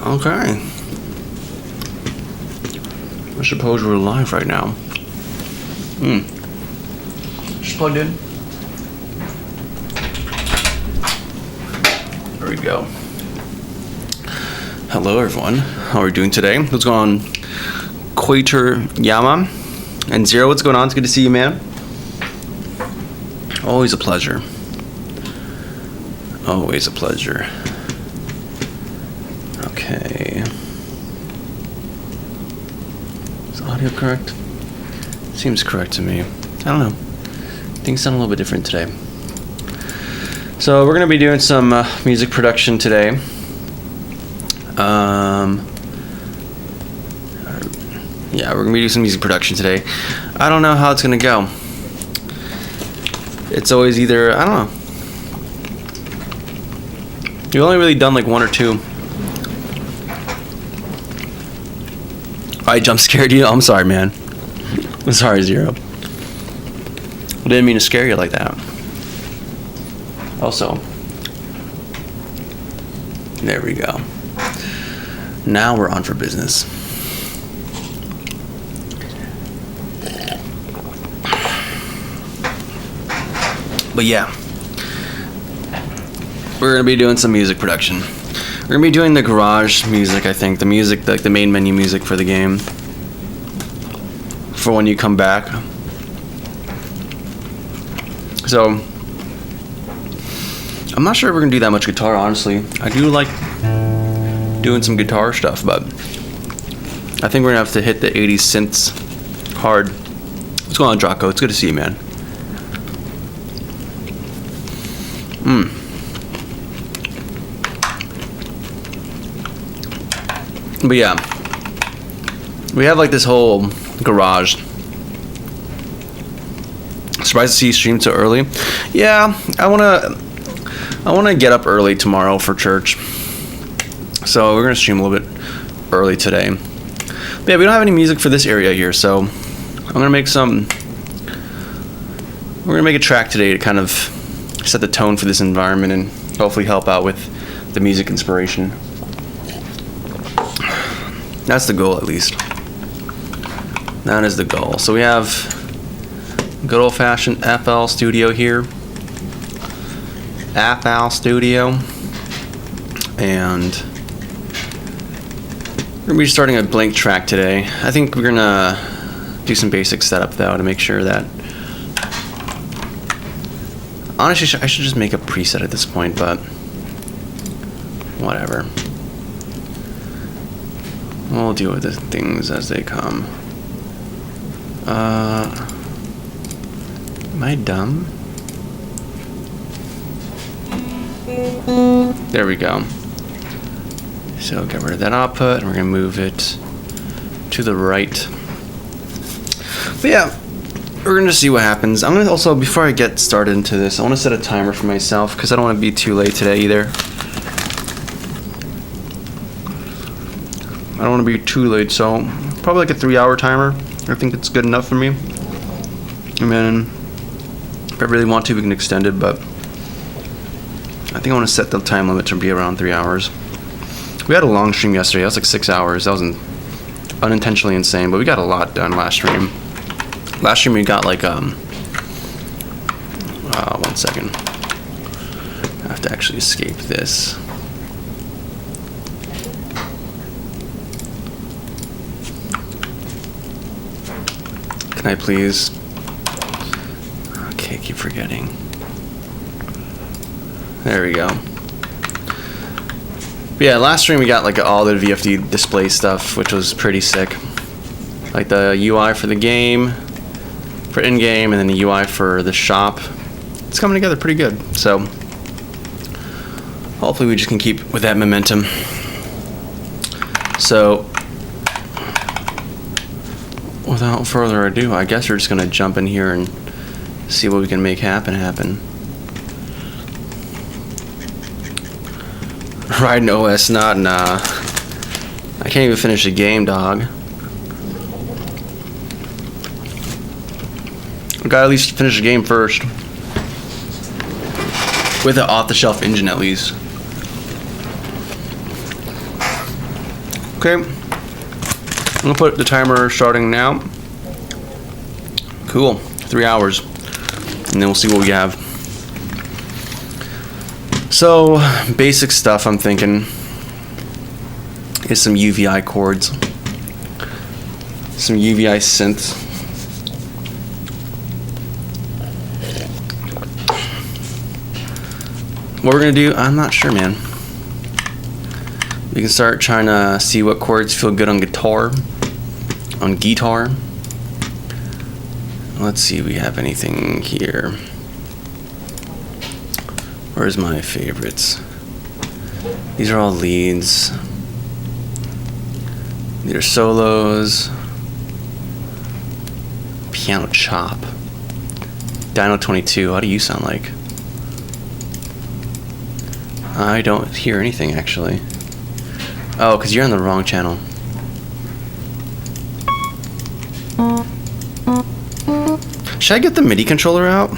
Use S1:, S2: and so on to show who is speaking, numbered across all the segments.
S1: Okay. I suppose we're live right now. Just plugged in. There we go. Hello everyone. How are we doing today? What's going on? Quater Yama and Zero, what's going on? It's good to see you, man. Always a pleasure. Always a pleasure. Okay. Is audio correct? Seems correct to me. I don't know. Things sound a little bit different today. So we're going to be doing some music production today. Yeah, we're going to be doing some music production today. I don't know how it's going to go. It's always either, I don't know. We've only really done like one or two. I jump scared you. I'm sorry, man. I'm sorry, Zero. I didn't mean to scare you like that. Also, there we go. Now we're on for business. But yeah, we're gonna be doing some music production. We're gonna be doing the garage music, I think, the music, like the main menu music for the game, for when you come back. So, I'm not sure if we're gonna do that much guitar, honestly. I do like doing some guitar stuff, but I think we're gonna have to hit the 80s synths hard. What's going on, Draco? It's good to see you, man. But yeah, we have like this whole garage. Surprised to see you stream so early. Yeah, I wanna get up early tomorrow for church. So we're gonna stream a little bit early today. But yeah, we don't have any music for this area here, so I'm gonna make some. We're gonna make a track today to kind of set the tone for this environment and hopefully help out with the music inspiration. That's the goal, at least. That is the goal. So we have good old-fashioned FL Studio here. FL Studio. And we're going to be starting a blank track today. I think we're going to do some basic setup, though, to make sure that... Honestly, I should just make a preset at this point, but... whatever. We'll deal with the things as they come. Am I dumb? There we go. So get rid of that output, and we're gonna move it to the right. But yeah, we're gonna see what happens. I'm gonna also, before I get started into this, I want to set a timer for myself because I don't want to be too late today either. I don't want to be too late, so probably like a 3-hour timer. I think it's good enough for me. And then if I really want to, we can extend it, but I think I want to set the time limit to be around 3 hours. We had a long stream yesterday. That was like 6 hours. That was unintentionally insane, but we got a lot done last stream. Last stream we got like 1 second. I have to actually escape this. Can I please? Okay, keep forgetting. There we go. But yeah, last stream we got like all the VFD display stuff, which was pretty sick. Like the UI for the game, for in-game, and then the UI for the shop. It's coming together pretty good. So hopefully we just can keep with that momentum. So without further ado, I guess we're just gonna jump in here and see what we can make happen. Riding OS, nah. I can't even finish the game, dog. I gotta at least finish the game first. With an off-the-shelf engine, at least. Okay. I'm gonna put the timer starting now. Cool. 3 hours. And then we'll see what we have. So, basic stuff I'm thinking is some UVI chords. Some UVI synth. What we're gonna do, I'm not sure, man. We can start trying to see what chords feel good on guitar. Let's see if we have anything here. Where's my favorites? These are all leads. These are solos. Piano chop. Dino 22, how do you sound like? I don't hear anything actually. Oh, because you're on the wrong channel. Should I get the MIDI controller out?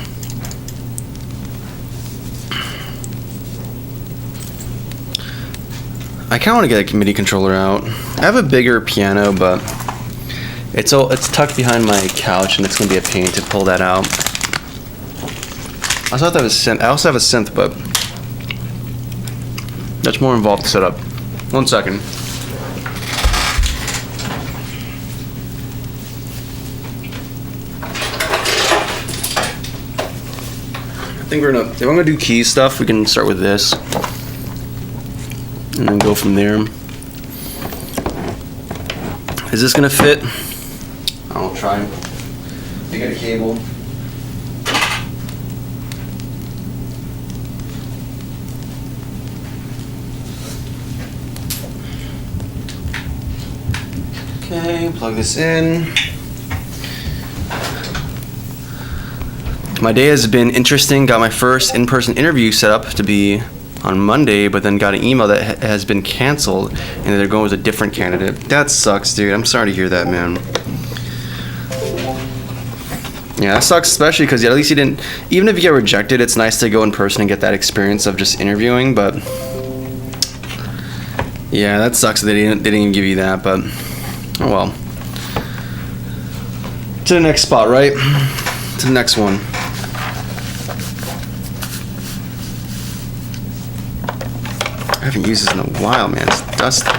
S1: I kind of want to get a MIDI controller out. I have a bigger piano, but it's tucked behind my couch, and it's gonna be a pain to pull that out. I also have a synth, but that's more involved to set up. 1 second. I think if I'm gonna do key stuff, we can start with this. And then go from there. Is this gonna fit? I'll try. I got a cable. Okay, plug this in. My day has been interesting. Got my first in-person interview set up to be on Monday, but then got an email that has been canceled and they're going with a different candidate. That sucks, dude. I'm sorry to hear that, man. Yeah, that sucks, especially because at least you didn't, even if you get rejected, it's nice to go in person and get that experience of just interviewing, but yeah, that sucks that they didn't even give you that, but oh well. To the next spot, right? To the next one. I haven't used this in a while, man. It's dusty.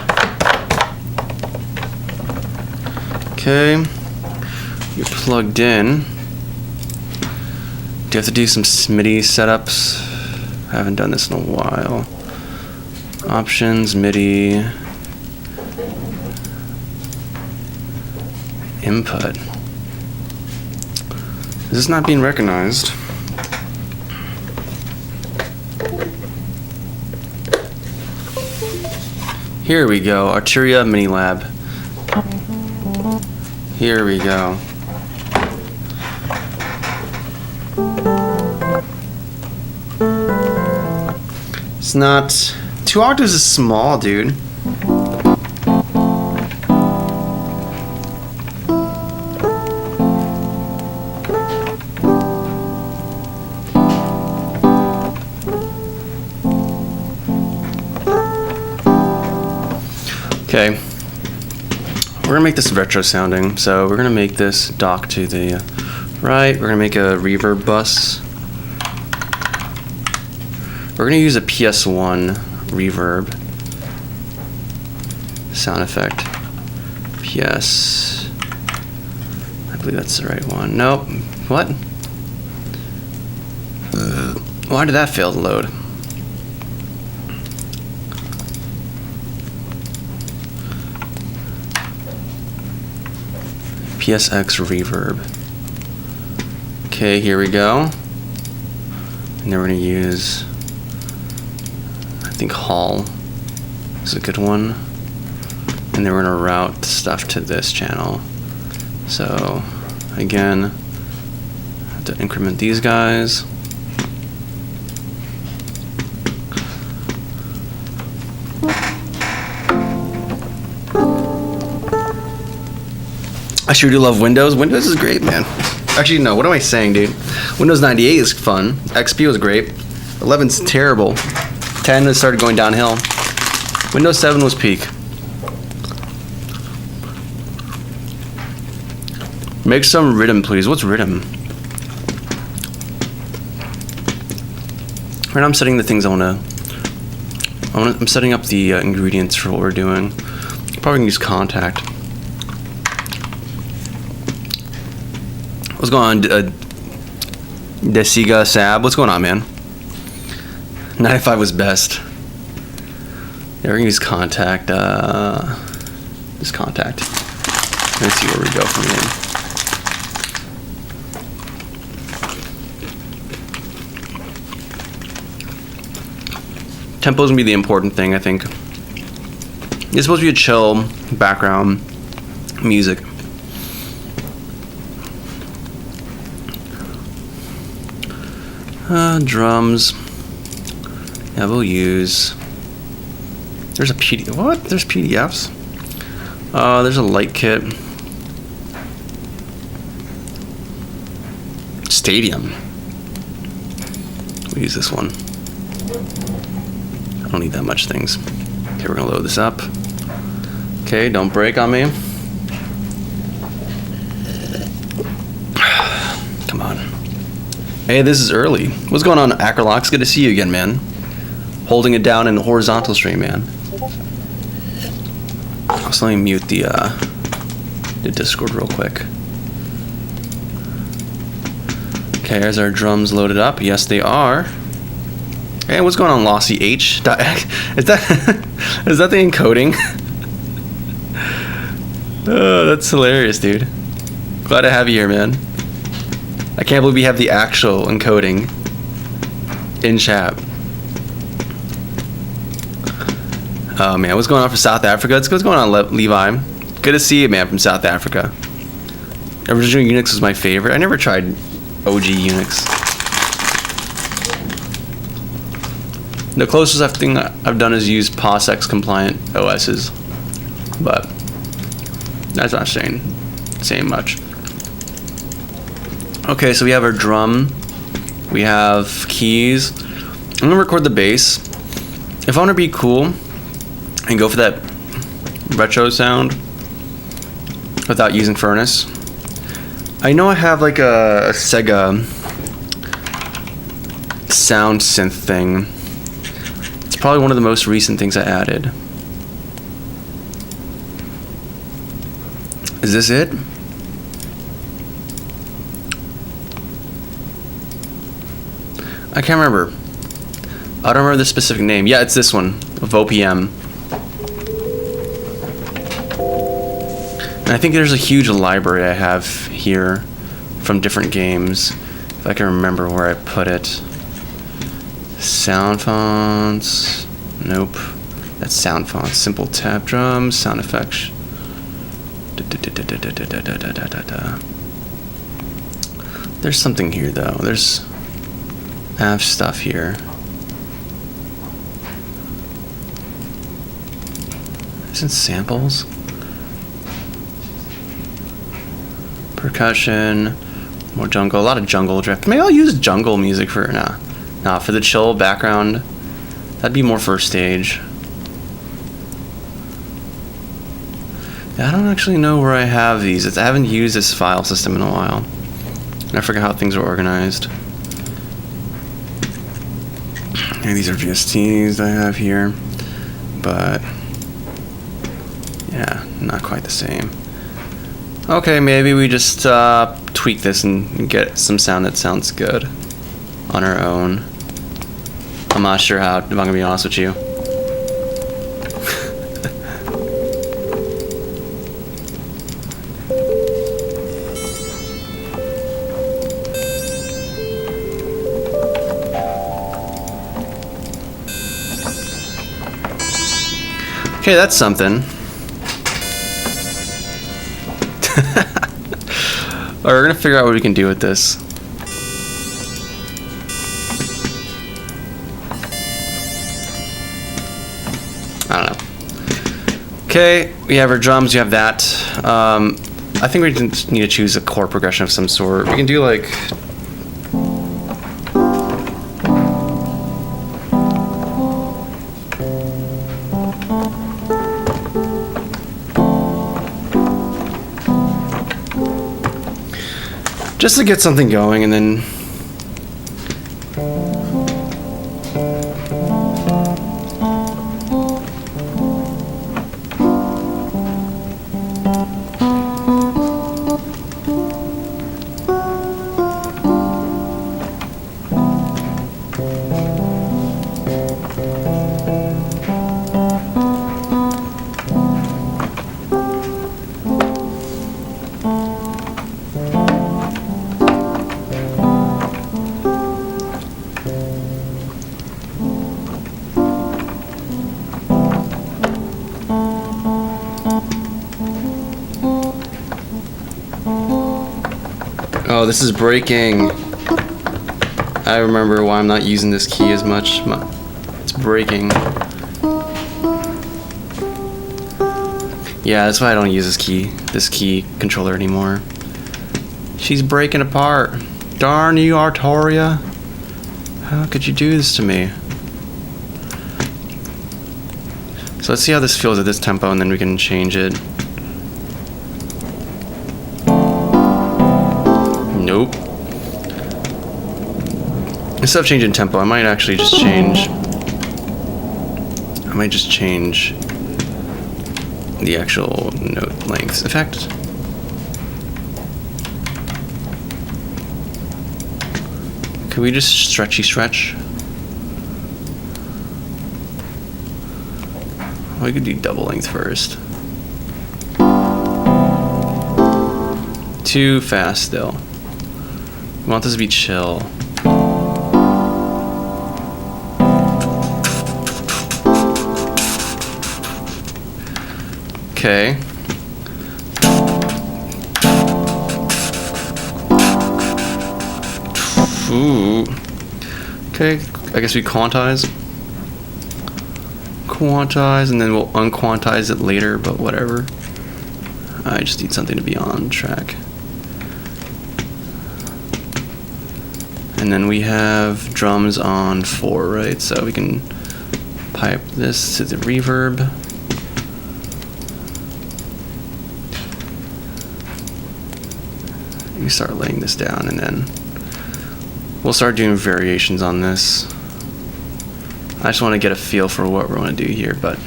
S1: Okay. You're plugged in. Do you have to do some MIDI setups? I haven't done this in a while. Options, MIDI. Input. Is this not being recognized? Here we go, Arturia Mini Lab. Here we go. It's not, 2 octaves is small, dude. Okay, we're gonna make this retro sounding, so we're gonna make this dock to the right. We're gonna make a reverb bus. We're gonna use a PS1 reverb sound effect. PS, I believe that's the right one. Nope, what? Why did that fail to load? PSX reverb. Okay, here we go. And then we're gonna use, I think Hall is a good one. And then we're gonna route stuff to this channel. So again, I have to increment these guys. I sure do love Windows. Windows is great, man. Actually, no, what am I saying, dude? Windows 98 is fun. XP was great. 11's terrible. 10 has started going downhill. Windows 7 was peak. Make some rhythm, please. What's rhythm? Right now I'm setting the things I'm setting up the ingredients for what we're doing. Probably gonna use contact. What's going on, Desiga Sab? What's going on, man? 95 was best. Yeah, we're gonna use contact. Just contact. Let's see where we go from here. Tempo's gonna be the important thing, I think. It's supposed to be a chill background music. Drums. Yeah, we'll use. There's a PDF. What? There's PDFs. There's a light kit. Stadium. We'll use this one. I don't need that much things. Okay, we're gonna load this up. Okay, don't break on me. Come on. Hey, this is early. What's going on, Acrolox? Good to see you again, man. Holding it down in the horizontal stream, man. So let me mute the Discord real quick. Okay, there's our drums loaded up. Yes, they are. Hey, what's going on, Lossy H? Is that is that the encoding? Oh, that's hilarious, dude. Glad to have you here, man. I can't believe we have the actual encoding in chat. Oh man, what's going on for South Africa? What's going on, Levi? Good to see you, man, from South Africa. Original Unix was my favorite. I never tried OG Unix. The closest thing I've done is use POSIX compliant OSs, but that's not saying much. Okay, so we have our drum, we have keys. I'm gonna record the bass. If I want to be cool and go for that retro sound without using Furnace, I know I have like a Sega sound synth thing. It's probably one of the most recent things I added. Is this it? I can't remember. I don't remember the specific name. Yeah, it's this one, VOPM. And I think there's a huge library I have here from different games. If I can remember where I put it. Sound fonts. Nope. That's sound fonts. Simple tap drums, sound effects. There's something here though. I have stuff here. Is it samples? Percussion, more jungle, a lot of jungle drift. Maybe I'll use jungle music for for the chill background. That'd be more for stage. I don't actually know where I have these. I haven't used this file system in a while. And I forget how things are organized. And these are VSTs I have here, but yeah, not quite the same. Okay, maybe we just tweak this and get some sound that sounds good on our own. I'm not sure how, if I'm gonna be honest with you. Okay, that's something. Alright, we're gonna figure out what we can do with this. I don't know. Okay, we have our drums, you have that. I think we just need to choose a chord progression of some sort. We can do like... just to get something going, and then oh, this is breaking. I remember why I'm not using this key as much. It's breaking. Yeah, that's why I don't use this key controller anymore. She's breaking apart. Darn you, Artoria. How could you do this to me? So let's see how this feels at this tempo, and then we can change it. Nope. Instead of changing tempo, I might actually just change... I might just change the actual note lengths. In fact, can we just stretchy stretch? We could do double length first. Too fast still. We want this to be chill. Okay. Ooh. Okay, I guess we quantize. Quantize, and then we'll unquantize it later, but whatever. I just need something to be on track. And then we have drums on 4, right? So we can pipe this to the reverb. We start laying this down, and then we'll start doing variations on this. I just want to get a feel for what we want to do here, but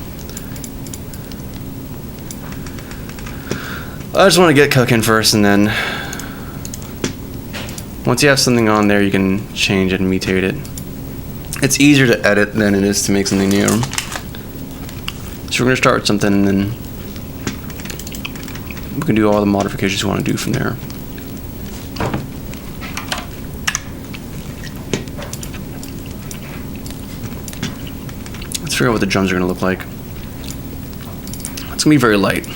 S1: I just want to get cooking first, and then once you have something on there, you can change it and mutate it. It's easier to edit than it is to make something new. So we're going to start with something, and then we can do all the modifications we want to do from there. Let's figure out what the drums are going to look like. It's going to be very light.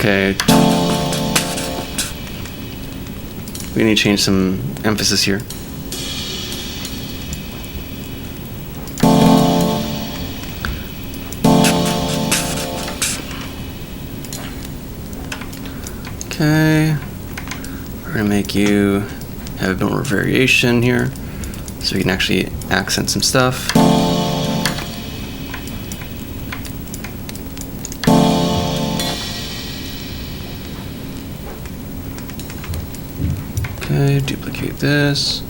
S1: Okay. We need to change some emphasis here. Okay. We're gonna make you have a bit more variation here, so we can actually accent some stuff. Okay, duplicate this.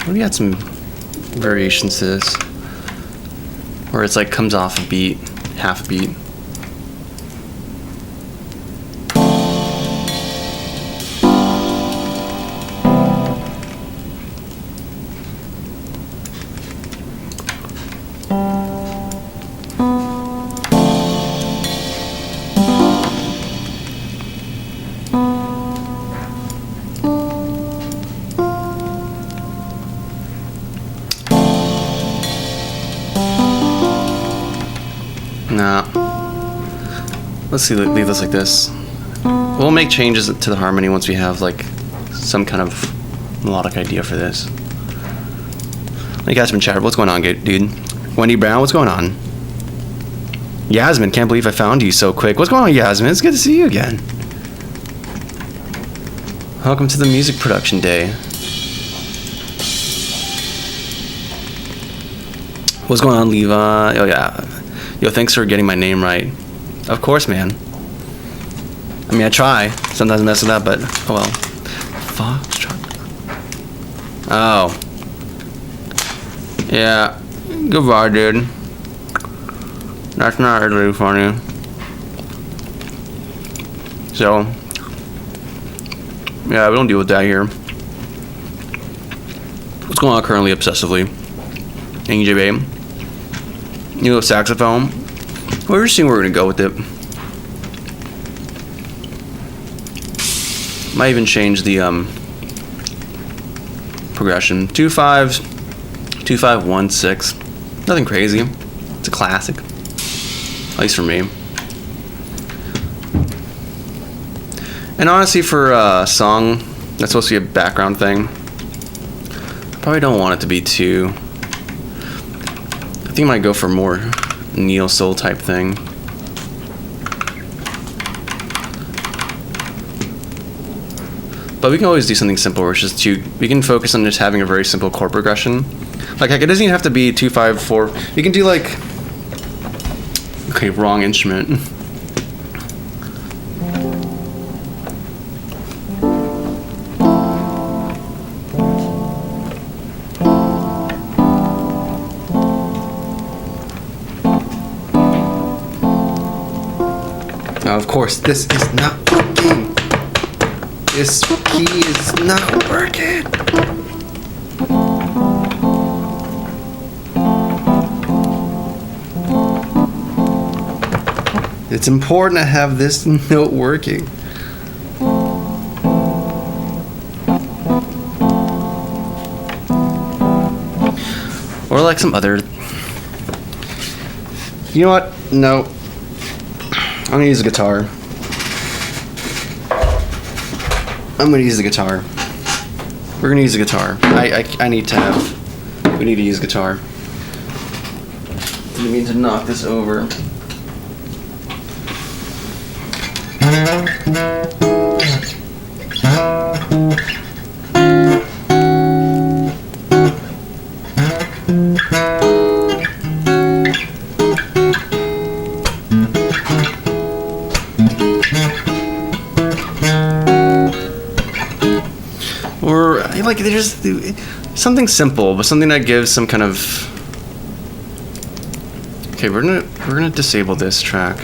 S1: We add some variations to this, where it's like comes off a beat, half a beat. Nah. Let's see, leave this like this. We'll make changes to the harmony once we have like some kind of melodic idea for this. Hey Yasmin Chatter, what's going on, dude? Wendy Brown, what's going on? Yasmin, can't believe I found you so quick. What's going on, Yasmin? It's good to see you again. Welcome to the music production day. What's going on, Levi? Oh yeah. Yo, thanks for getting my name right. Of course, man. I mean, I try. Sometimes I mess it up, but oh well. Foxtrot. Oh. Yeah. Goodbye, dude. That's not really funny. So, yeah, we don't deal with that here. What's going on currently, obsessively? AJ Babe. You know, saxophone. We're just seeing where we're gonna go with it. Might even change the progression. 2/5, 2/5, 1/6. Nothing crazy. It's a classic. At least for me. And honestly, for a song that's supposed to be a background thing, I probably don't want it to be too. I think I might go for more neo soul type thing. But we can always do something simple, which is we can focus on just having a very simple chord progression. Like it doesn't even have to be 2/5/4. You can do like, okay, wrong instrument. Now, of course, this is not working. This key is not working. It's important to have this note working. Or like some other. You know what? No. I'm gonna use a guitar. I'm gonna use the guitar. We're gonna use the guitar. I need to have. We need to use guitar. You need to knock this over. Or like there's something simple, but something that gives some kind of. Okay, we're gonna disable this track.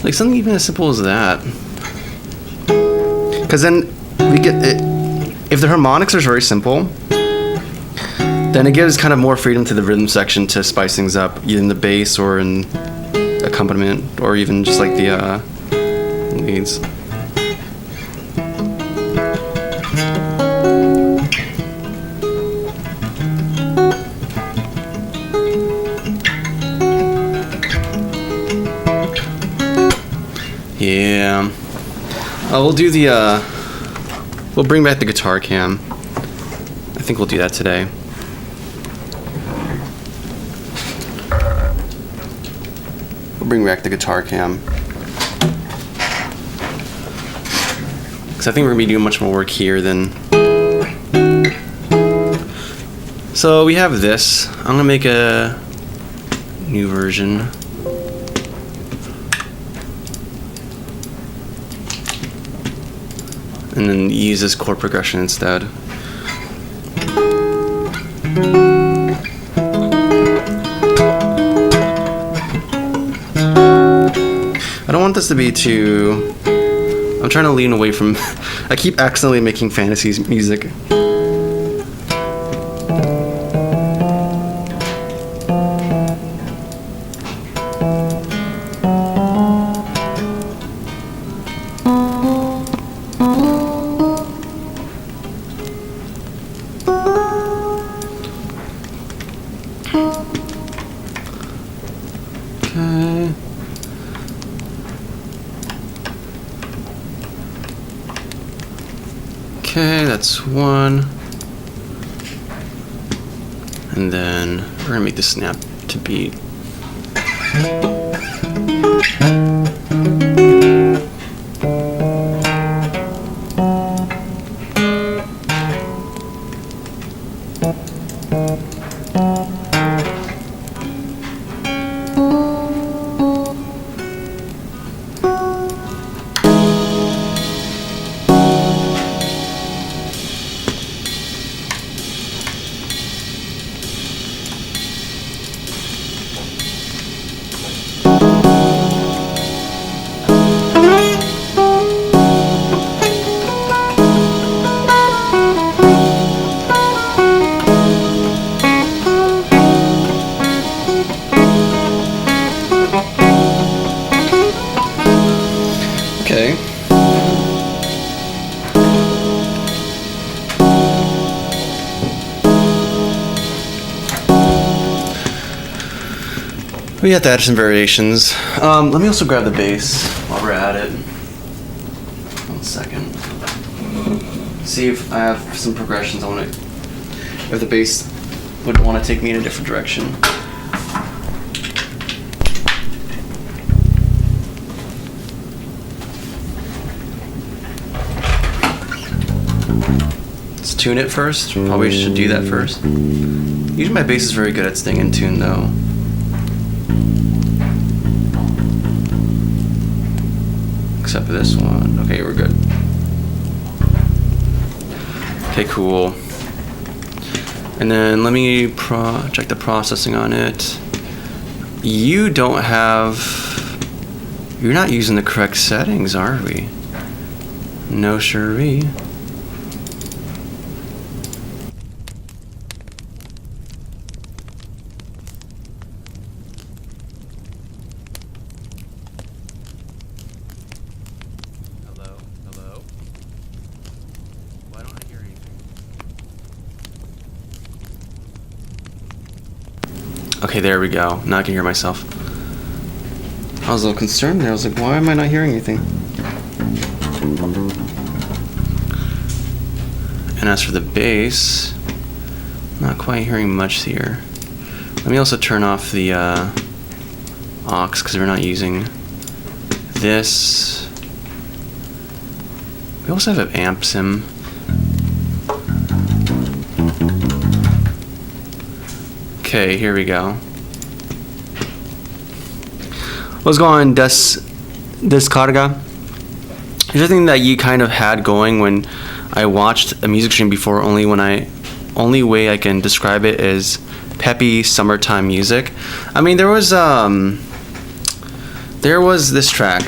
S1: Like something even as simple as that. Because then we get it. If the harmonics are very simple, then it gives kind of more freedom to the rhythm section to spice things up, either in the bass or in accompaniment, or even just like the leads. Yeah. We'll do the, we'll bring back the guitar cam. I think we'll do that today. We'll bring back the guitar cam. Because I think we're going to be doing much more work here than... So we have this. I'm going to make a new version. And then use this chord progression instead. I don't want this to be too... I'm trying to lean away from... I keep accidentally making fantasy music. Okay. Okay, that's one. And then we're gonna make the snap to beat. Okay. We have to add some variations. Let me also grab the bass while we're at it. 1 second. See if I have some progressions. I want to. If the bass would want to take me in a different direction. Let's tune it first. Probably should do that first. Usually my bass is very good at staying in tune though. Except for this one. Okay, we're good. Okay, cool. And then let me check the processing on it. You don't have... You're not using the correct settings, are we? No siree. Hello? Why don't I hear anything? Okay, there we go. Now I can hear myself. I was a little concerned there. I was like, why am I not hearing anything? And as for the bass, not quite hearing much here. Let me also turn off the aux because we're not using this. We also have an amp sim. Okay, here we go. What's going on, Descarga? Here's the thing that you kind of had going when I watched a music stream before. Only way I can describe it is peppy summertime music. I mean, there was this track.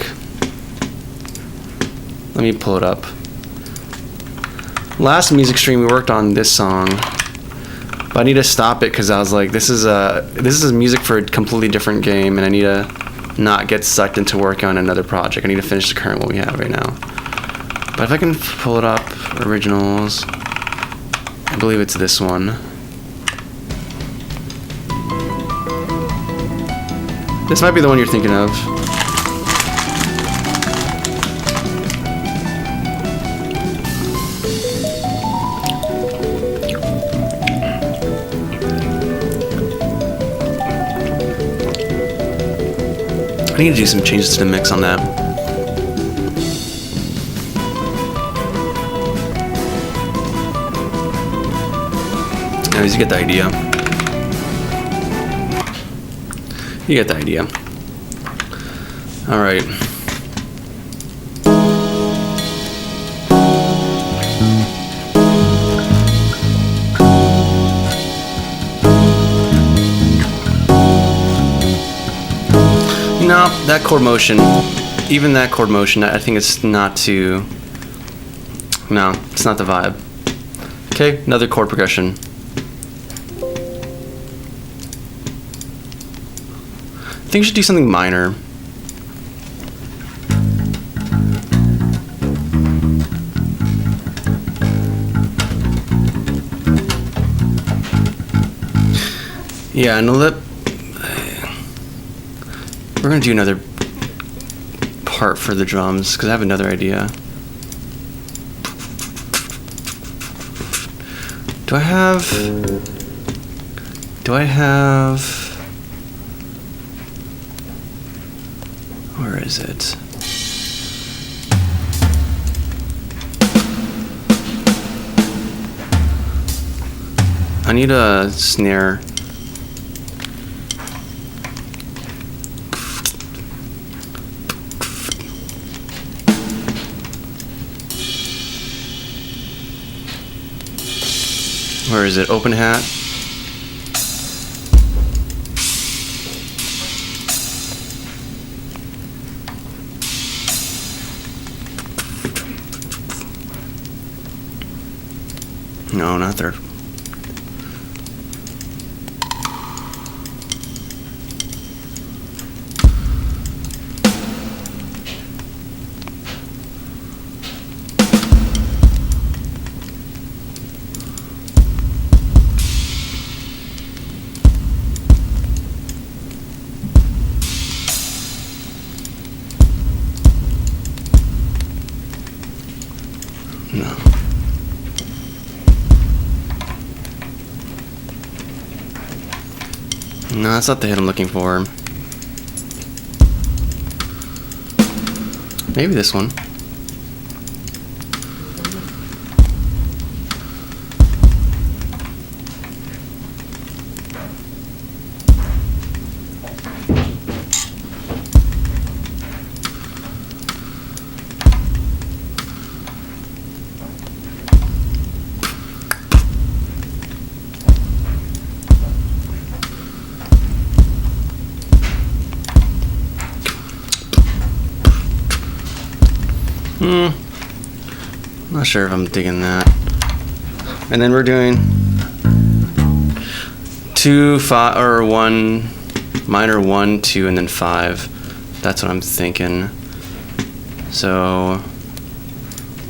S1: Let me pull it up. Last music stream we worked on this song, but I need to stop it because I was like, this is music for a completely different game, and I need to not get sucked into working on another project. I need to finish the current one we have right now. But if I can pull it up, originals, I believe it's this one. This might be the one you're thinking of. I need to do some changes to the mix on that. Anyways, you get the idea. You get the idea. All right. No, that chord motion, even that chord motion, I think it's not too... No, it's not the vibe. Okay, another chord progression. I think we should do something minor. Yeah, no, we're gonna do another part for the drums because I have another idea. Do I have? Where is it? I need a snare. Where is it? Open hat. No, not there. No. No, that's not the hit I'm looking for. Maybe this one. Not sure if I'm digging that. And then we're doing 2, 5, or 1 minor, 1, 2, and then 5. That's what I'm thinking. So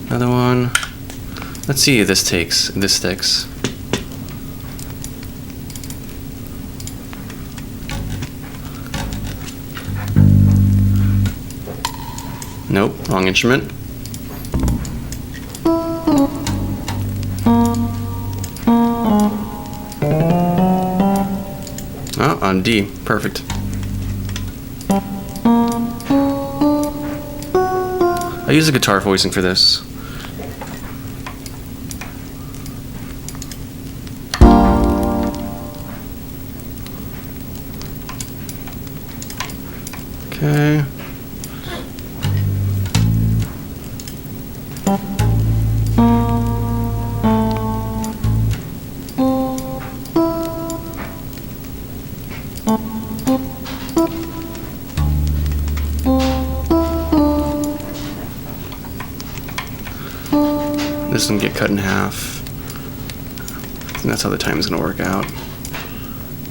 S1: another one. Let's see if this sticks. Nope, wrong instrument. Oh, on D. Perfect. I use a guitar voicing for this. Okay. This can get cut in half. And that's how the time is going to work out.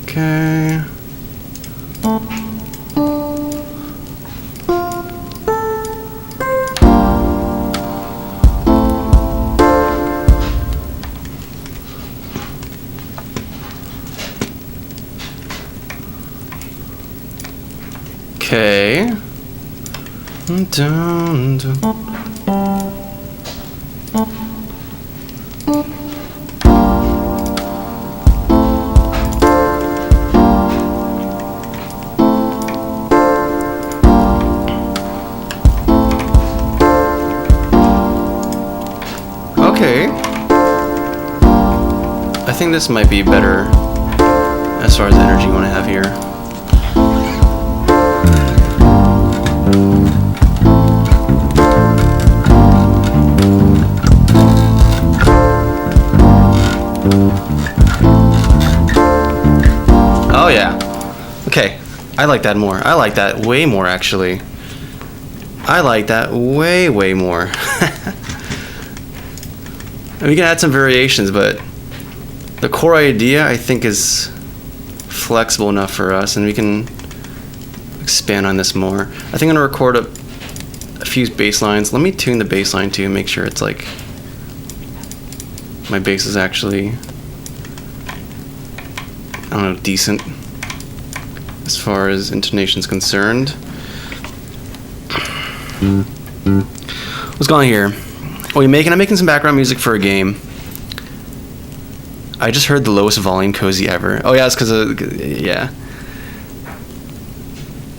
S1: Okay. Okay. Dun, dun. Okay. I think this might be better as far as the energy you want to have here. Oh yeah. Okay. I like that more. I like that way more actually. I like that way more. We can add some variations, but the core idea I think is flexible enough for us, and we can expand on this more. I think I'm gonna record a few bass lines. Let me tune the bass line too, make sure it's like my bass is actually I don't know, decent as far as intonation's concerned. What's going on here? Oh, I'm making some background music for a game. I just heard the lowest volume cozy ever. Oh yeah, it's because of, yeah.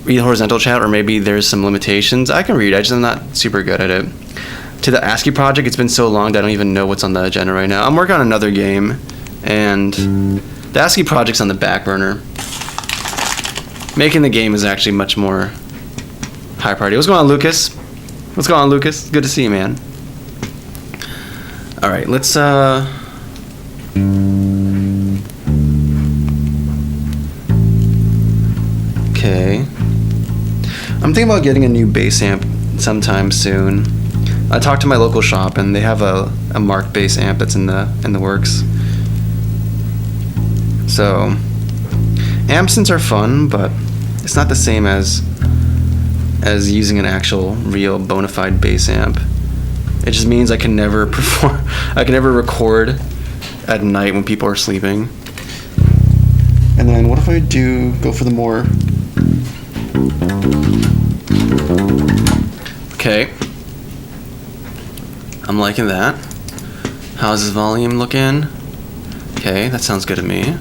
S1: Read horizontal chat, or maybe there's some limitations. I can read, I'm not super good at it. To the ASCII project, it's been so long that I don't even know what's on the agenda right now. I'm working on another game, and the ASCII project's on the back burner. Making the game is actually much more high priority. What's going on, Lucas? What's going on, Lucas? Good to see you, man. All right, let's okay. I'm thinking about getting a new bass amp sometime soon. I talked to my local shop, and they have a Mark bass amp that's in the works. So, amp-synths are fun, but it's not the same as using an actual, real, bona fide bass amp. It just means I can never perform. I can never record at night when people are sleeping. And then what if I go for the more? Okay. I'm liking that. How's this volume looking? Okay, that sounds good to me.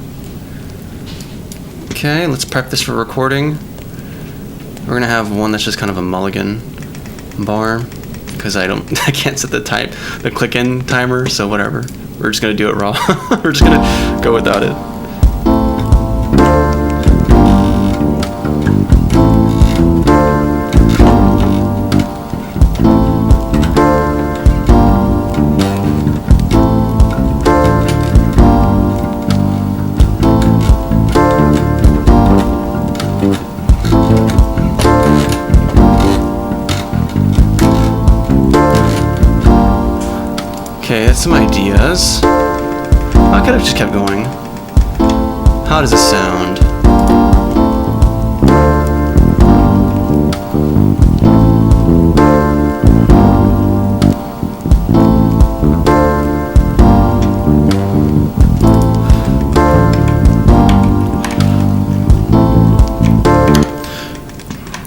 S1: Okay, let's prep this for recording. We're gonna have one that's just kind of a mulligan bar, because I can't set the click-in timer, so whatever. We're just gonna do it raw. We're just gonna go without it. Okay, that's some ideas. I could have just kept going. How does this sound?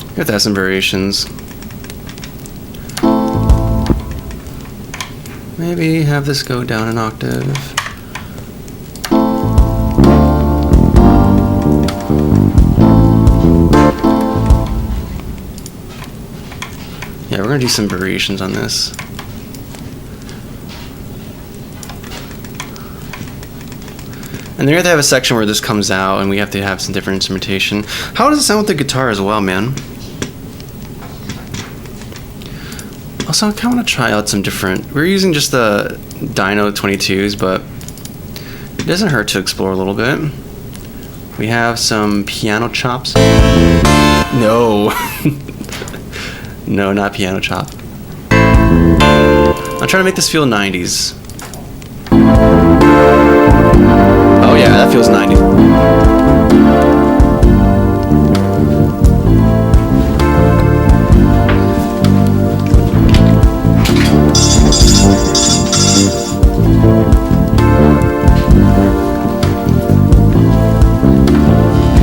S1: You have to have some variations. Maybe have this go down an octave. Yeah, we're gonna do some variations on this. And then we have to have a section where this comes out, and we have to have some different instrumentation. How does it sound with the guitar as well, man? Also, I kind of want to try out some different. We're using just the Dyno 22s, but it doesn't hurt to explore a little bit. We have some piano chops. No. No, not piano chop. I'm trying to make this feel 90s. Oh yeah, that feels 90s.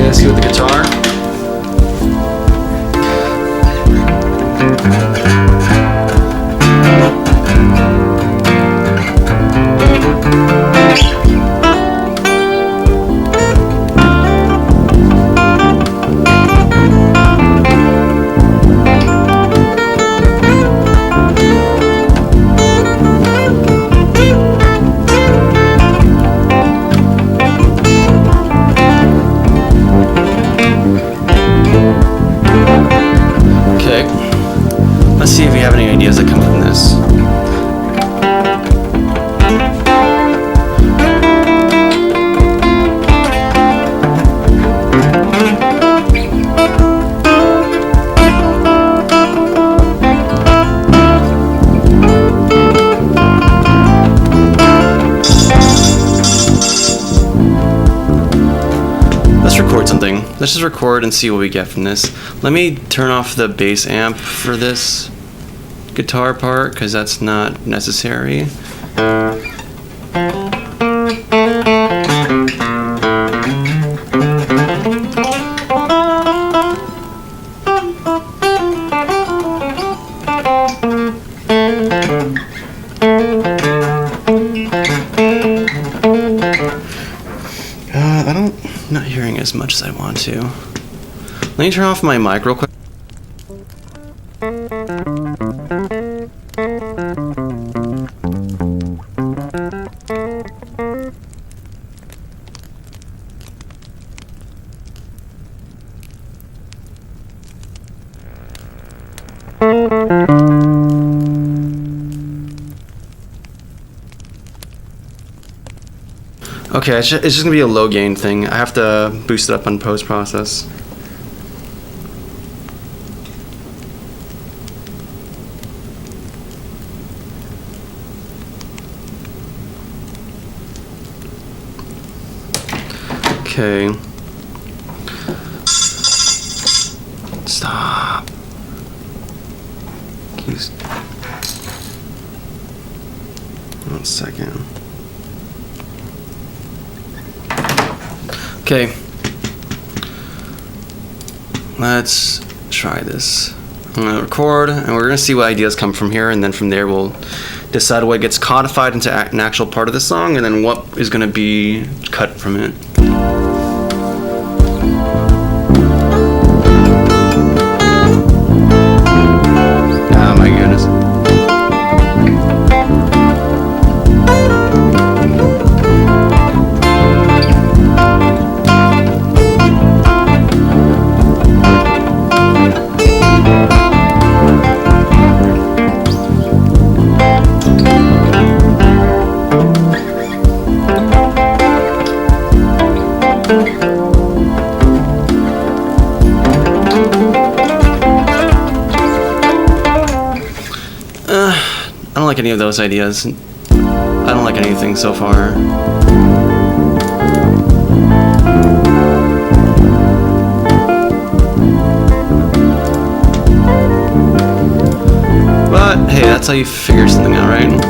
S1: Let's see with the guitar. Let's see if we have any ideas that come from this. Let's record something. Let's just record and see what we get from this. Let me turn off the bass amp for this guitar part, because that's not necessary. recording as much as I want to. Let me turn off my mic real quick. Okay, it's just gonna be a low gain thing. I have to boost it up on post process. Okay. Stop. Please. 1 second. Okay, let's try this. I'm gonna record, and we're gonna see what ideas come from here, and then from there we'll decide what gets codified into an actual part of the song, and then what is gonna be cut from it. Oh my goodness. I don't like any of those ideas. I don't like anything so far. But hey, that's how you figure something out, right?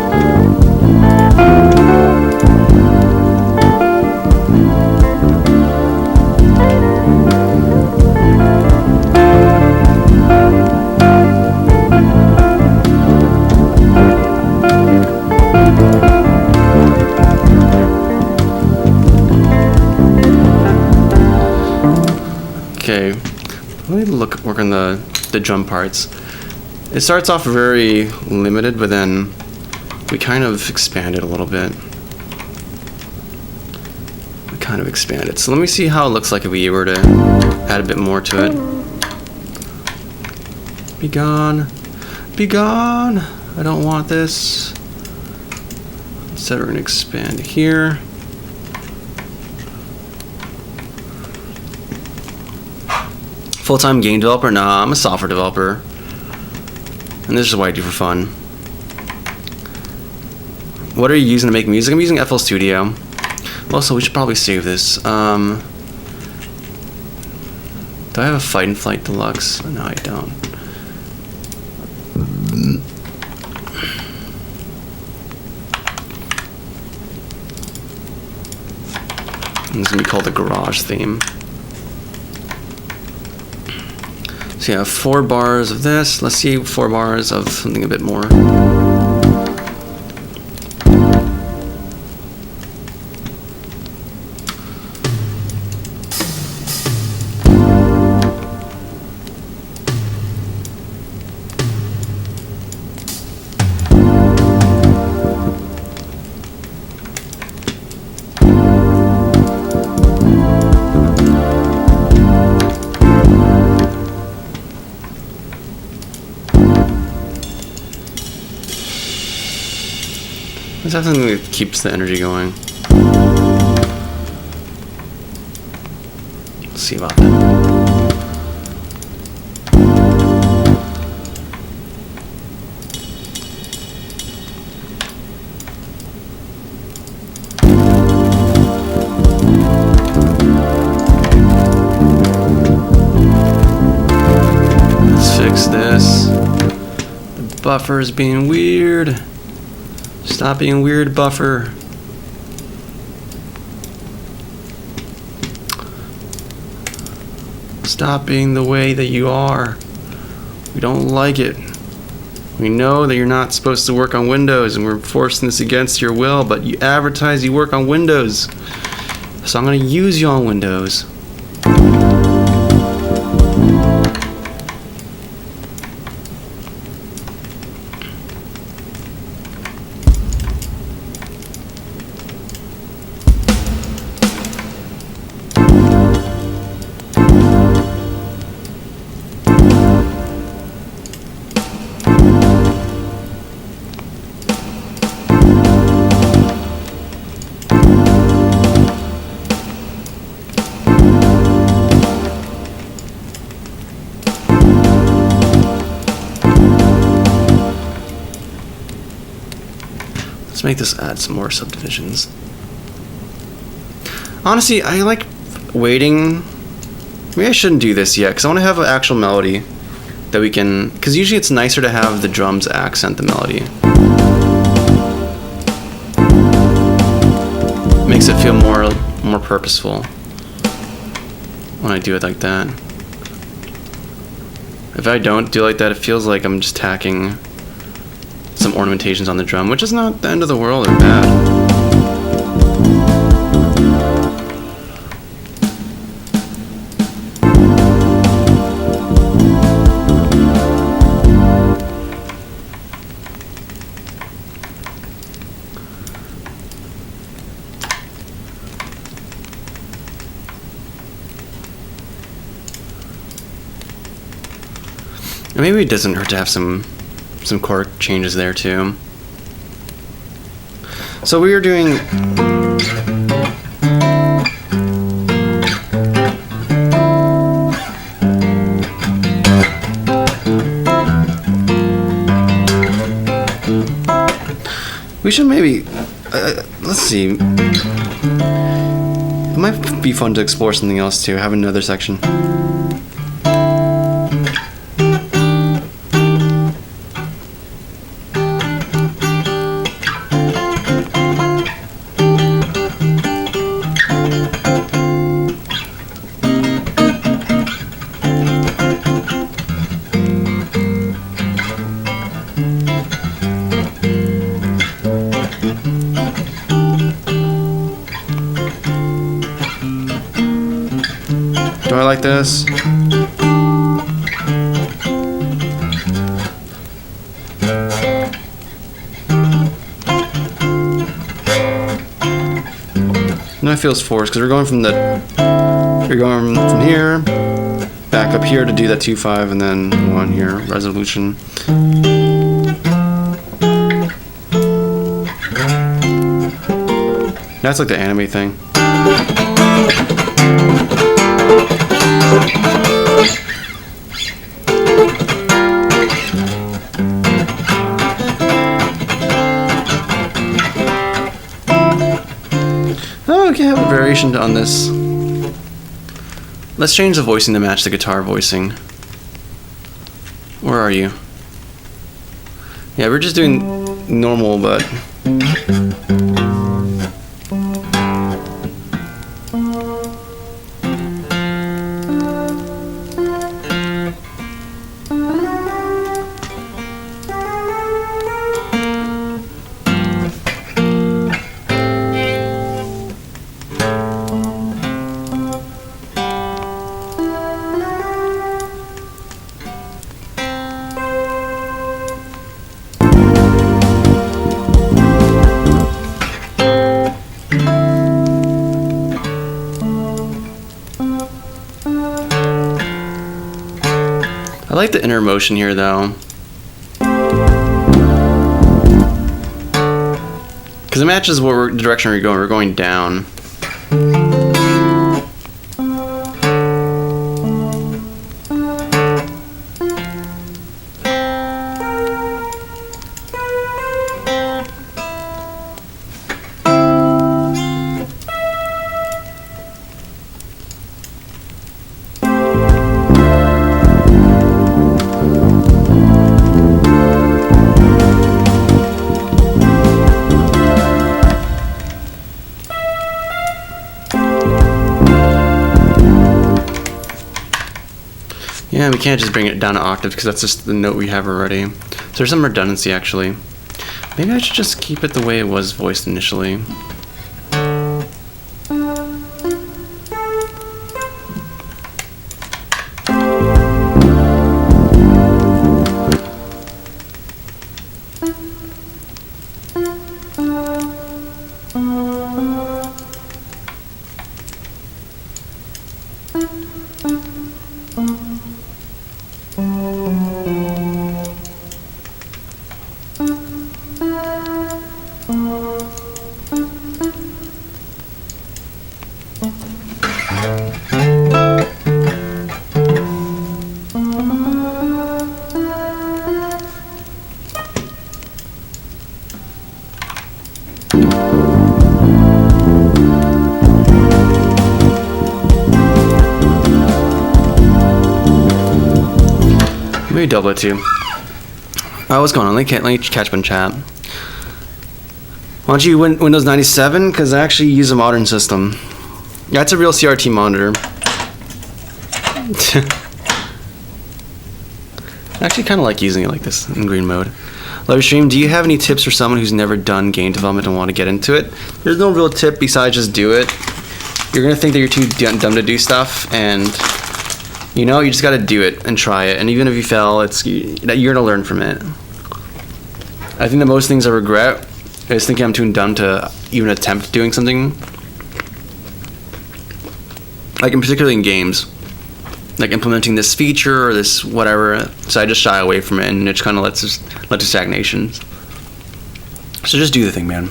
S1: Okay, let me work on the drum parts. It starts off very limited, but then we kind of expand it a little bit. So let me see how it looks like if we were to add a bit more to it. Be gone. Be gone. I don't want this. Instead, we're going to expand here. Full-time game developer? Nah, I'm a software developer. And this is what I do for fun. What are you using to make music? I'm using FL Studio. Also, we should probably save this. Do I have a Fight and Flight Deluxe? No, I don't. This is going to be called the Garage theme. So yeah, 4 bars of this. Let's see 4 bars of something a bit more. Let's have something that keeps the energy going. Let's see about that. Let's fix this. The buffer's being weird. Stop being weird, buffer. Stop being the way that you are. We don't like it. We know that you're not supposed to work on Windows, and we're forcing this against your will, but you advertise you work on Windows. So I'm going to use you on Windows. Let's make this add some more subdivisions. Honestly, I like waiting. Maybe I shouldn't do this yet because I want to have an actual melody that we can. Because usually it's nicer to have the drums accent the melody. Makes it feel more purposeful when I do it like that. If I don't do it like that, it feels like I'm just tacking some ornamentations on the drum, which is not the end of the world or bad. And maybe it doesn't hurt to have some chord changes there too. So we are doing we should maybe let's see, it might be fun to explore something else too, have another section. Do I like this? No, it feels forced because we're going from here back up here to do that 2/5 and then 1 here resolution. That's like the anime thing. Oh, we can have a variation on this. Let's change the voicing to match the guitar voicing. Where are you? Yeah, we're just doing normal, but I like the inner motion here though. Because it matches the direction we're going. We're going down. Yeah, we can't just bring it down an octave because that's just the note we have already. So there's some redundancy actually. Maybe I should just keep it the way it was voiced initially. Maybe double it too. Oh, what's going on? Let me catch up in chat. Why don't you Windows 97? Because I actually use a modern system. Yeah, it's a real CRT monitor. I actually kind of like using it like this in green mode. Love your stream. Do you have any tips for someone who's never done game development and want to get into it? There's no real tip besides just do it. You're going to think that you're too dumb to do stuff, and you know, you just got to do it and try it. And even if you fail, you're going to learn from it. I think the most things I regret is thinking I'm too dumb to even attempt doing something. Like, particularly in games. Like implementing this feature or this whatever. So I just shy away from it, and it just kind of led to stagnation. So just do the thing, man.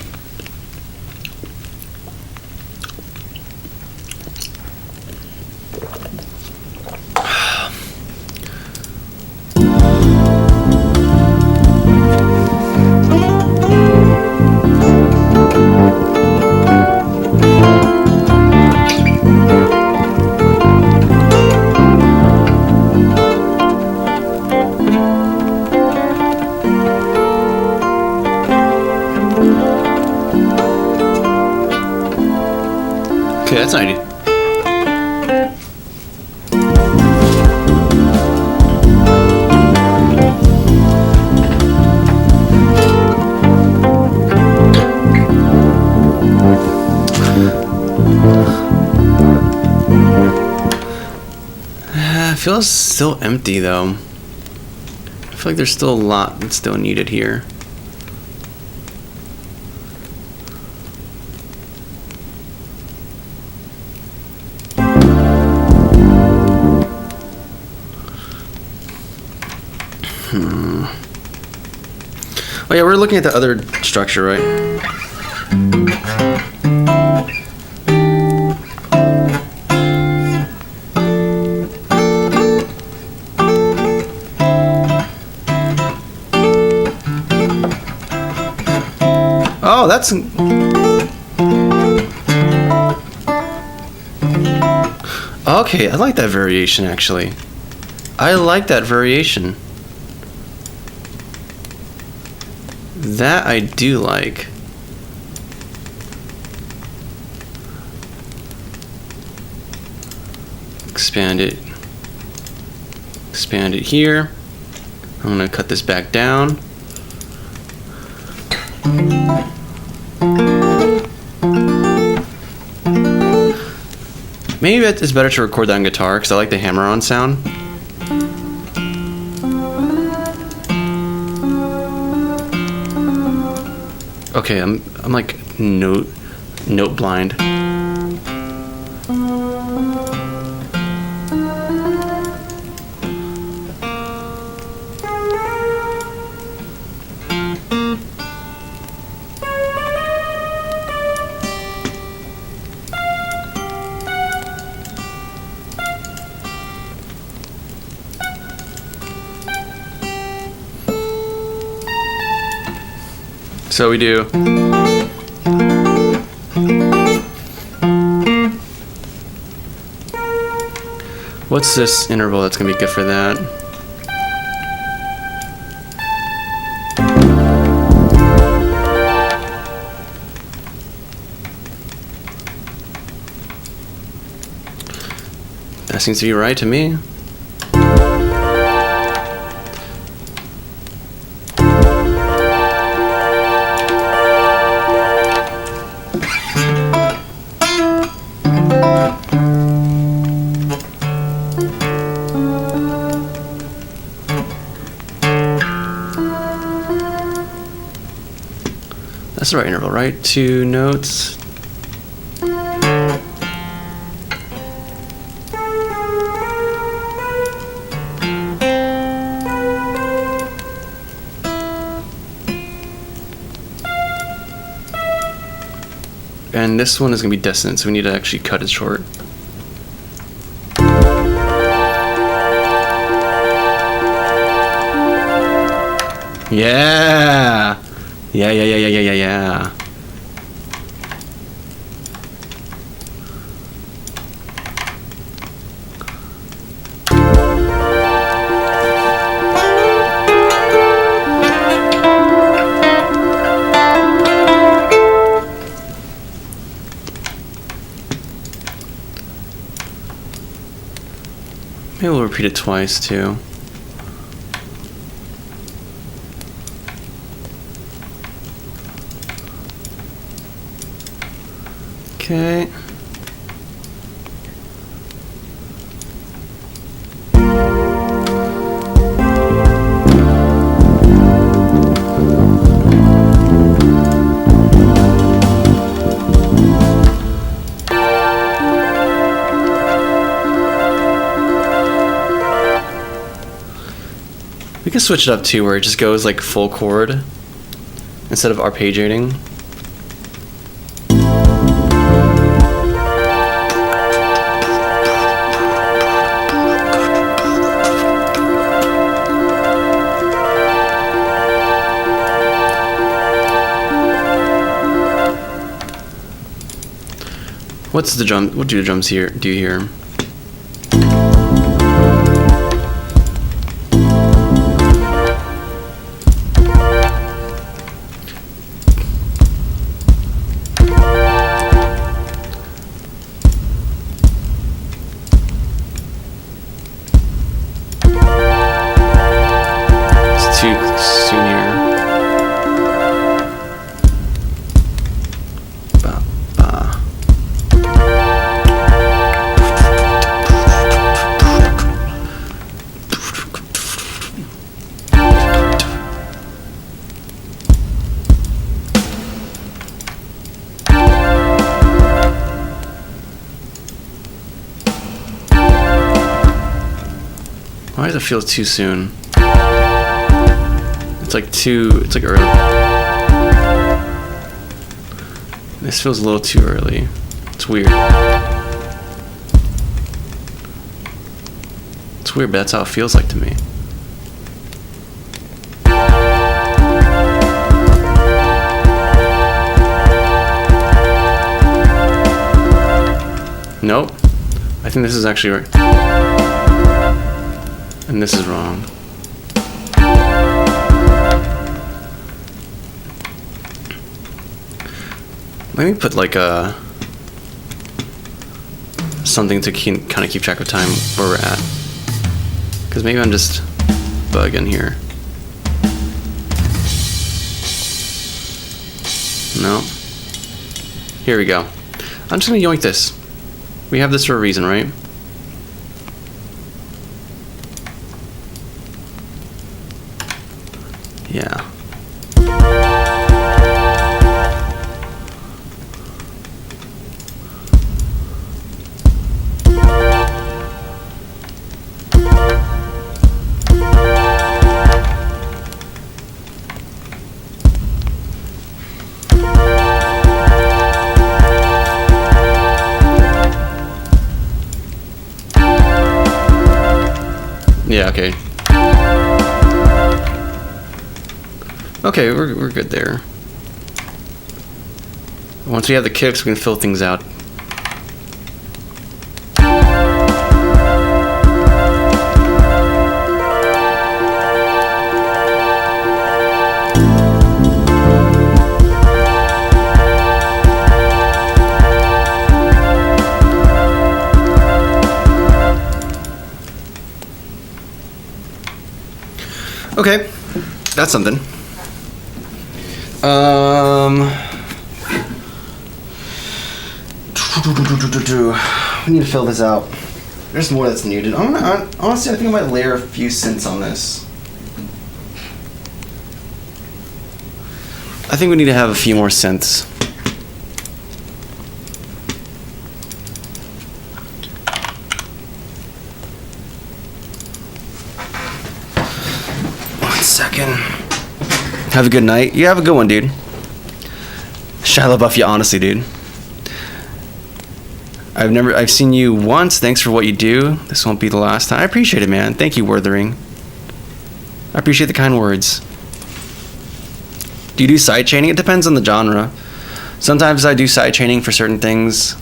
S1: Okay, that's an idea. It feels still empty though. I feel like there's still a lot that's still needed here. Oh yeah, we're looking at the other structure, right? Oh, that's... Okay, I like that variation, actually. I like that variation. That I do like. Expand it. Expand it here. I'm gonna cut this back down. Maybe it's better to record that on guitar because I like the hammer-on sound. Okay, I'm like note blind. So we do. What's this interval that's gonna be good for that? That seems to be right to me. That's the right interval, right? 2 notes. And this one is going to be dissonant, so we need to actually cut it short. Yeah! Yeah. Maybe we'll repeat it twice too. Okay. We can switch it up too, where it just goes like full chord instead of arpeggiating. What do the drums here do here? It's too soon here. Why does it feel too soon? It's like early. This feels a little too early. It's weird. It's weird, but that's how it feels like to me. Nope. I think this is actually right. And this is wrong. Let me put like something to kind of keep track of time where we're at. Because maybe I'm just bugging here. No. Here we go. I'm just gonna yoink this. We have this for a reason, right? Yeah. Yeah, okay. Okay, we're good there. Once we have the kicks, we can fill things out. Okay, that's something. We need to fill this out. There's more that's needed. Honestly, I think I might layer a few synths on this. I think we need to have a few more synths. Second. Have a good night. You have a good one, dude. Shia LaBeouf, you honestly, dude. I've seen you once. Thanks for what you do. This won't be the last time. I appreciate it, man. Thank you, Werthering. I appreciate the kind words. Do you do sidechaining? It depends on the genre. Sometimes I do sidechaining for certain things.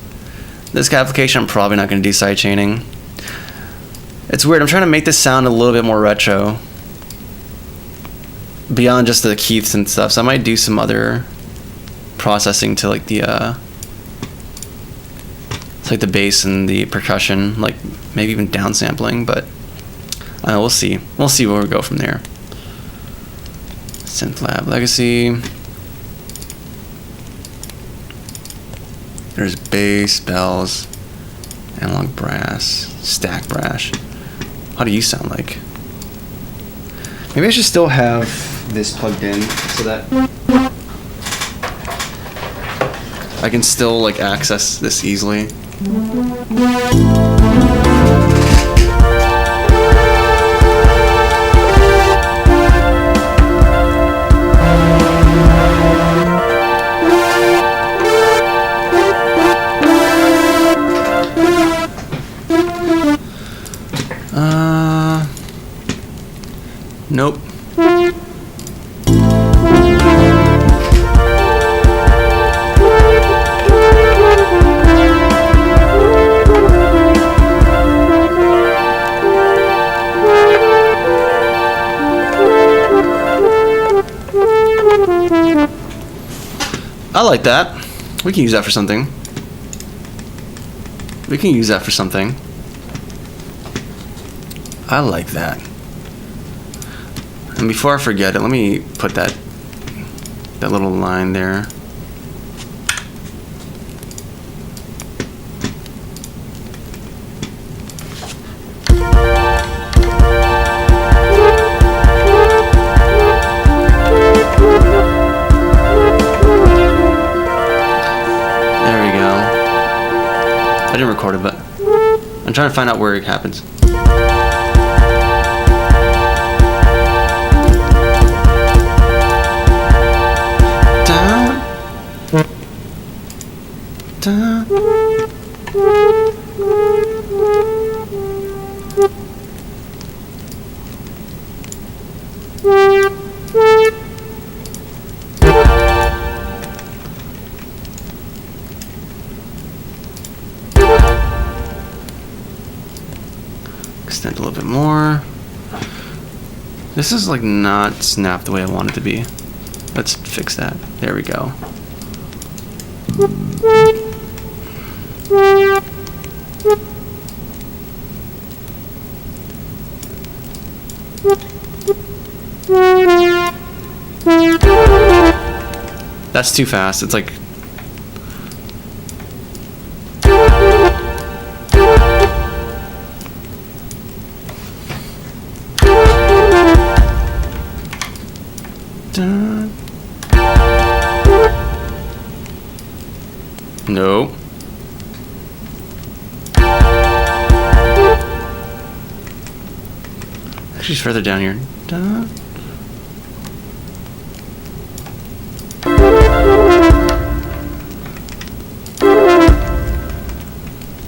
S1: This application, I'm probably not going to do sidechaining. It's weird. I'm trying to make this sound a little bit more retro. Beyond just the keys and stuff. So I might do some other processing to like the it's like the bass and the percussion, like maybe even downsampling, but we'll see. We'll see where we go from there. SynthLab Legacy. There's bass, bells, analog brass, stack brass. How do you sound like? Maybe I should still have this plugged in so that I can still like access this easily. Nope. I like that. We can use that for something. We can use that for something. I like that. And before I forget it, let me put that little line there. There we go. I didn't record it, but I'm trying to find out where it happens. Extend a little bit more. This is like not snapped the way I want it to be. Let's fix that. There we go. That's too fast. It's like no. Actually, it's further down here.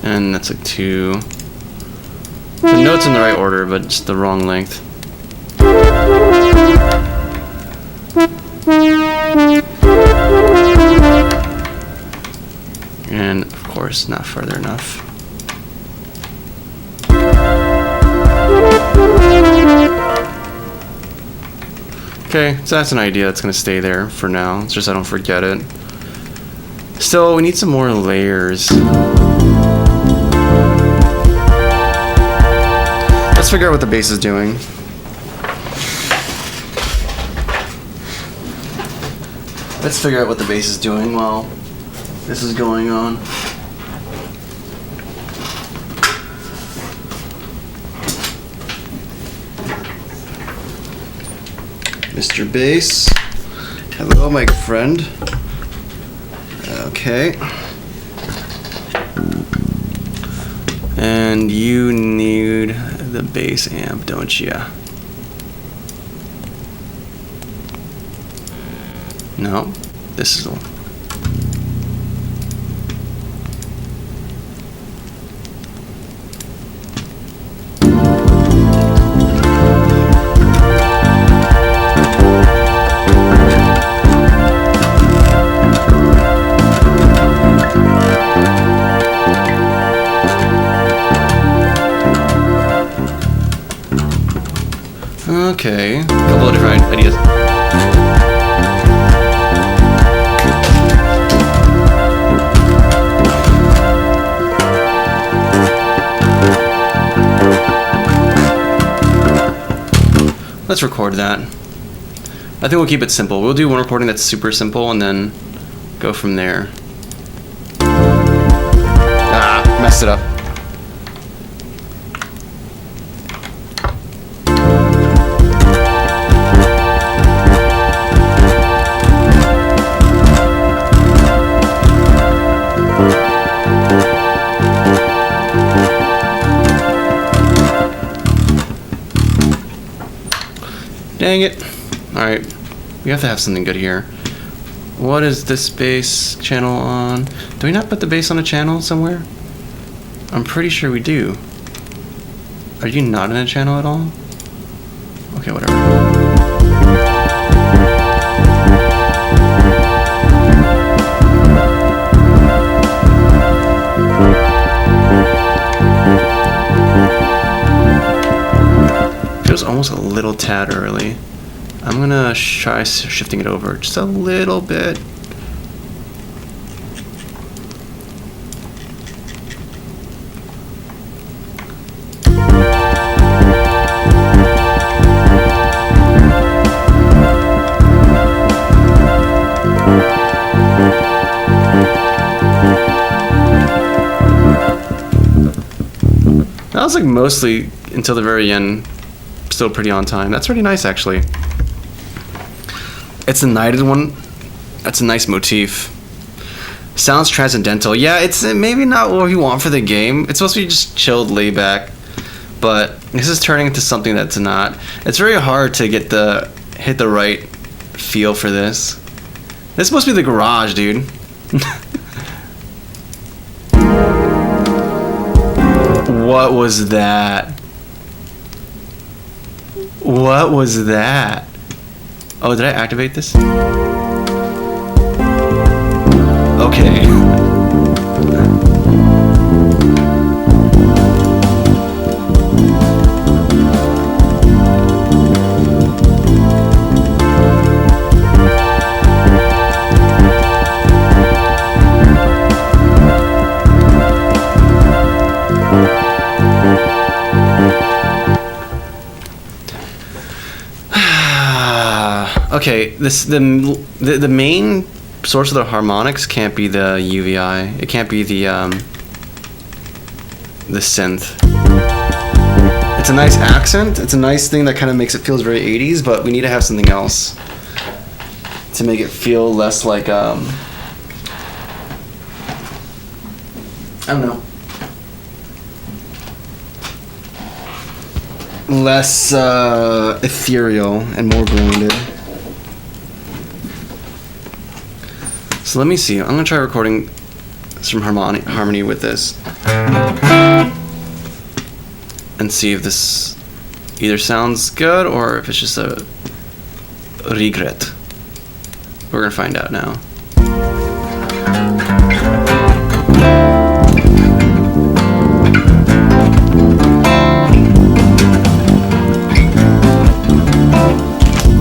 S1: And that's like 2. The notes in the right order, but it's the wrong length. And of course, not further enough. Okay, so that's an idea that's gonna stay there for now. It's just I don't forget it. Still, we need some more layers. Let's figure out what the bass is doing. Let's figure out what the bass is doing while this is going on. Mr. Bass. Hello, my friend. Okay. And you need the bass amp, don't you? No, this is the one. Okay, a couple of different ideas. Let's record that. I think we'll keep it simple. We'll do one recording that's super simple and then go from there. Ah, messed it up. Dang it. Alright. We have to have something good here. What is this bass channel on? Do we not put the bass on a channel somewhere? I'm pretty sure we do. Are you not in a channel at all? Okay, whatever. Feels almost a little tad early. I'm gonna try shifting it over just a little bit. That was like mostly until the very end. Still pretty on time. That's pretty nice, actually. It's a knighted one. That's a nice motif. Sounds transcendental. Yeah, it's maybe not what you want for the game. It's supposed to be just chilled, laid back, but this is turning into something that's not. It's very hard to hit the right feel for this. This is supposed to be the garage, dude. What was that? What was that? Oh, did I activate this? Okay. Okay, the main source of the harmonics can't be the UVI. It can't be the synth. It's a nice accent. It's a nice thing that kind of makes it feels very 80s, but we need to have something else to make it feel less like I don't know. Less ethereal and more grounded. So let me see. I'm gonna try recording some harmony with this, and see if this either sounds good or if it's just a regret. We're gonna find out now.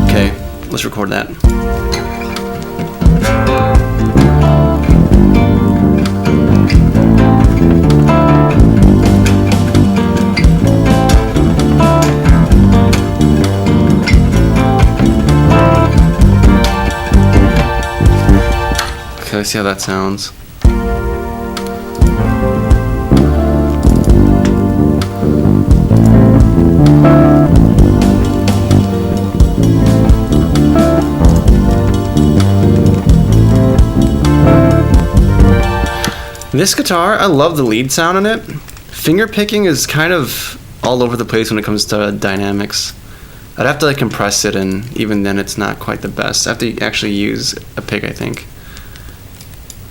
S1: Okay, let's record that. Okay, let's see how that sounds. This guitar, I love the lead sound in it. Finger picking is kind of all over the place when it comes to dynamics. I'd have to like compress it, and even then it's not quite the best. I have to actually use a pick, I think.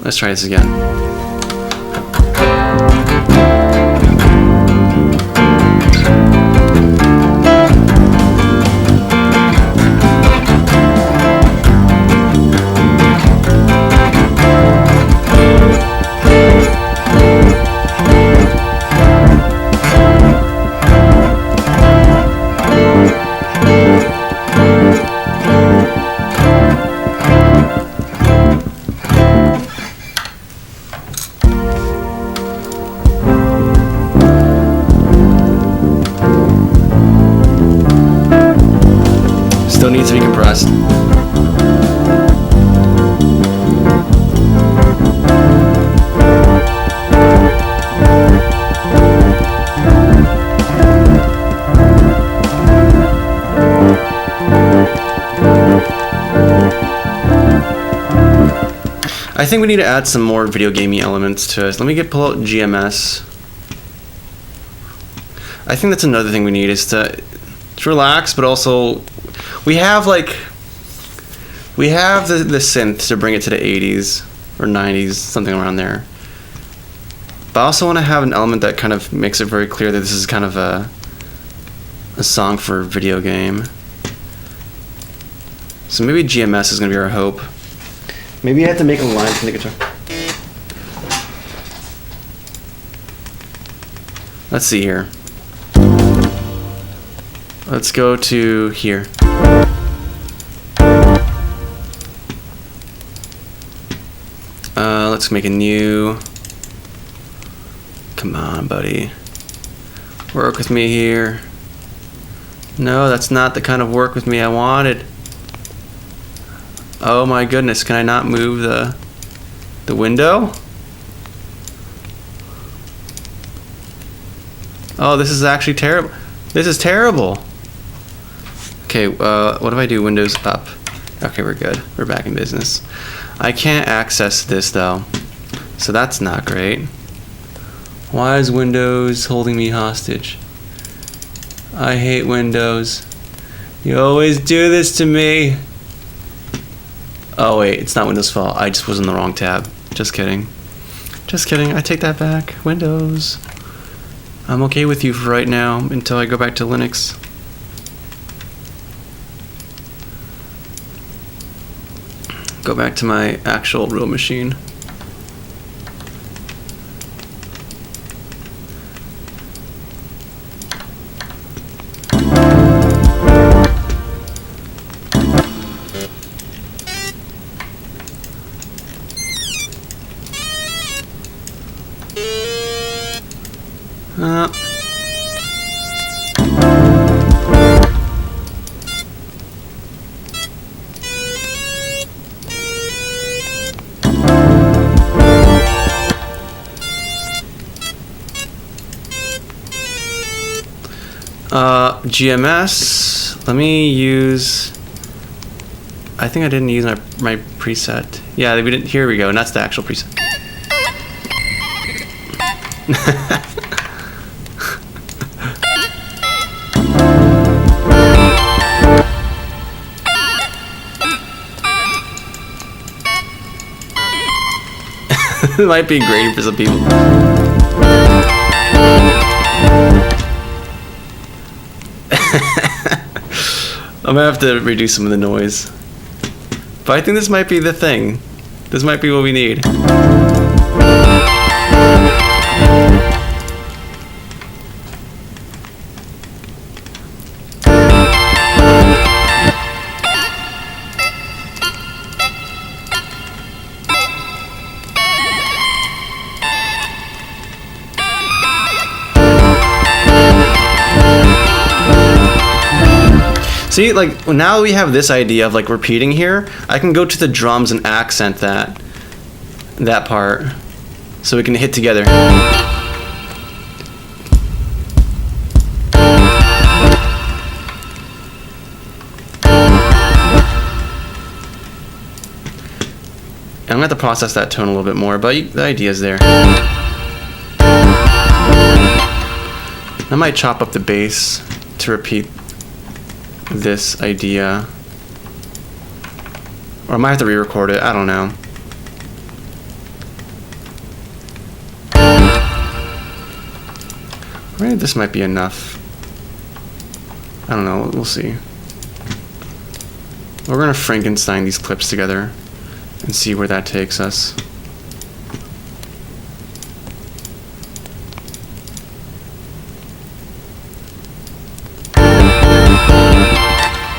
S1: Let's try this again. I think we need to add some more video gaming elements to it. Let me pull out GMS. I think that's another thing we need is to relax, but also we have the synth to bring it to the 80s or 90s, something around there. But I also want to have an element that kind of makes it very clear that this is kind of a song for a video game. So maybe GMS is going to be our hope. Maybe I have to make a line from the guitar. Let's see here. Let's go to here. Let's make a new. Come on, buddy. Work with me here. No, that's not the kind of work with me I wanted. Oh my goodness, can I not move the window? Oh, this is actually terrible. This is terrible. Okay, what if I do Windows up? Okay, we're good. We're back in business. I can't access this though, so that's not great. Why is Windows holding me hostage? I hate Windows. You always do this to me. Oh wait, it's not Windows' fault. I just was in the wrong tab. Just kidding. Just kidding. I take that back. Windows. I'm okay with you for right now until I go back to Linux. Go back to my actual real machine. GMS, let me use, I think I didn't use my preset. Yeah, we didn't, here we go, and that's the actual preset. It might be grating for some people. I'm gonna have to reduce some of the noise. But I think this might be the thing. This might be what we need. See, like, now we have this idea of, like, repeating here, I can go to the drums and accent that part, so we can hit together. I'm gonna have to process that tone a little bit more, but the idea's there. I might chop up the bass to repeat this idea, or I might have to re-record it. I don't know. Maybe this might be enough. I don't know. We'll see. We're gonna Frankenstein these clips together and see where that takes us.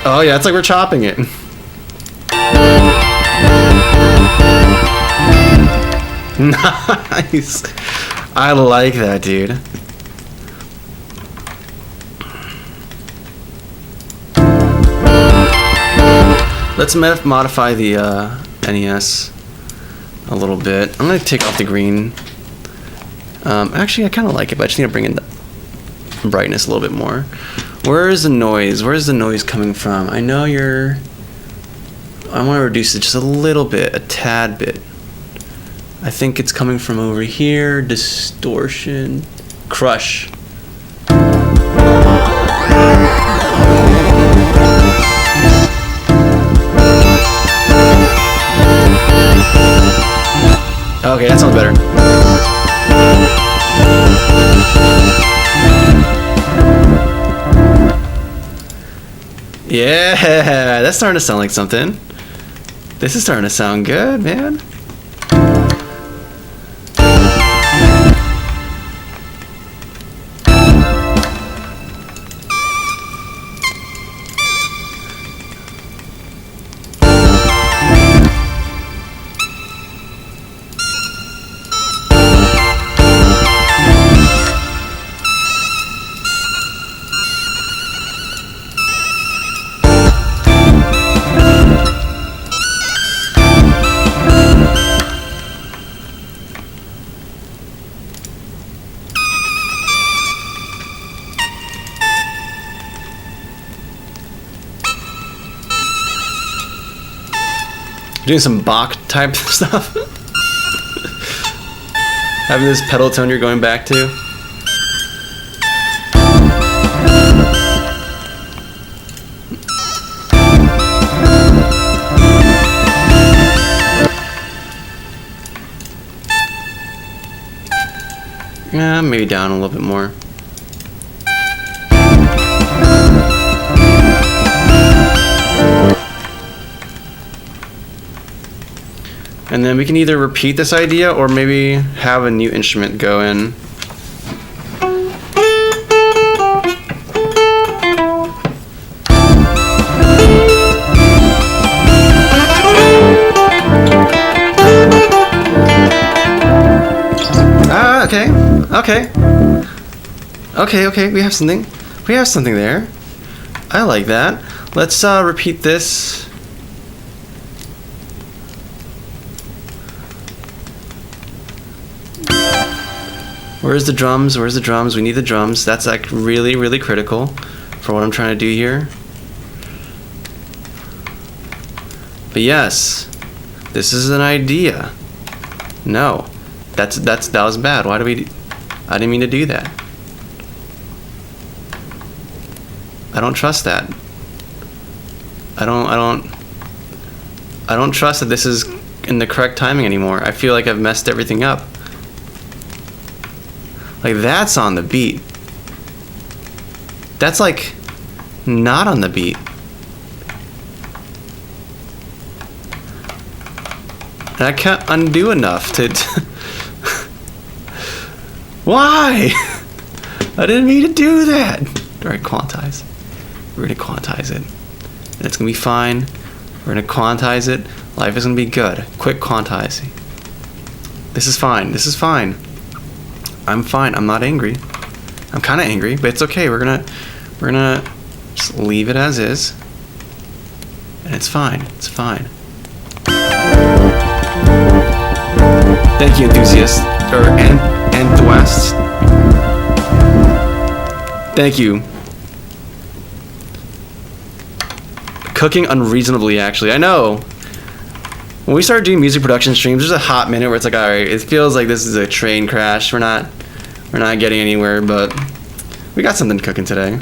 S1: Oh yeah, it's like we're chopping it. Nice. I like that, dude. Let's modify the NES a little bit. I'm gonna take off the green. Actually, I kind of like it, but I just need to bring in the brightness a little bit more. Where is the noise? Where is the noise coming from? I know I want to reduce it just a little bit, a tad bit. I think it's coming from over here. Distortion. Crush. Okay, that sounds better. Yeah, that's starting to sound like something. This is starting to sound good, man. Doing some Bach type stuff. Having this pedal tone you're going back to. Yeah, maybe down a little bit more. And then we can either repeat this idea or maybe have a new instrument go in. Okay, we have something. We have something there. I like that. Let's repeat this. Where's the drums? Where's the drums? We need the drums. That's like really, really critical for what I'm trying to do here. But yes, this is an idea. No, that was bad. Why do we? I didn't mean to do that. I don't trust that. I don't trust that this is in the correct timing anymore. I feel like I've messed everything up. Like, that's on the beat. That's like not on the beat. And I can't undo enough to why? I didn't mean to do that. Alright, quantize. We're gonna quantize it. And it's gonna be fine. We're gonna quantize it. Life is gonna be good. Quick quantizing. This is fine. This is fine. I'm fine. I'm not angry. I'm kind of angry, but it's okay. We're gonna just leave it as is, and it's fine. It's fine. Thank you, enthusiasts or enthusiasts. Thank you. Cooking unreasonably, actually. I know. When we started doing music production streams, there's a hot minute where it's like, all right, it feels like this is a train crash. We're not getting anywhere, but we got something cooking today.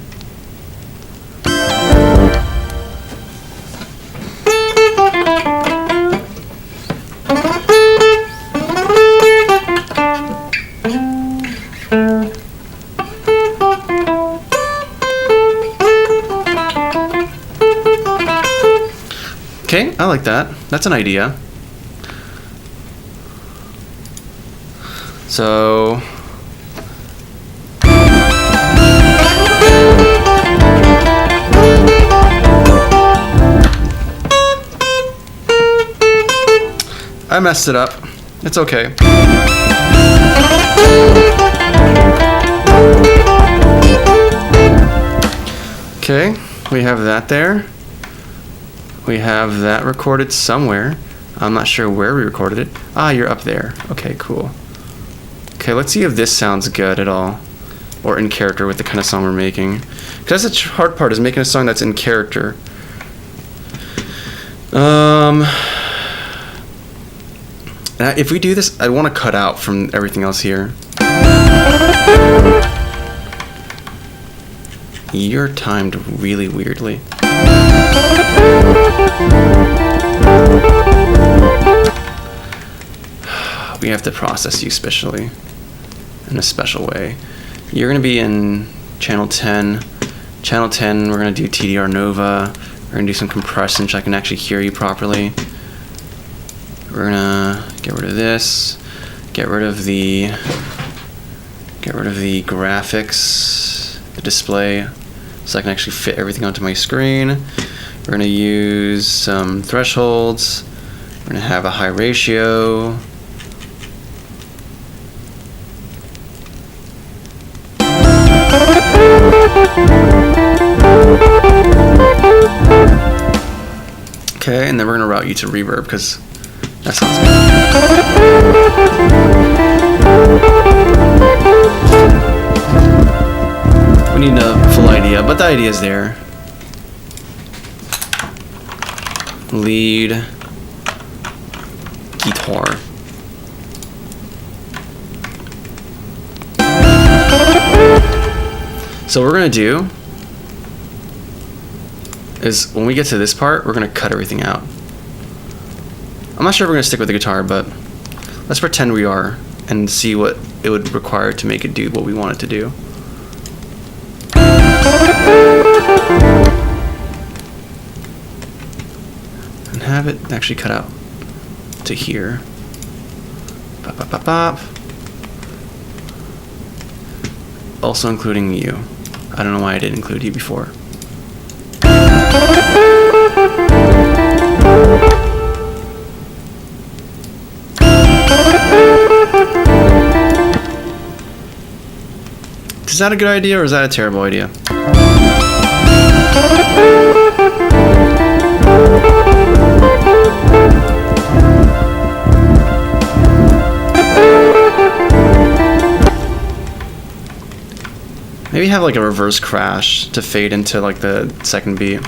S1: Okay, I like that. That's an idea. So I messed it up. It's okay. Okay, we have that there. We have that recorded somewhere. I'm not sure where we recorded it. Ah, you're up there. Okay, cool. Okay, let's see if this sounds good at all. Or in character with the kind of song we're making. Because that's the hard part, is making a song that's in character. And if we do this, I want to cut out from everything else here. You're timed really weirdly. We have to process you specially, in a special way. You're going to be in channel 10. Channel 10, we're going to do TDR Nova. We're going to do some compression so I can actually hear you properly. We're going to get rid of this. Get rid of the graphics, the display, so I can actually fit everything onto my screen. We're going to use some thresholds. We're going to have a high ratio. Okay, and then we're going to route you to reverb because that sounds good. We need a full idea, but the idea is there. Lead guitar. So what we're going to do is when we get to this part, we're going to cut everything out. I'm not sure if we're going to stick with the guitar, but let's pretend we are and see what it would require to make it do what we want it to do. And have it actually cut out to here. Bop, bop, bop, bop. Also including you. I don't know why I didn't include you before. Is that a good idea or is that a terrible idea? Maybe have like a reverse crash to fade into like the second beat.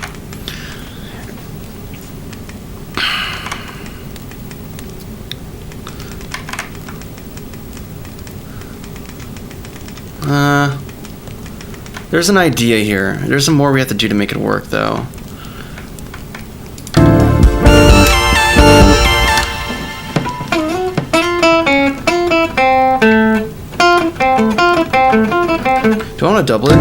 S1: There's an idea here. There's some more we have to do to make it work though. Do I want to double it?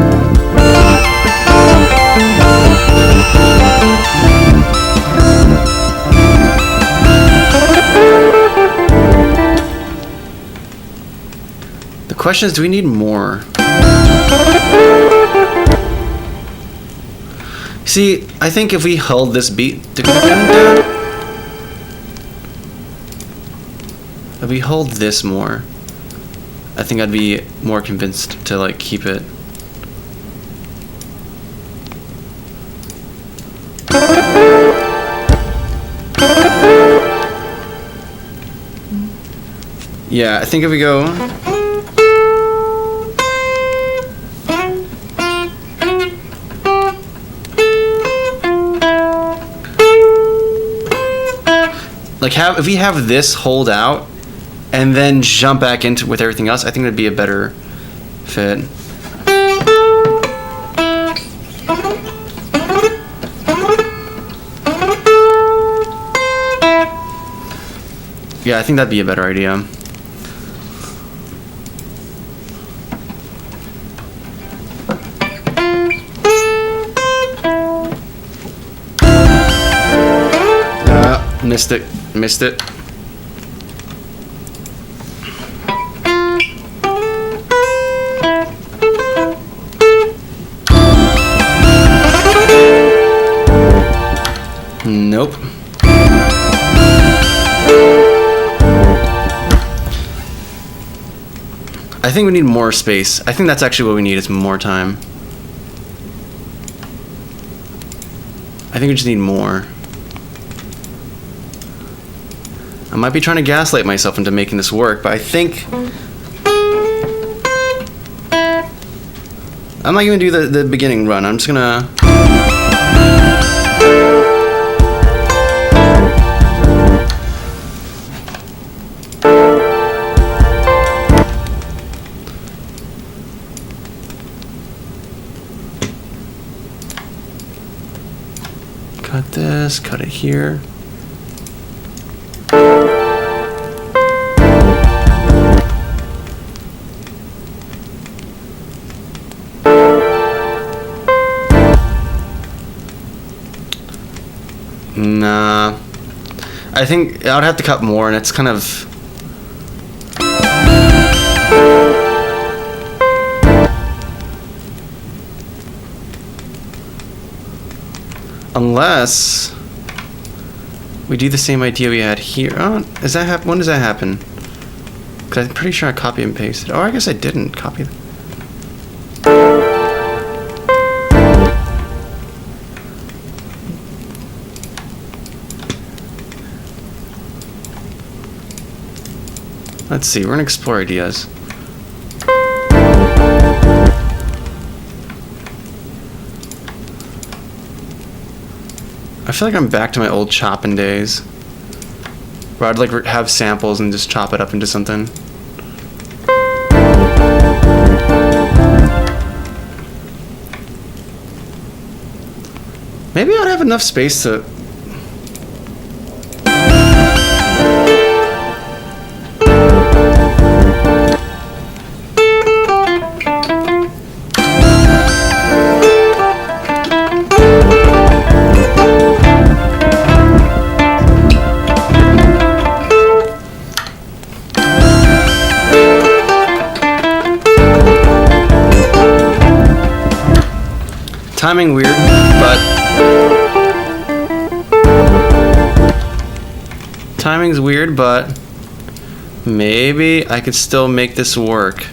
S1: The question is, do we need more? See, I think if we held this beat, if we hold this more, I think I'd be more convinced to like keep it. Yeah, I think if we go. Like if we have this hold out and then jump back into with everything else, I think that'd be a better fit. Yeah, I think that'd be a better idea. Missed it. Nope. I think we need more space. I think that's actually what we need is more time. I think we just need more. I might be trying to gaslight myself into making this work, but I think I'm not gonna do the beginning run. I'm just gonna cut this, cut it here. Nah. I think I would have to cut more, and it's kind of... Unless we do the same idea we had here. Oh, does that happen? When does that happen? Because I'm pretty sure I copy and pasted. Oh, I guess I didn't copy it. Let's see, we're gonna explore ideas. I feel like I'm back to my old chopping days, where I'd like have samples and just chop it up into something. Maybe I'd have enough space to... Timing weird, but timing's weird, but maybe I could still make this work.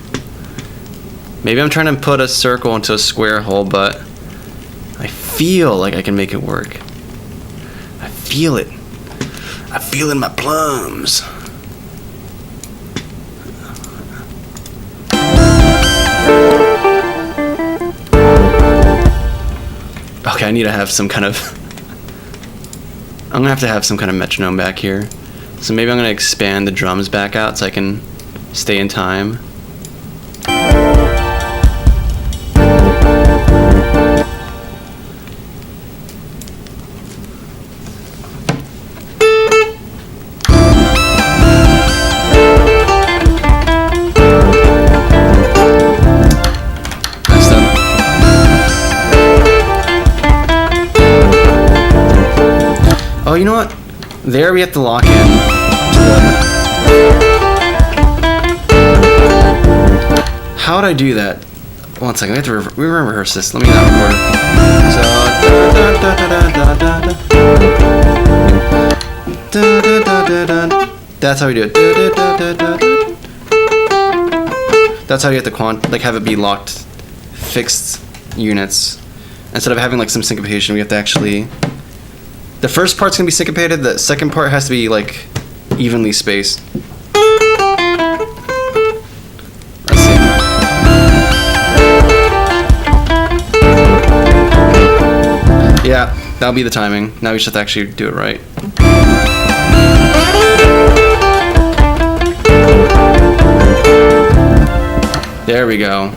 S1: Maybe I'm trying to put a circle into a square hole, but I feel like I can make it work. I feel it. I feel it in my plums. Okay, I need to have some kind of... I'm gonna have to have some kind of metronome back here. So maybe I'm gonna expand the drums back out so I can stay in time. Oh, you know what? There we have to lock in. How would I do that? 1 second, we have to we're gonna rehearse this. Let me not record it. So that's how we do it. That's how you have to have it be locked, fixed units. Instead of having like some syncopation, we have to actually... The first part's gonna be syncopated, the second part has to be like evenly spaced. Let's see. Yeah, that'll be the timing. Now we just have to actually do it right. There we go.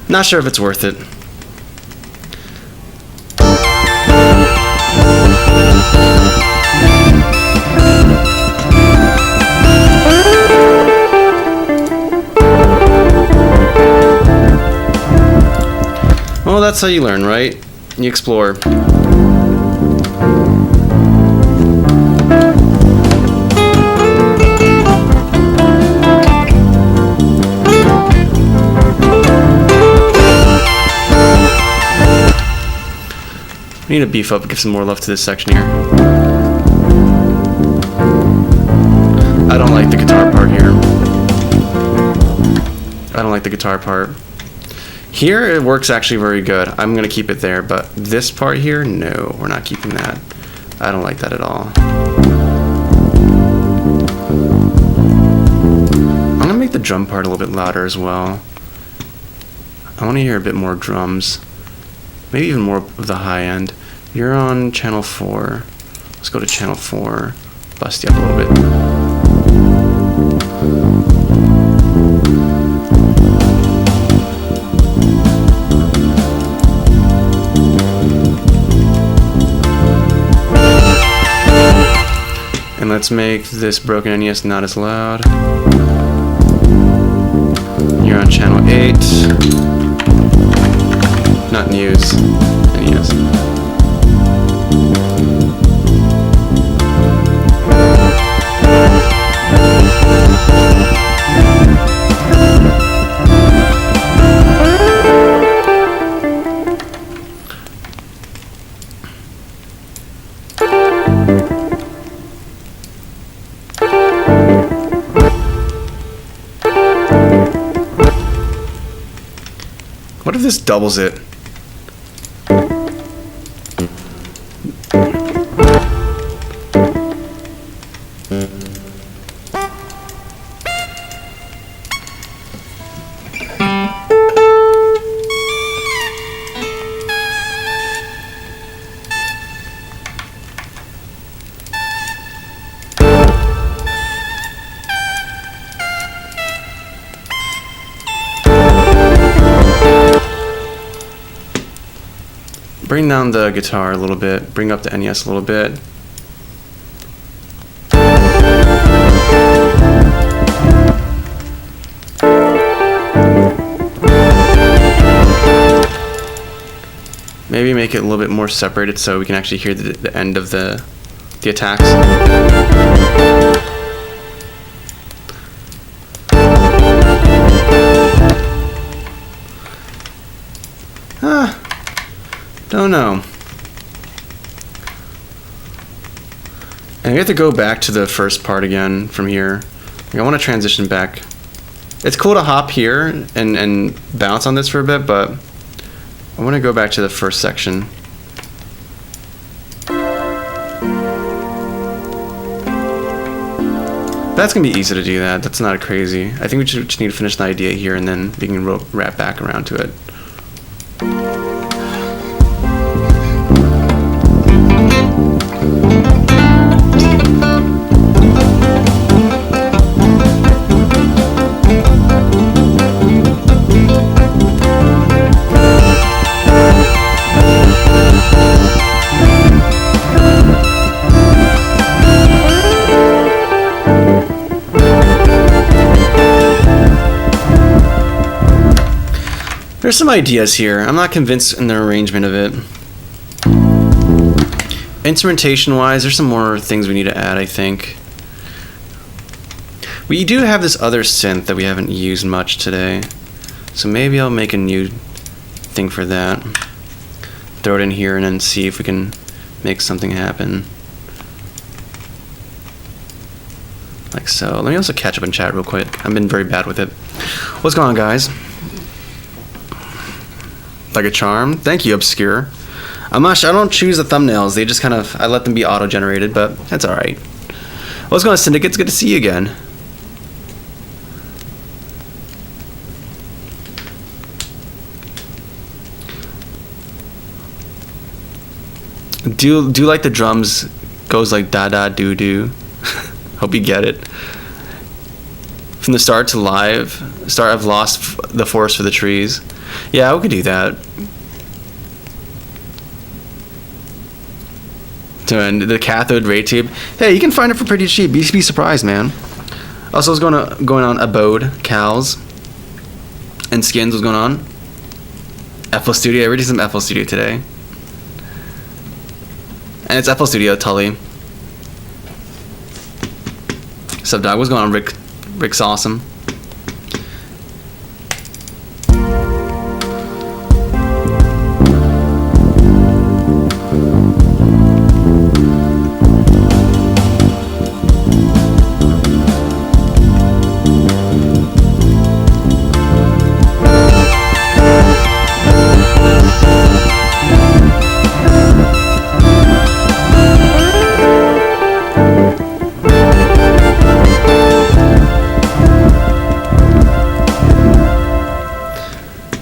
S1: Not sure if it's worth it. Well, that's how you learn, right? You explore. We need to beef up and give some more love to this section here. I don't like the guitar part here. I don't like the guitar part. Here it works actually very good. I'm gonna keep it there, but this part here, no, we're not keeping that. I don't like that at all. I'm gonna make the drum part a little bit louder as well. I wanna hear a bit more drums. maybe even more of the high end. You're on channel 4. Let's go to channel 4. Bust you up a little bit. And let's make this broken NES not as loud. You're on channel 8. Not news, NES. What if this doubles it? Bring down the guitar a little bit, bring up the NES a little bit. Maybe make it a little bit more separated so we can actually hear the end of the attacks. Don't know. And we have to go back to the first part again from here. I want to transition back. It's cool to hop here and bounce on this for a bit, but I want to go back to the first section. That's going to be easy to do that. That's not crazy. I think we just need to finish the idea here and then we can wrap back around to it. There's some ideas here. I'm not convinced in the arrangement of it. Instrumentation wise, there's some more things we need to add, I think. We do have this other synth that we haven't used much today. So maybe I'll make a new thing for that. Throw it in here and then see if we can make something happen. Like so. Let me also catch up in chat real quick. I've been very bad with it. What's going on, guys? Like a charm. Thank you, Obscure. I don't choose the thumbnails. They just kind of, I let them be auto-generated, but that's alright. What's going on, Syndicate? It's good to see you again. Do like the drums goes like da da do do. Hope you get it. From the start to live, I've lost the forest for the trees. Yeah, we could do that. And the cathode ray tube. Hey, you can find it for pretty cheap. Be surprised, man. Also, what's going on? Abode, Cows, and Skins. What's going on? FL Studio. I already did some FL Studio today. And it's FL Studio, Tully. Sup, dog? What's going on, Rick? Rick's awesome.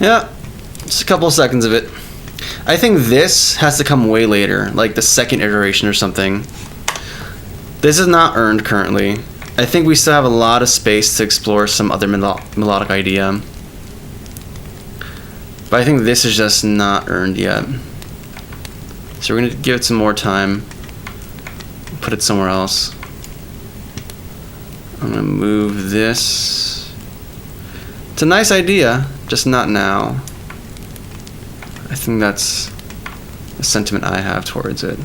S1: Yeah, just a couple of seconds of it. I think this has to come way later, like the second iteration or something. This is not earned currently. I think we still have a lot of space to explore some other melodic idea. But I think this is just not earned yet. So we're going to give it some more time. Put it somewhere else. I'm going to move this. It's a nice idea, just not now. I think that's the sentiment I have towards it.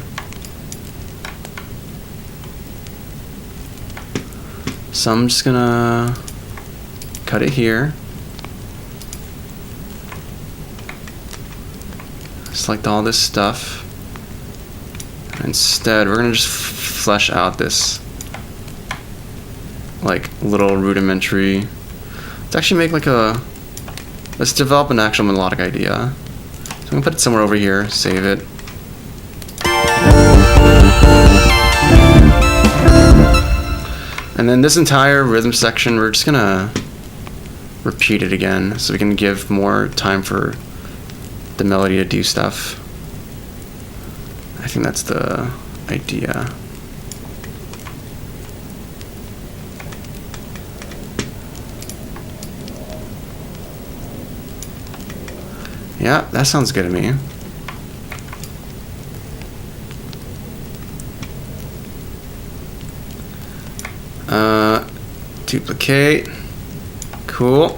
S1: So I'm just gonna cut it here. Select all this stuff. Instead, we're gonna just flesh out this like little rudimentary. Let's actually make like a. Let's develop an actual melodic idea. So I'm gonna put it somewhere over here. Save it. And then this entire rhythm section, we're just gonna repeat it again so we can give more time for the melody to do stuff. I think that's the idea. Yeah, that sounds good to me. Duplicate. Cool.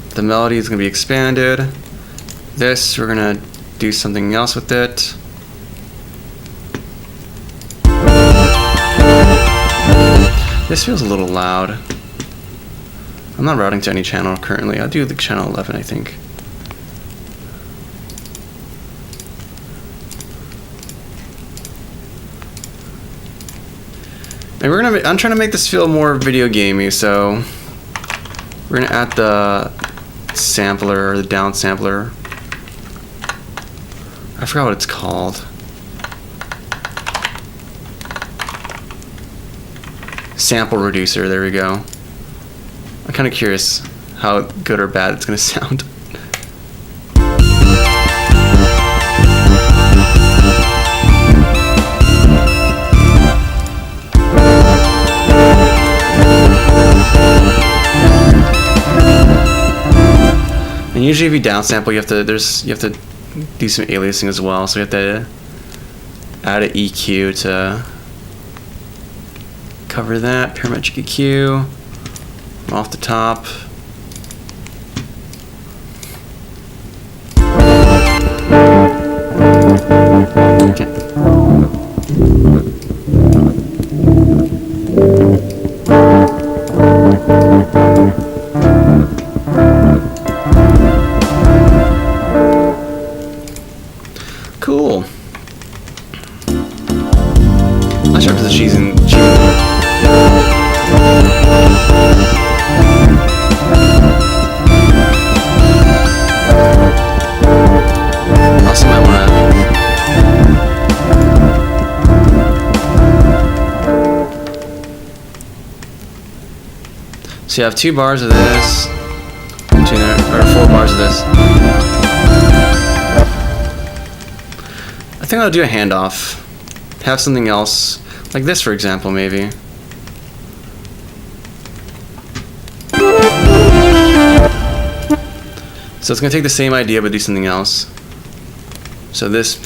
S1: The melody is going to be expanded. This, we're going to do something else with it. This feels a little loud. I'm not routing to any channel currently. I'll do the channel 11, I think. And I'm trying to make this feel more video gamey, so we're gonna add the sampler or the down sampler. I forgot what it's called. Sample reducer, there we go. I'm kind of curious how good or bad it's gonna sound. And usually if you downsample, you have to do some aliasing as well. So you have to add an EQ to cover that. Parametric EQ off the top. Okay. Cool. Not sure if the cheese and also might wanna. So you have 2 bars of this, 4 bars of this. I think I'll do a handoff. Have something else, like this for example, maybe. So it's gonna take the same idea but do something else. So this.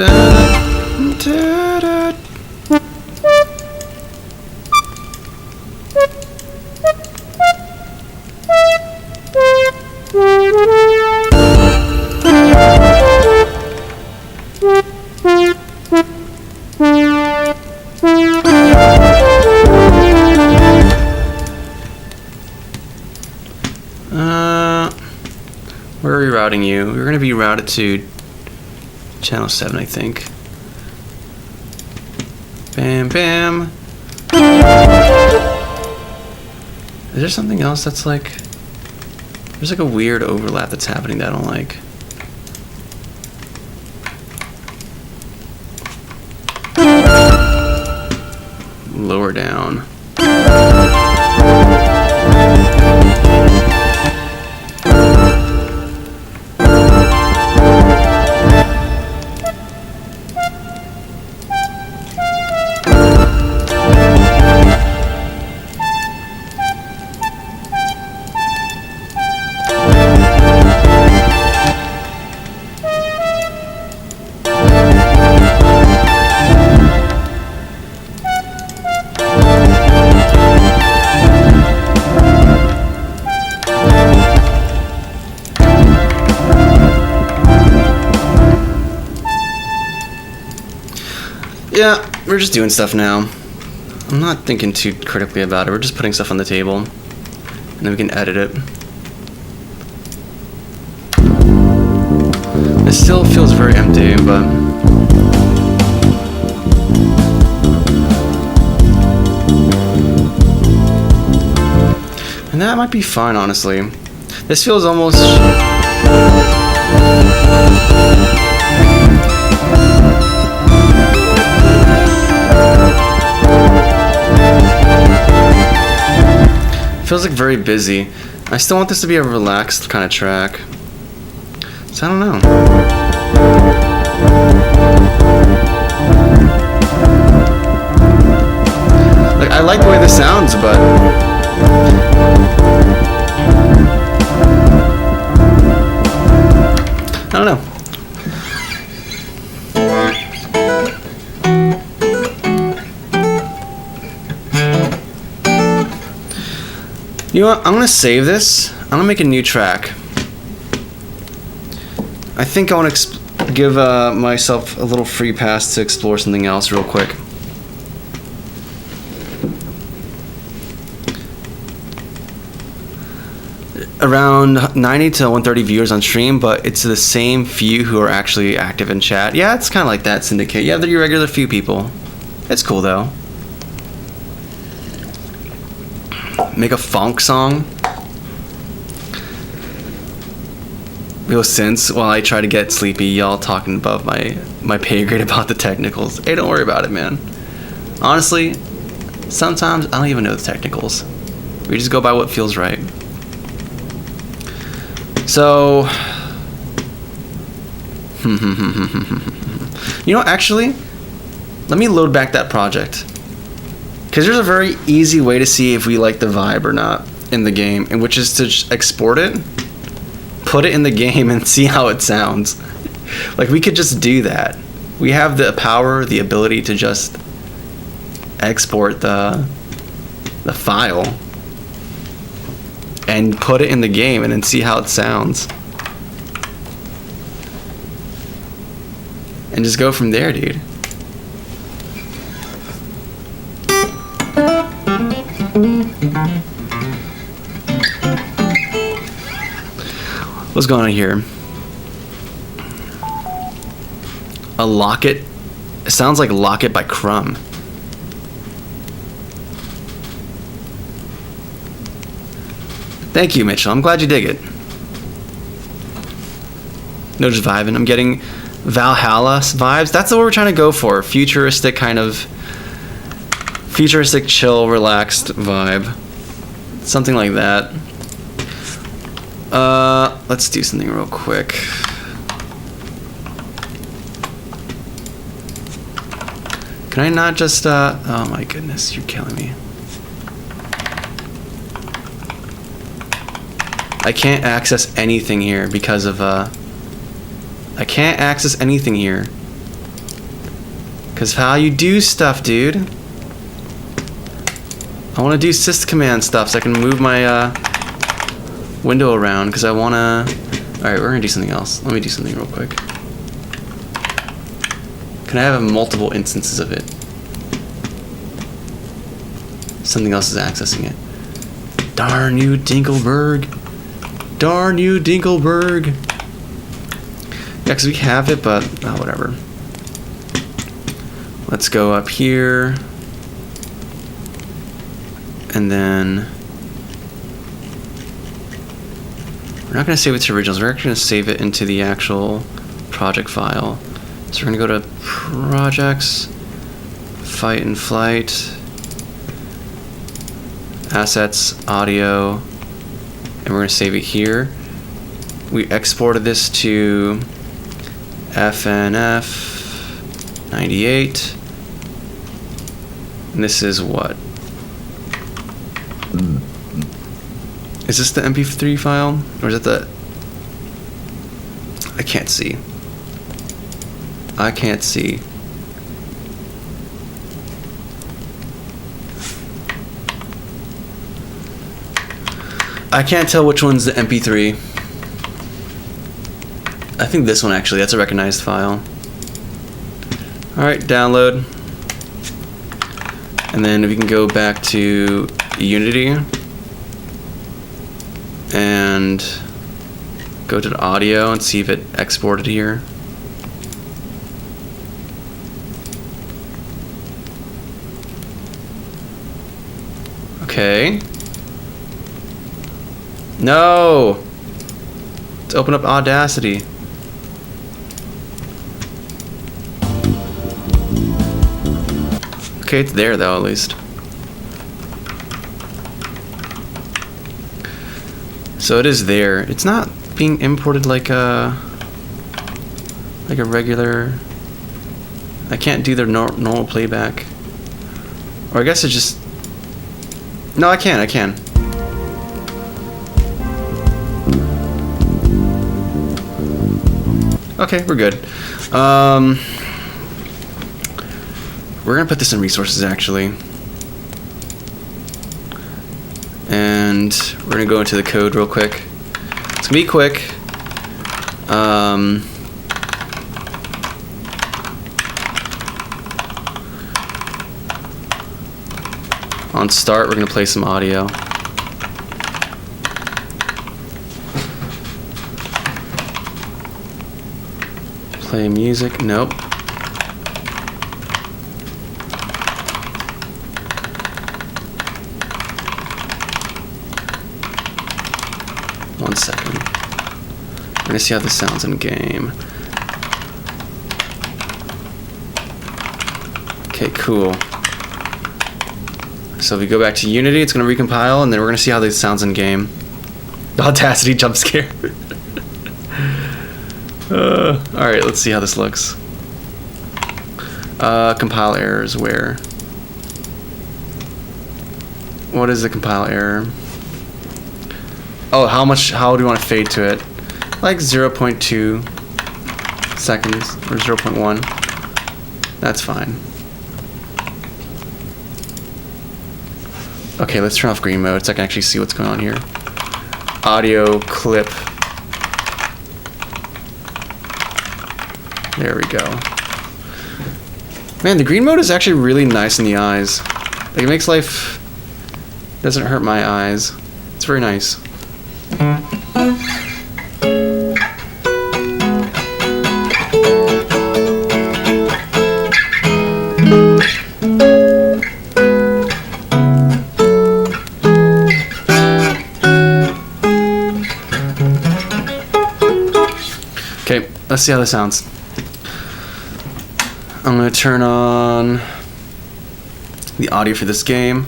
S1: Where are we routing you? We're going to be routed to channel 7, I think. Bam, bam. Is there something else that's like... There's like a weird overlap that's happening that I don't like. Lower down. Yeah, we're just doing stuff now. I'm not thinking too critically about it. We're just putting stuff on the table, and then we can edit it. It still feels very empty, but and that might be fine, honestly. This feels almost feels like very busy. I still want this to be a relaxed kind of track. So I don't know. Like, I like the way this sounds, but I don't know. You know what? I'm gonna save this. I'm gonna make a new track. I think I want to give myself a little free pass to explore something else real quick. Around 90 to 130 viewers on stream, but it's the same few who are actually active in chat. Yeah, it's kind of like that, Syndicate. Yeah, they're your regular few people. It's cool though. Make a funk song. Yo, since while I try to get sleepy, y'all talking above my pay grade about the technicals. Hey, don't worry about it, man. Honestly, sometimes I don't even know the technicals. We just go by what feels right. So, you know, actually, let me load back that project. Because there's a very easy way to see if we like the vibe or not in the game, and which is to just export it, put it in the game, and see how it sounds. Like, we could just do that. We have the power, the ability to just export the file and put it in the game and then see how it sounds. And just go from there, dude. What's going on here? A Locket? It sounds like Locket by Crumb. Thank you, Mitchell. I'm glad you dig it. No, just vibing. I'm getting Valhalla vibes. That's what we're trying to go for. Futuristic kind of... futuristic, chill, relaxed vibe. Something like that. Let's do something real quick. Can I not just, oh my goodness, you're killing me. I can't access anything here because of, I can't access anything here. Because of how you do stuff, dude. I want to do sys command stuff so I can move my, window around because I want to... Alright, we're going to do something else. Let me do something real quick. Can I have multiple instances of it? Something else is accessing it. Darn you, Dinkelberg. Darn you, Dinkelberg. Yeah, because we have it, but... oh, whatever. Let's go up here. And then... we're not going to save it to originals. We're actually going to save it into the actual project file. So we're going to go to projects, fight and flight, assets, audio, and we're going to save it here. We exported this to FNF 98. And this is what? Is this the MP3 file? Or is it the... I can't see. I can't see. I can't tell which one's the MP3. I think this one actually, that's a recognized file. Alright, download. And then we can go back to Unity and go to the audio and see if it exported here. Okay. No! Let's open up Audacity. Okay, it's there though, at least. So it is there. It's not being imported like a regular. I can't do the normal playback. Or I guess it just. No, I can. I can. Okay, we're good. We're gonna put this in resources actually. And we're gonna go into the code real quick. It's gonna be quick. On start, we're gonna play some audio. Play music, nope. One second. We're gonna see how this sounds in game. Okay, cool. So if we go back to Unity, it's gonna recompile, and then we're gonna see how this sounds in game. The Audacity jump scare. Alright, let's see how this looks. Compile errors where? What is the compile error? Oh, how do you want to fade to it? Like 0.2 seconds or 0.1. That's fine. Okay, let's turn off green mode so I can actually see what's going on here. Audio clip. There we go. Man, the green mode is actually really nice in the eyes. Like, it makes life... doesn't hurt my eyes. It's very nice. Okay, let's see how this sounds. I'm going to turn on the audio for this game.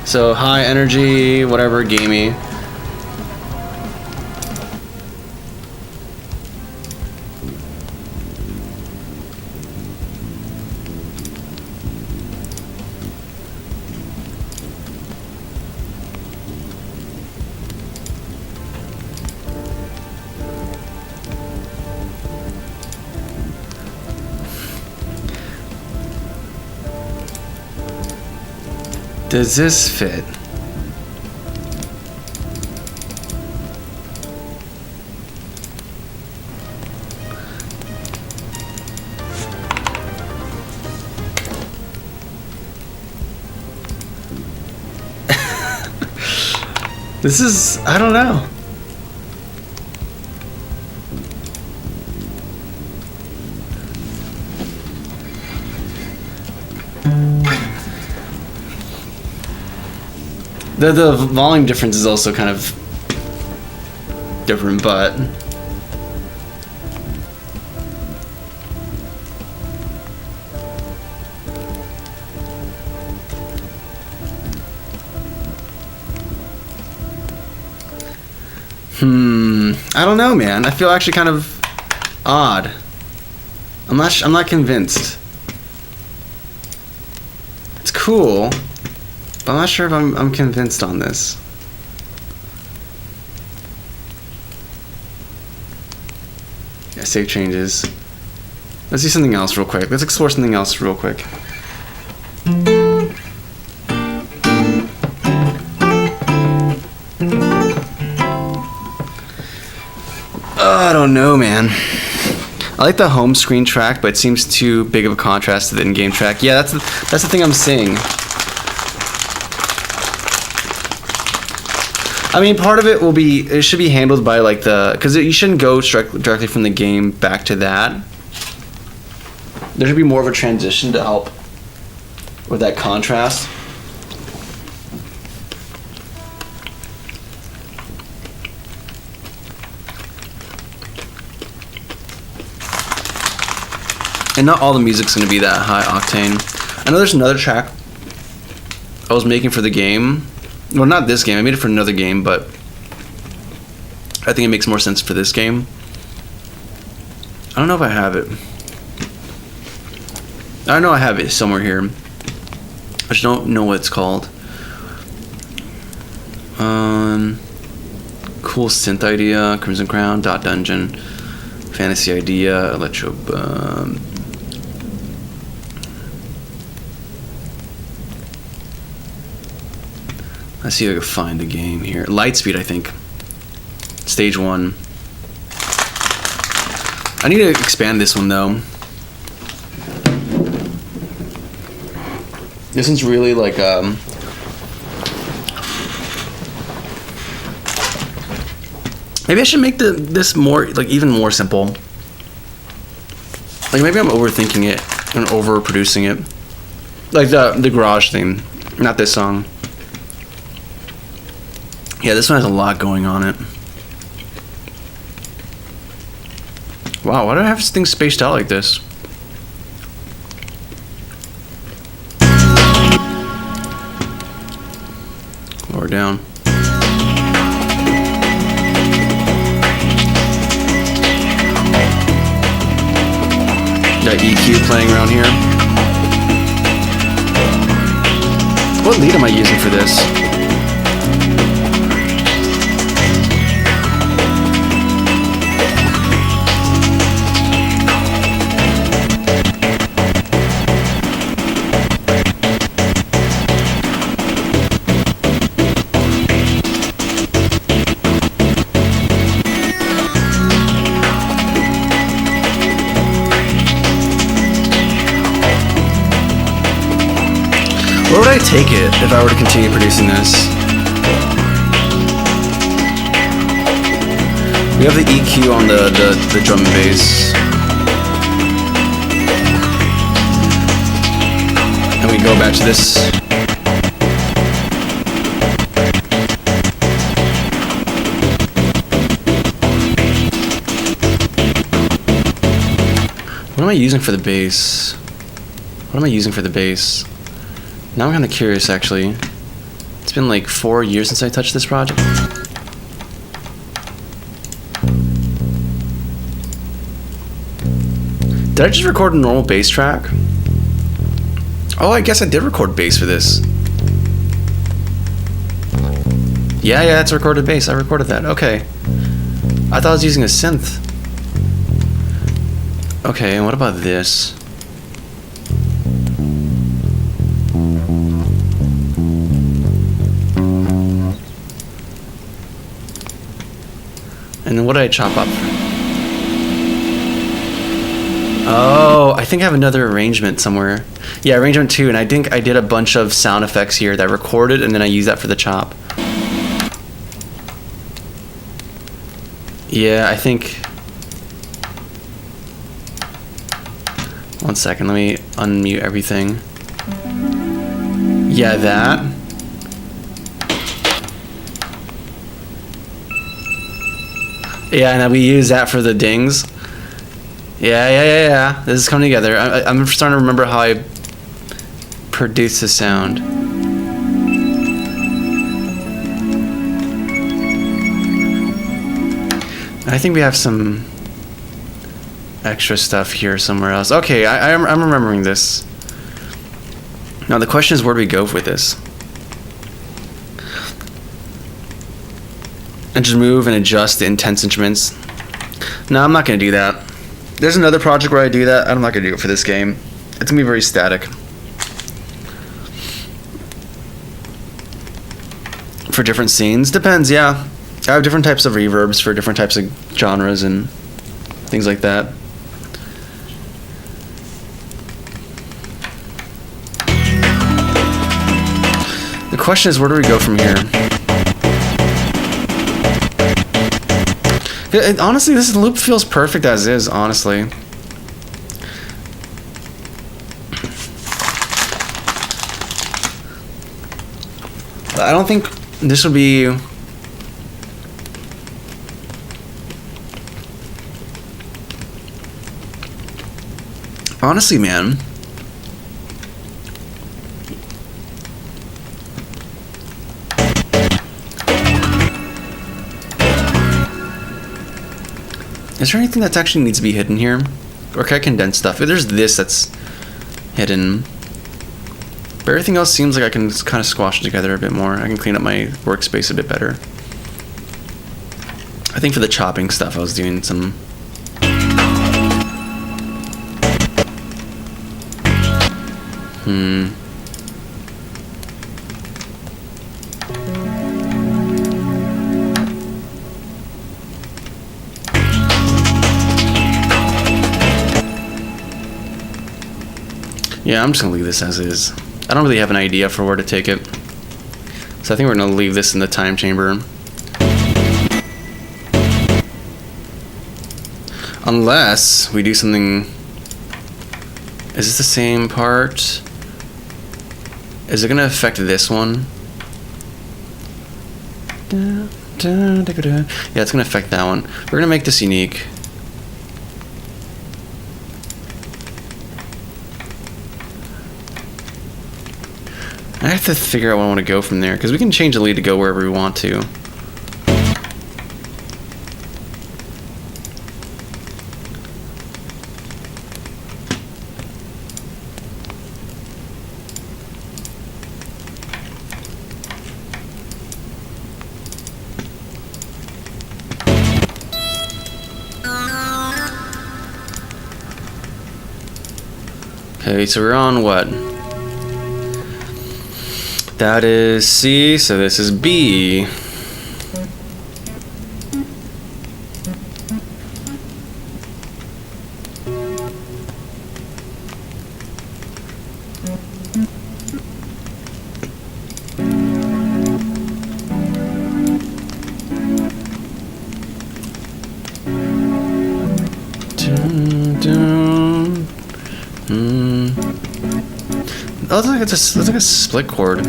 S1: So high energy, whatever, gamey. Does this fit? This is, I don't know. The volume difference is also kind of different, but I don't know, man. I feel actually kind of odd. I'm not convinced. It's cool. But I'm not sure if I'm convinced on this. Yeah, save changes. Let's do something else real quick. Let's explore something else real quick. don't know, man. I like the home screen track, but it seems too big of a contrast to the in-game track. Yeah, that's the thing I'm saying. I mean, part of it should be handled by like because you shouldn't go directly from the game back to that. There should be more of a transition to help with that contrast. And not all the music's going to be that high octane. I know there's another track I was making for the game. Well, not this game. I made it for another game, but I think it makes more sense for this game. I don't know if I have it. I know I have it somewhere here. I just don't know what it's called. Cool synth idea, Crimson Crown, Dot Dungeon, Fantasy idea, Electro. Let's see if I can find the game here. Lightspeed, I think. Stage 1. I need to expand this one though. This one's really like maybe I should make this more like even more simple. Like maybe I'm overthinking it and overproducing it. Like the garage theme, not this song. Yeah, this one has a lot going on it. Wow, why do I have things spaced out like this? Lower down. Got EQ playing around here. What lead am I using for this? Where would I take it if I were to continue producing this? We have the EQ on the drum and bass. And we go back to this. What am I using for the bass? What am I using for the bass? Now I'm kind of curious, actually. It's been like 4 years since I touched this project. Did I just record a normal bass track? Oh, I guess I did record bass for this. Yeah, it's a recorded bass. I recorded that. Okay. I thought I was using a synth. Okay, and what about this? And then what did I chop up? Oh, I think I have another arrangement somewhere. Yeah, arrangement 2, and I think I did a bunch of sound effects here that I recorded, and then I used that for the chop. Yeah, I think... One second, let me unmute everything. Yeah, that. Yeah, and we use that for the dings. Yeah. This is coming together. I'm starting to remember how I produced the sound. I think we have some extra stuff here somewhere else. Okay, I'm remembering this. Now the question is, where do we go with this? And just move and adjust the intense instruments. No, I'm not going to do that. There's another project where I do that. I'm not going to do it for this game. It's going to be very static. For different scenes. Depends, yeah. I have different types of reverbs for different types of genres, and things like that. The question is, where do we go from here? Honestly, this loop feels perfect as is, honestly. I don't think this would be... Honestly, man. Is there anything that actually needs to be hidden here? Or can I condense stuff? If there's this that's hidden. But everything else seems like I can kind of squash it together a bit more. I can clean up my workspace a bit better. I think for the chopping stuff I was doing some... Yeah, I'm just gonna leave this as is. I don't really have an idea for where to take it. So I think we're gonna leave this in the time chamber. Unless we do something... Is this the same part? Is it gonna affect this one? Yeah, it's gonna affect that one. We're gonna make this unique. I have to figure out where I want to go from there, because we can change the lead to go wherever we want to. Okay, so we're on what? That is C, so this is B. Oh, looks like a split chord.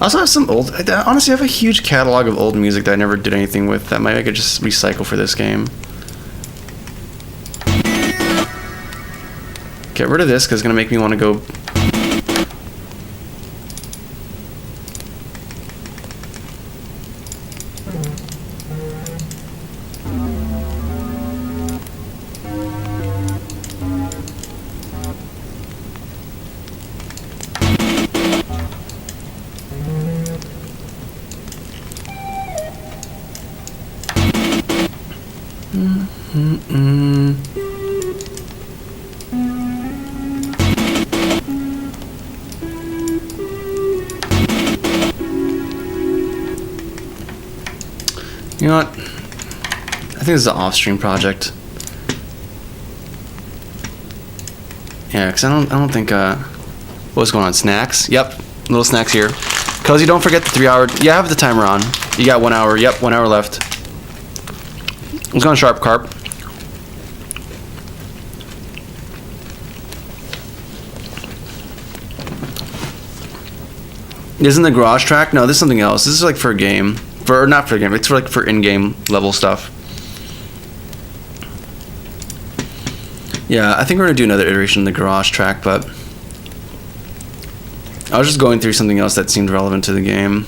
S1: I also have some old... Honestly, I have a huge catalog of old music that I never did anything with that maybe I could just recycle for this game. Get rid of this because it's going to make me want to go... You know what? I think this is an off-stream project. Yeah, because I don't think what's going on? Snacks? Yep, little snacks here. Cozy, don't forget the 3 hour. Yeah, I have the timer on. You got 1 hour. Yep, 1 hour left. Let's go on Sharp Carp. Isn't the garage track? No, this is something else. This is like for a game. Not for a game. It's for like for in-game level stuff. Yeah, I think we're gonna do another iteration of the garage track, but I was just going through something else that seemed relevant to the game.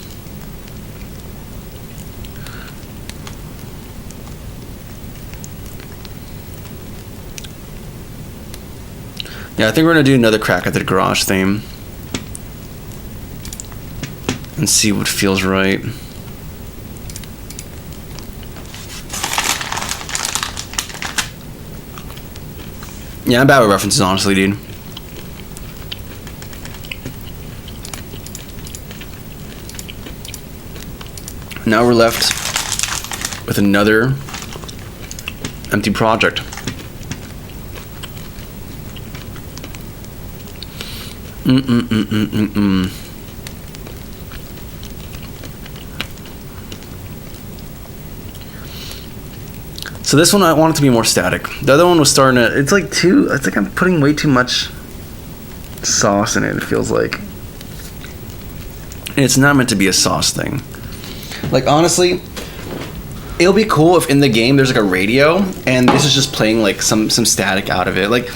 S1: Yeah, I think we're gonna do another crack at the garage theme and see what feels right. Yeah, I'm bad with references, honestly, dude. Now we're left with another empty project. So this one I want it to be more static. The other one was starting to, it's like I'm putting way too much sauce in it, it feels like. And it's not meant to be a sauce thing. Like, honestly, it'll be cool if in the game there's like a radio and this is just playing like some static out of it. Like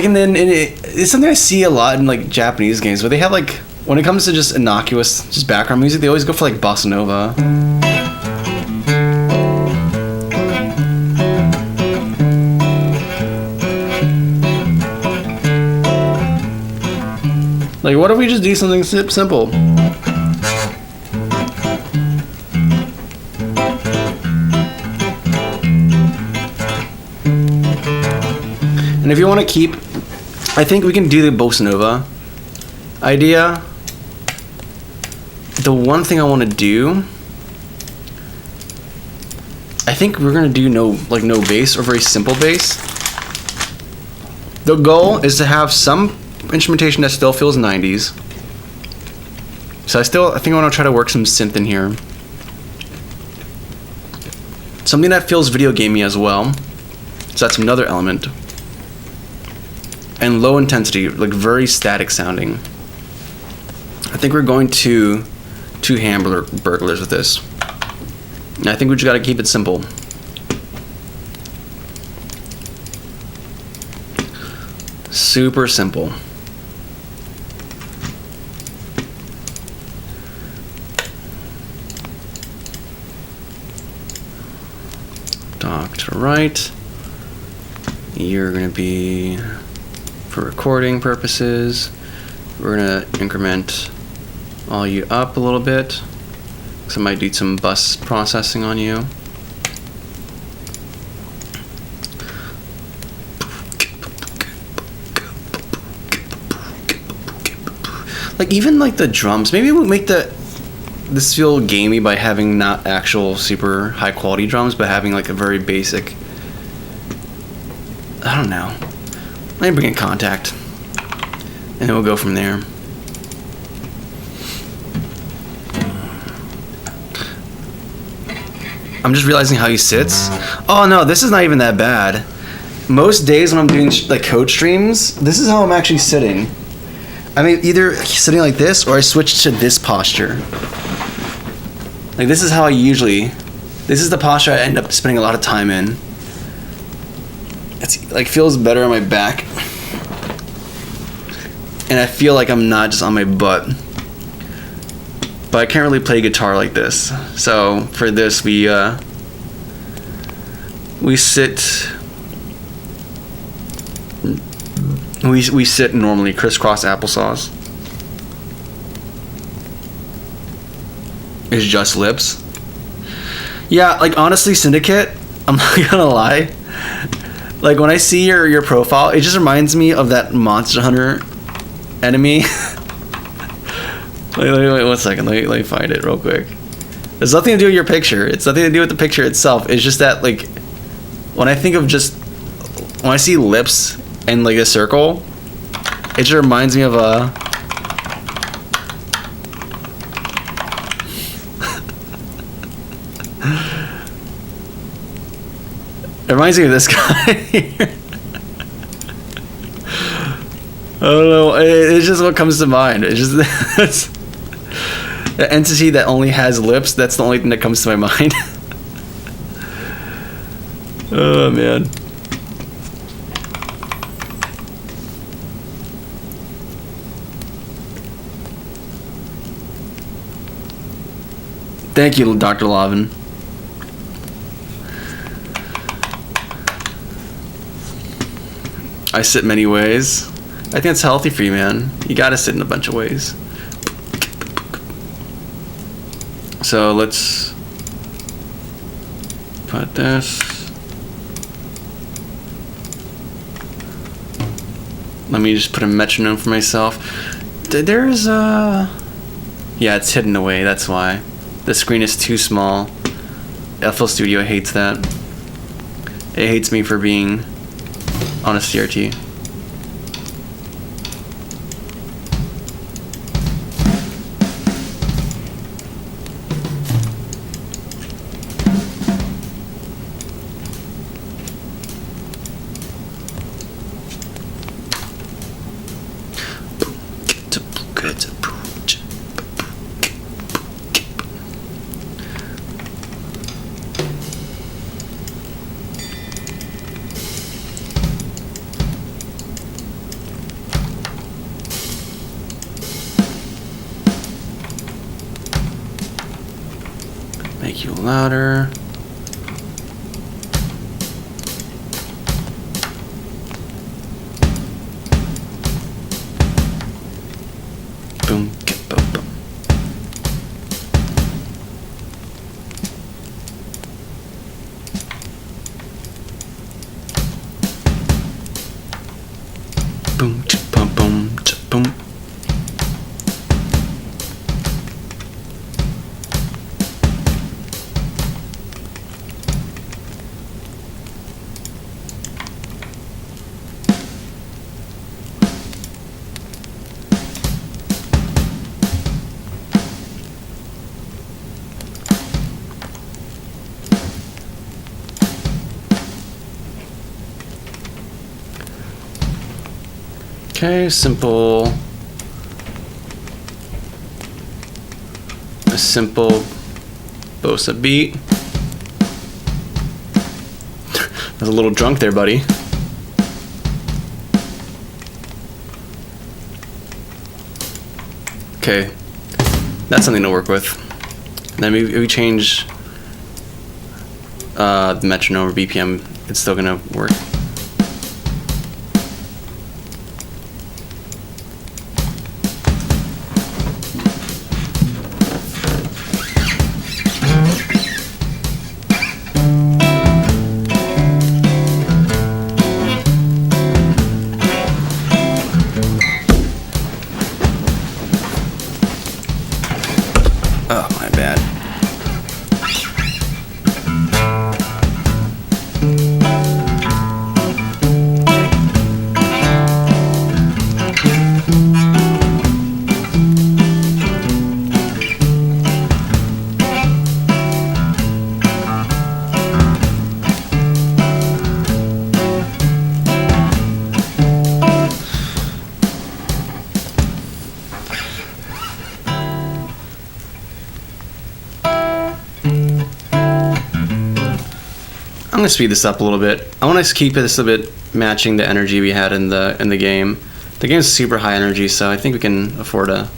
S1: and then it's something I see a lot in like Japanese games where they have like, when it comes to just innocuous just background music, they always go for like bossa nova. Like, what if we just do something simple? And if you want to keep, I think we can do the bossa nova idea. The one thing I want to do, I think we're gonna do no bass or very simple bass. The goal is to have some instrumentation that still feels 90s. So I think I want to try to work some synth in here. Something that feels video gamey as well. So that's another element. And low intensity, like very static sounding. I think we're going to two Hamburglers with this. And I think we just gotta keep it simple. Super simple. Dock to right. You're gonna be, for recording purposes, we're gonna increment all you up a little bit. So I might do some bus processing on you. Like even like the drums, maybe we'll make this feel gamey by having not actual super high quality drums, but having like a very basic, I don't know. Let me bring in Contact, and then we'll go from there. I'm just realizing how he sits. Oh no, this is not even that bad. Most days when I'm doing like code streams, this is how I'm actually sitting. I mean, either sitting like this or I switch to this posture. Like this is how this is the posture I end up spending a lot of time in. It's like feels better on my back. And I feel like I'm not just on my butt. But I can't really play guitar like this. So for this we sit normally, crisscross applesauce. It's just lips. Yeah, like honestly, Syndicate, I'm not gonna lie. Like when I see your profile, it just reminds me of that Monster Hunter enemy. Wait 1 second. Let me find it real quick. There's nothing to do with your picture. It's nothing to do with the picture itself. It's just that like when I see lips and like a circle, it just reminds me of a. It reminds me of this guy here. I don't know. It's just what comes to mind. It's just that's the entity that only has lips. That's the only thing that comes to my mind. Oh man. Thank you, Dr. Lavin. I sit many ways. I think it's healthy for you, man. You gotta sit in a bunch of ways. So let's put this. Let me just put a metronome for myself. There's a... Yeah, it's hidden away, that's why. The screen is too small. FL Studio hates that. It hates me for being on a CRT. Make you louder. Boom, boom, boom. Boom, boom, boom, boom. Okay, simple. A simple bossa beat. I was a little drunk there, buddy. Okay, that's something to work with. And then we change the metronome or BPM. It's still gonna work. Oh, my bad. I'm gonna speed this up a little bit. I want to keep this a bit matching the energy we had in the game. The game's super high energy, so I think we can afford to.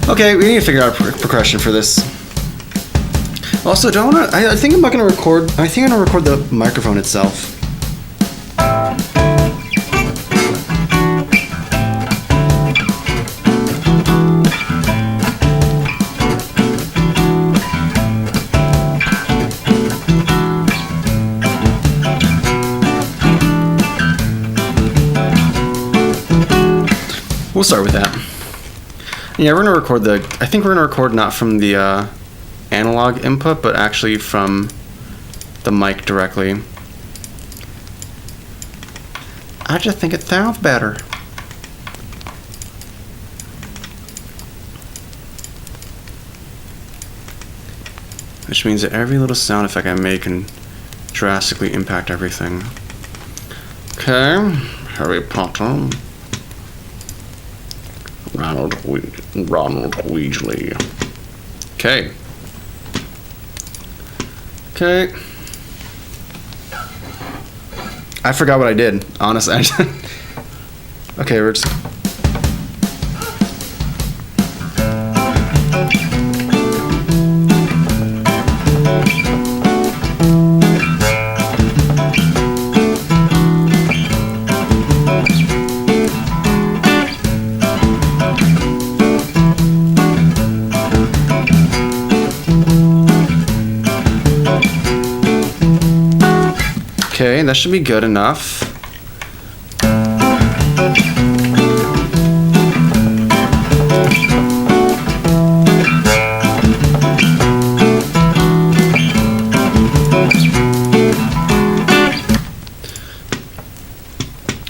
S1: Okay, we need to figure out a progression for this. Also, do I want to? I think I'm not going to record. I think I'm going to record the microphone itself. We'll start with that. Yeah, we're gonna record I think we're gonna record not from the analog input, but actually from the mic directly. I just think it sounds better. Which means that every little sound effect I make can drastically impact everything. Okay, Harry Potter. Ronald Weasley. Okay. Okay. I forgot what I did, honestly. Okay, we're just. that should be good enough.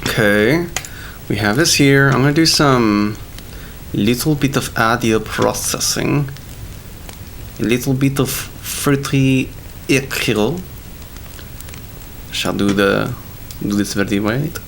S1: Okay, we have this here. I'm gonna do some little bit of audio processing, a little bit of free echo. Shall do this very right.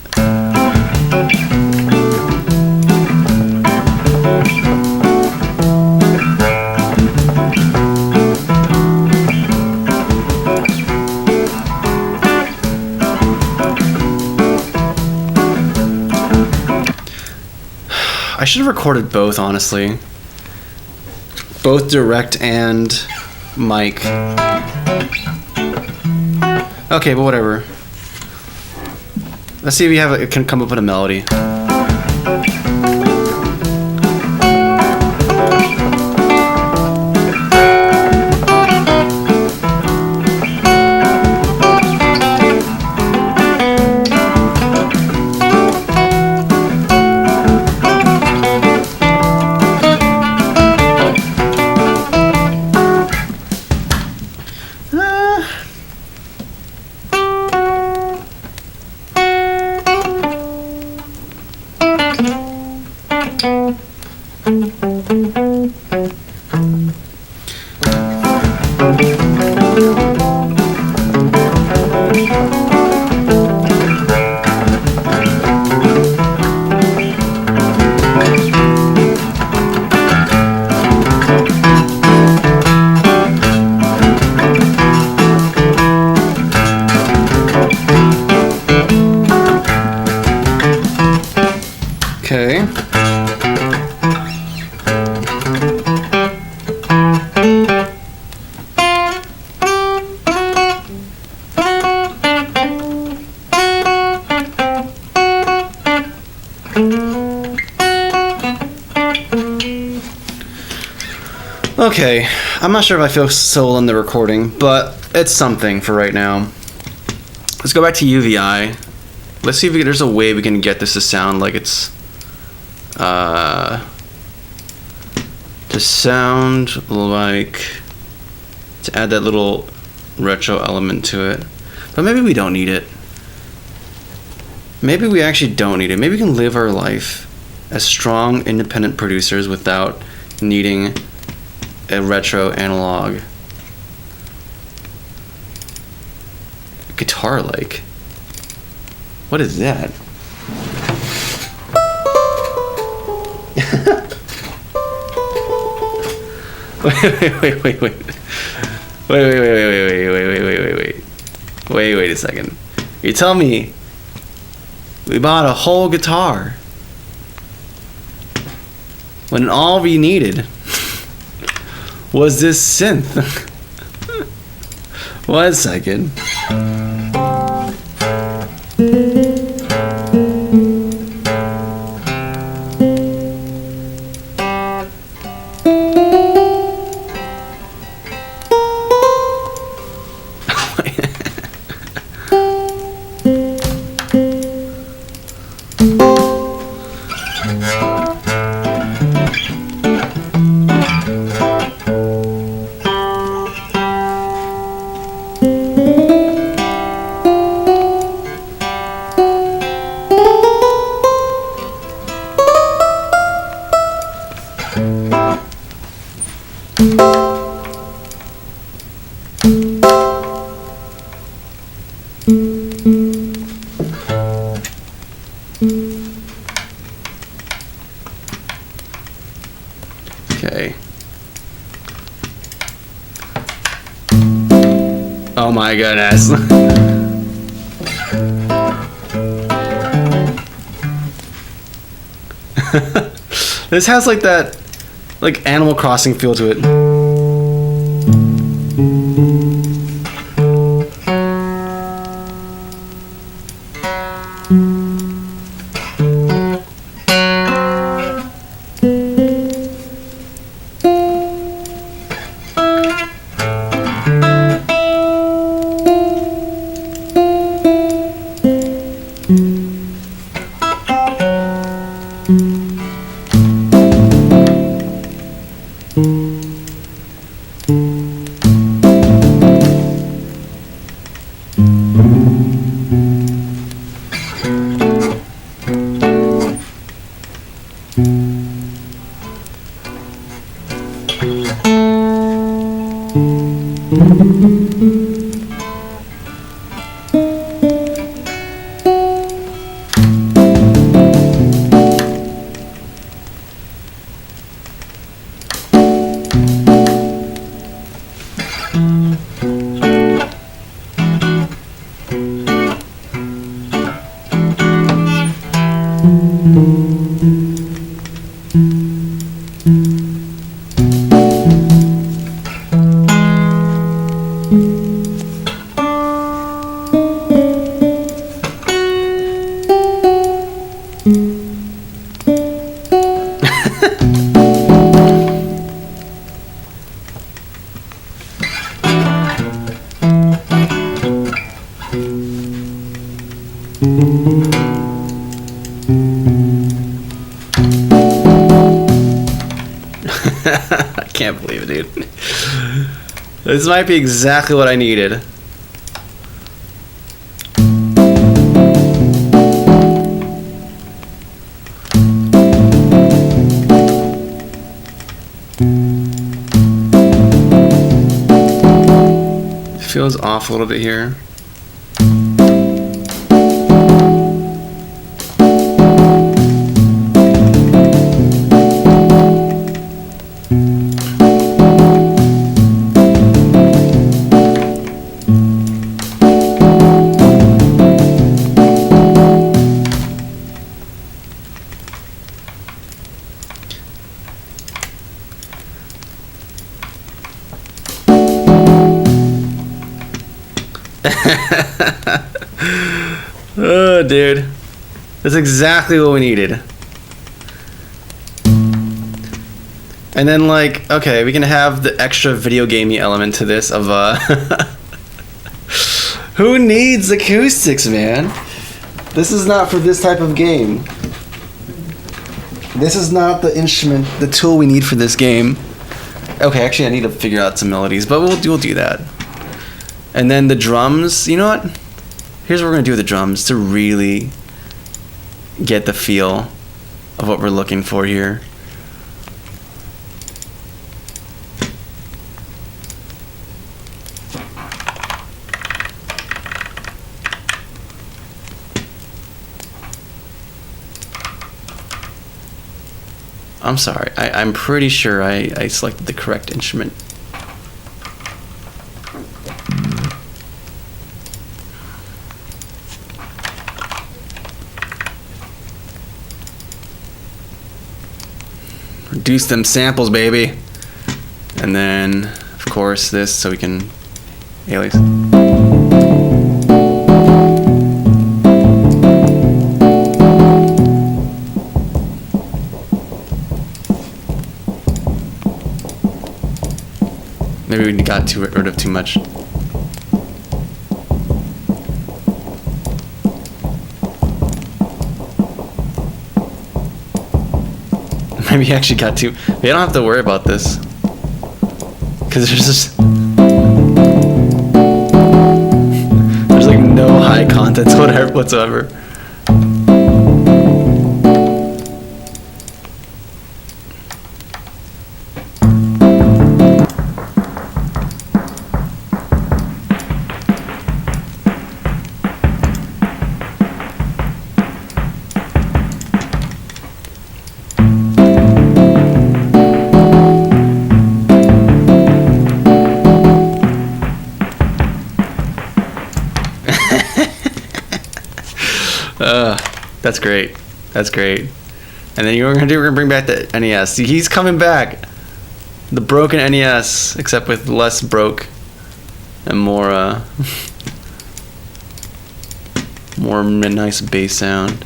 S1: I should have recorded both, honestly. Both direct and mic. Okay, but whatever. Let's see if it can come up with a melody. Okay. Okay, I'm not sure if I feel soul in the recording, but it's something for right now. Let's go back to UVI. Let's see if there's a way we can get this to sound like it's to add that little retro element to it. But maybe we don't need it. Maybe we actually don't need it. Maybe we can live our life as strong, independent producers without needing a retro analog guitar like. What is that? Wait a second. You tell me we bought a whole guitar when all we needed was this synth. 1 second. Okay. Oh my goodness. This has like that Animal Crossing feel to it. can't believe it, dude. This might be exactly what I needed. Feels off a little bit here. Oh, dude. That's exactly what we needed. And then, like, okay, we can have the extra video gamey element to this of, who needs acoustics, man? This is not for this type of game. This is not the instrument, the tool we need for this game. Okay, actually, I need to figure out some melodies, but we'll do that. And then the drums, you know what? Here's what we're going to do with the drums to really get the feel of what we're looking for here. I'm sorry, I'm pretty sure I selected the correct instrument. Reduce them samples, baby. And then, of course, this so we can alias. Maybe we got rid of too much. Maybe you actually got to. We don't have to worry about this. Because there's like no high content whatsoever. That's great. That's great. And then we're gonna bring back the NES. He's coming back. The broken NES, except with less broke and more more nice bass sound.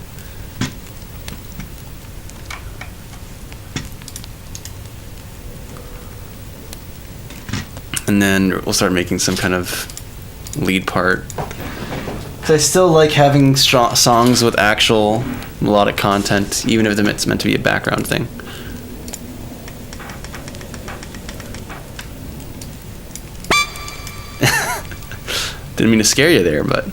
S1: And then we'll start making some kind of lead part. I still like having songs with actual melodic content, even if it's meant to be a background thing. Didn't mean to scare you there, but...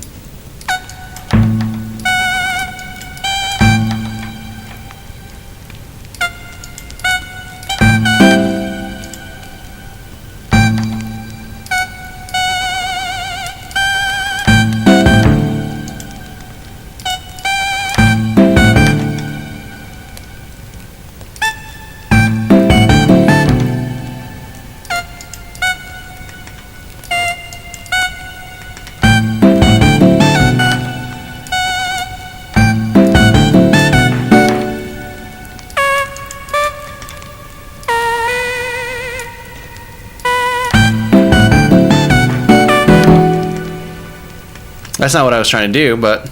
S1: That's not what I was trying to do, but...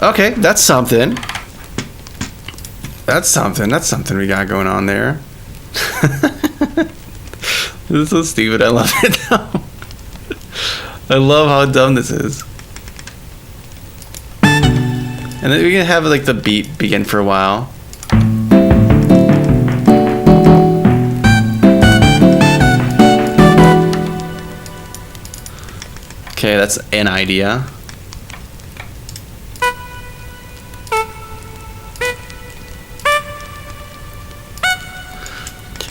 S1: Okay, that's something. That's something we got going on there. This is so stupid. I love it now. I love how dumb this is. And then we can have like the beat begin for a while. Okay, that's an idea.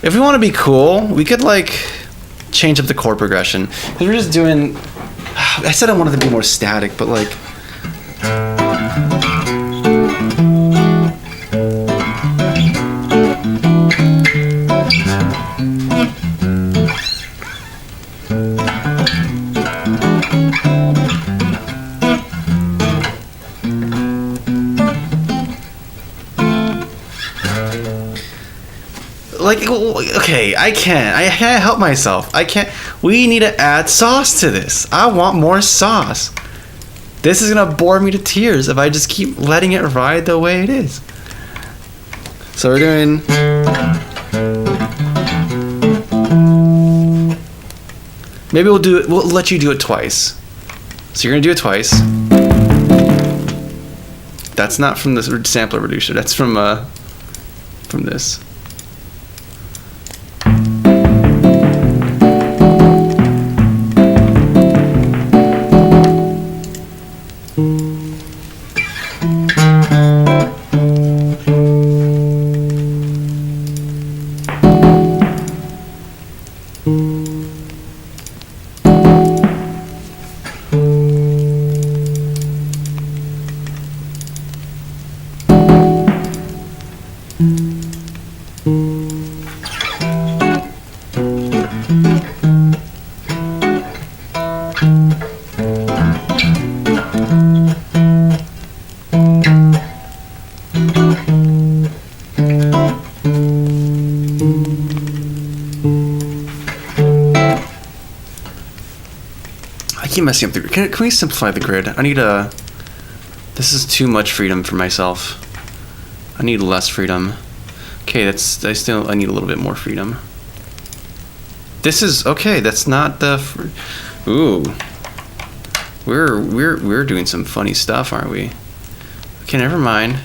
S1: If we want to be cool, we could like change up the chord progression. Because we're just doing. I said I wanted to be more static, but like. Like, okay, I can't help myself. I can't. We need to add sauce to this. I want more sauce. This is gonna bore me to tears if I just keep letting it ride the way it is. So we're doing. Maybe we'll do it. We'll let you do it twice. So you're gonna do it twice. That's not from the sampler reducer. That's from this. I keep messing up the grid. Can we simplify the grid? I need a. This is too much freedom for myself. I need less freedom. Okay, I need a little bit more freedom. This is okay. That's not the. Ooh. We're doing some funny stuff, aren't we? Okay, never mind.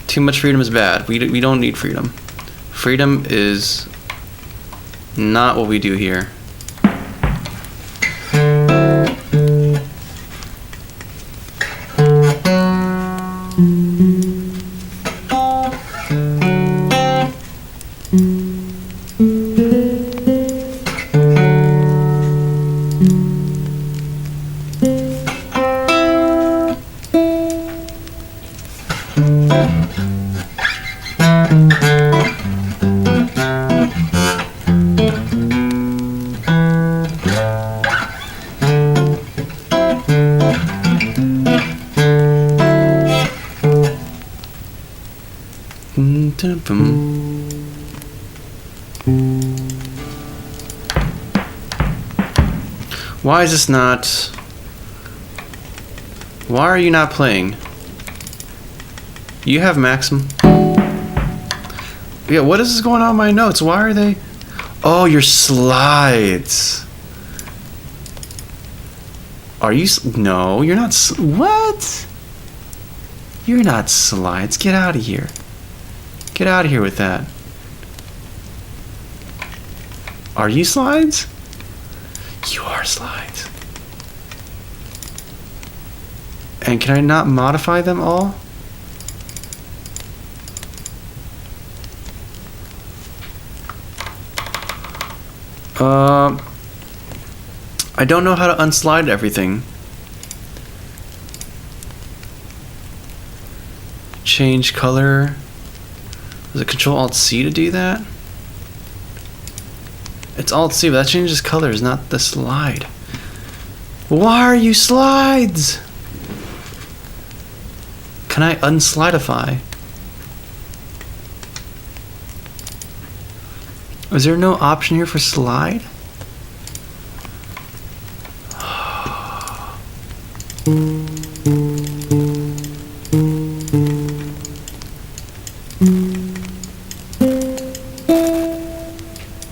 S1: Too much freedom is bad. We don't need freedom. Freedom is not what we do here. Why is this not... Why are you not playing? You have maximum... Yeah, what is going on in my notes? Why are they... Oh, your slides. Are you... No, you're not... What? You're not slides. Get out of here. Get out of here with that. Are you slides? You are slides. And can I not modify them all? I don't know how to unslide everything. Change color. Was it Control-Alt-C to do that? It's Alt-C, but that changes colors, not the slide. Why are you slides? Can I unslidify? Is there no option here for slide?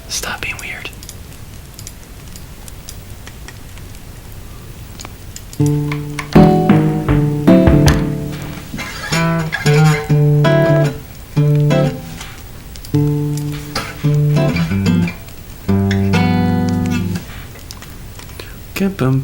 S1: Stop being weird. Kaboom.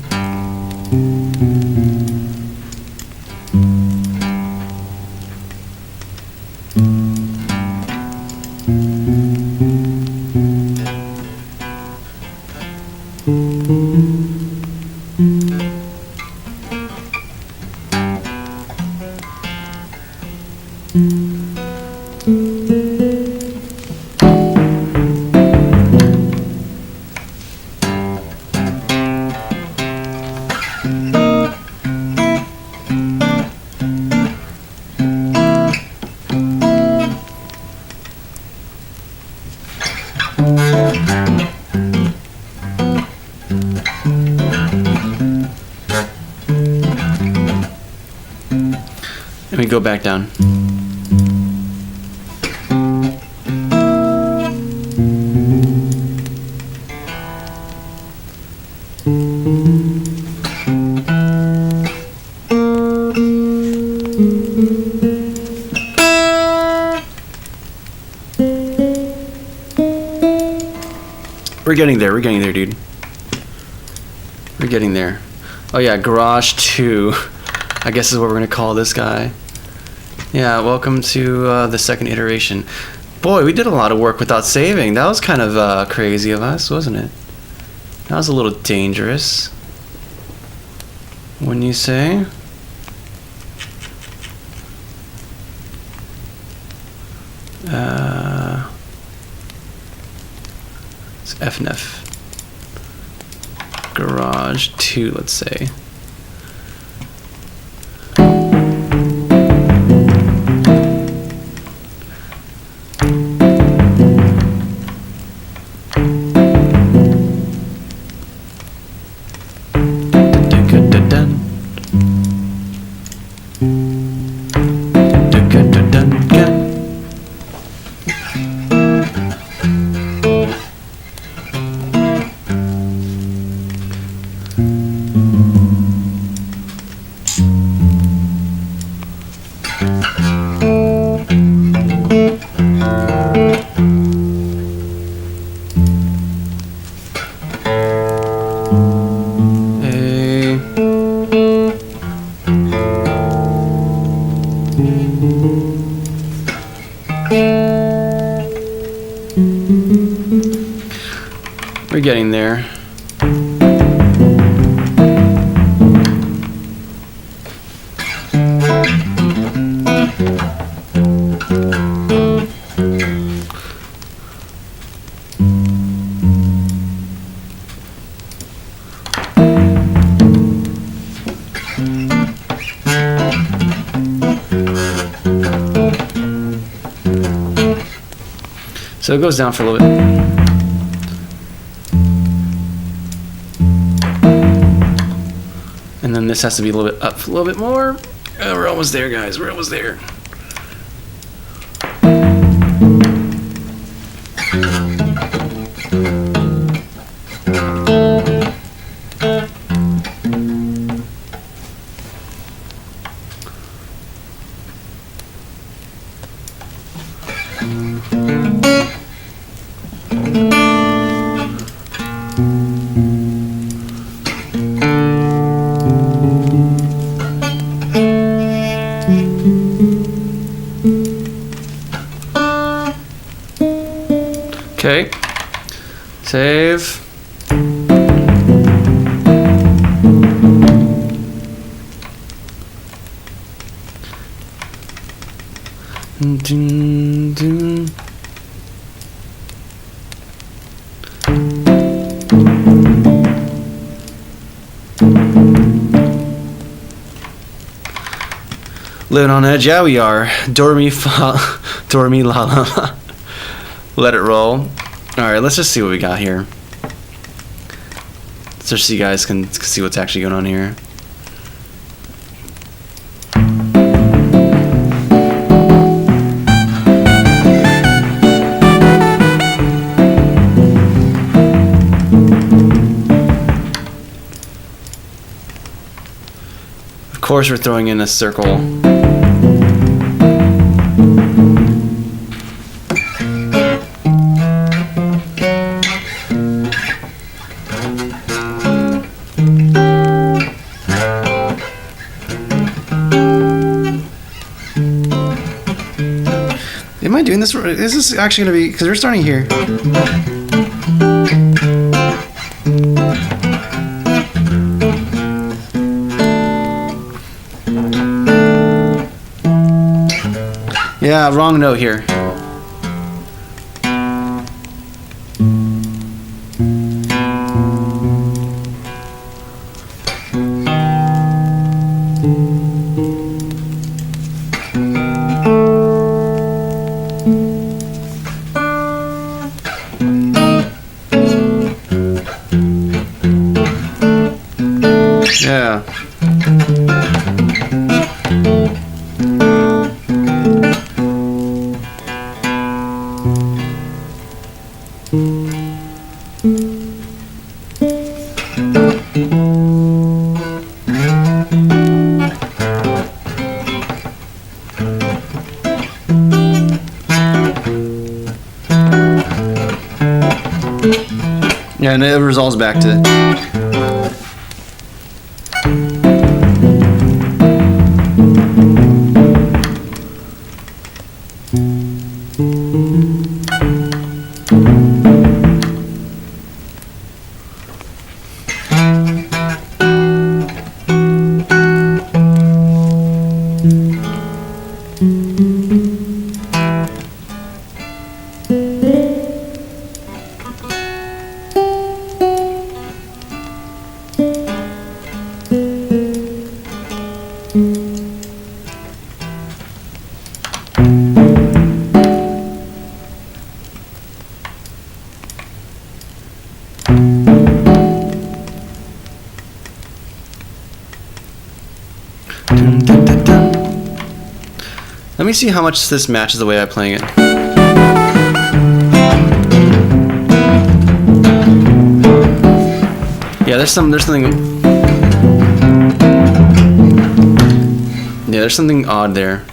S1: Let me go back down. We're getting there, dude. We're getting there. Oh yeah, Garage 2. I guess is what we're gonna call this guy. Yeah, welcome to the second iteration. Boy, we did a lot of work without saving. That was kind of crazy of us, wasn't it? That was a little dangerous. Wouldn't you say? It's FNF. Garage 2, let's say. We're getting there. So it goes down for a little bit. And then this has to be a little bit up, a little bit more. Oh, we're almost there, guys. We're almost there. Okay, save. Dun, dun. Living on edge, yeah we are. Dormi la la. Let it roll. Alright, let's just see what we got here. So you guys can see what's actually going on here. Of course we're throwing in a circle. doing this? Is this actually gonna be? Because we're starting here. Yeah, wrong note here. Yeah. Yeah, and it resolves back to. Let me see how much this matches the way I'm playing it. Yeah, there's something. Yeah, there's something odd there.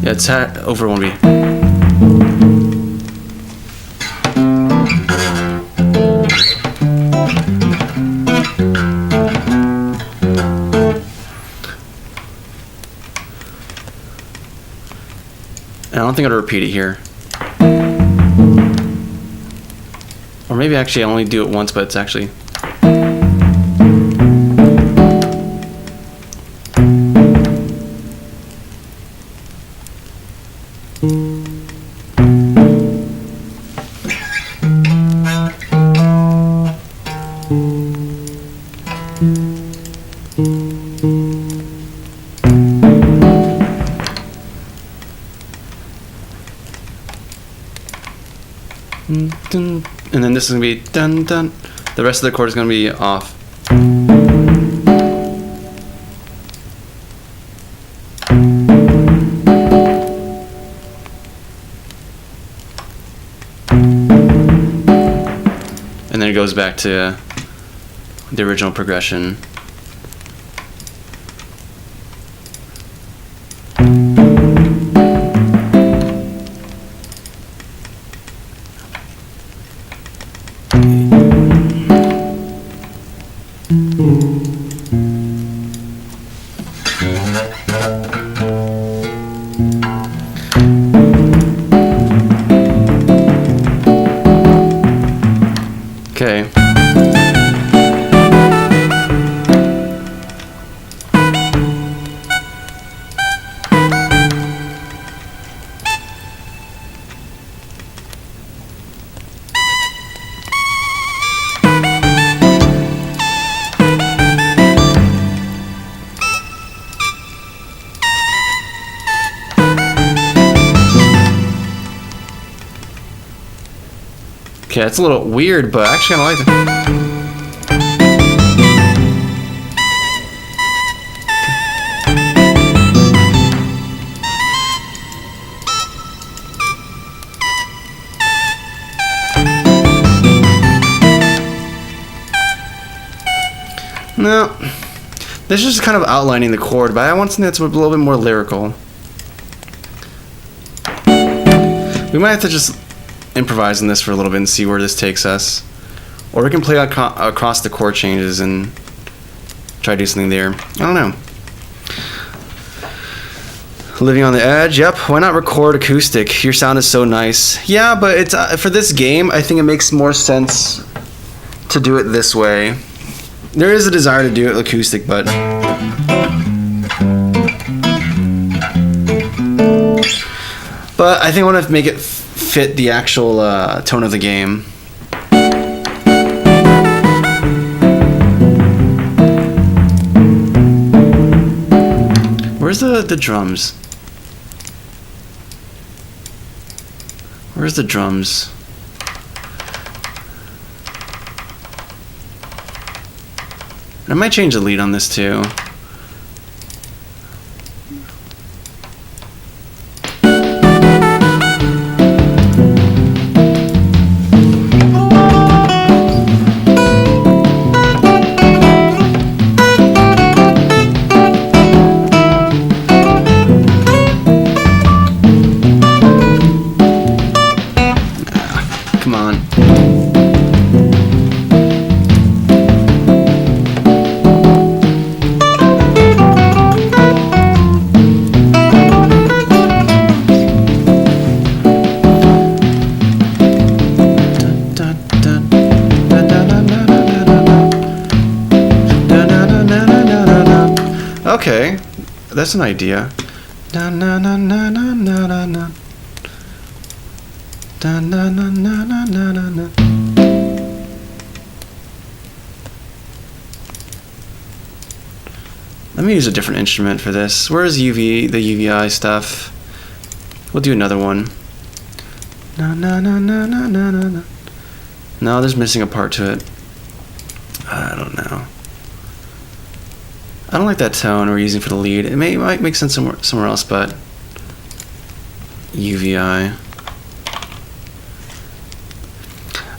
S1: Yeah, it's over 1B. I don't think I'd repeat it here. Or maybe actually I only do it once, but it's actually... And then this is going to be dun dun. The rest of the chord is going to be off. And then it goes back to the original progression. Okay. Okay, it's a little weird, but I actually kind of like it. No, this is just kind of outlining the chord, but I want something that's a little bit more lyrical. We might have to just improvise on this for a little bit and see where this takes us. Or we can play across the chord changes and try to do something there. I don't know. Living on the Edge. Yep. Why not record acoustic? Your sound is so nice. Yeah, but it's for this game, I think it makes more sense to do it this way. There is a desire to do it acoustic, but I think I want to make it fit the actual tone of the game. Where's the drums? Where's the drums? I might change the lead on this too. Come on. Okay, that's an idea. Na na na na na na na na. Da na na na na na na na. Let me use a different instrument for this. Where's the UVI stuff? We'll do another one. Na na na na na na na na. No, there's missing a part to it. I don't know. I don't like that tone we're using for the lead. It might make sense somewhere else, but UVI.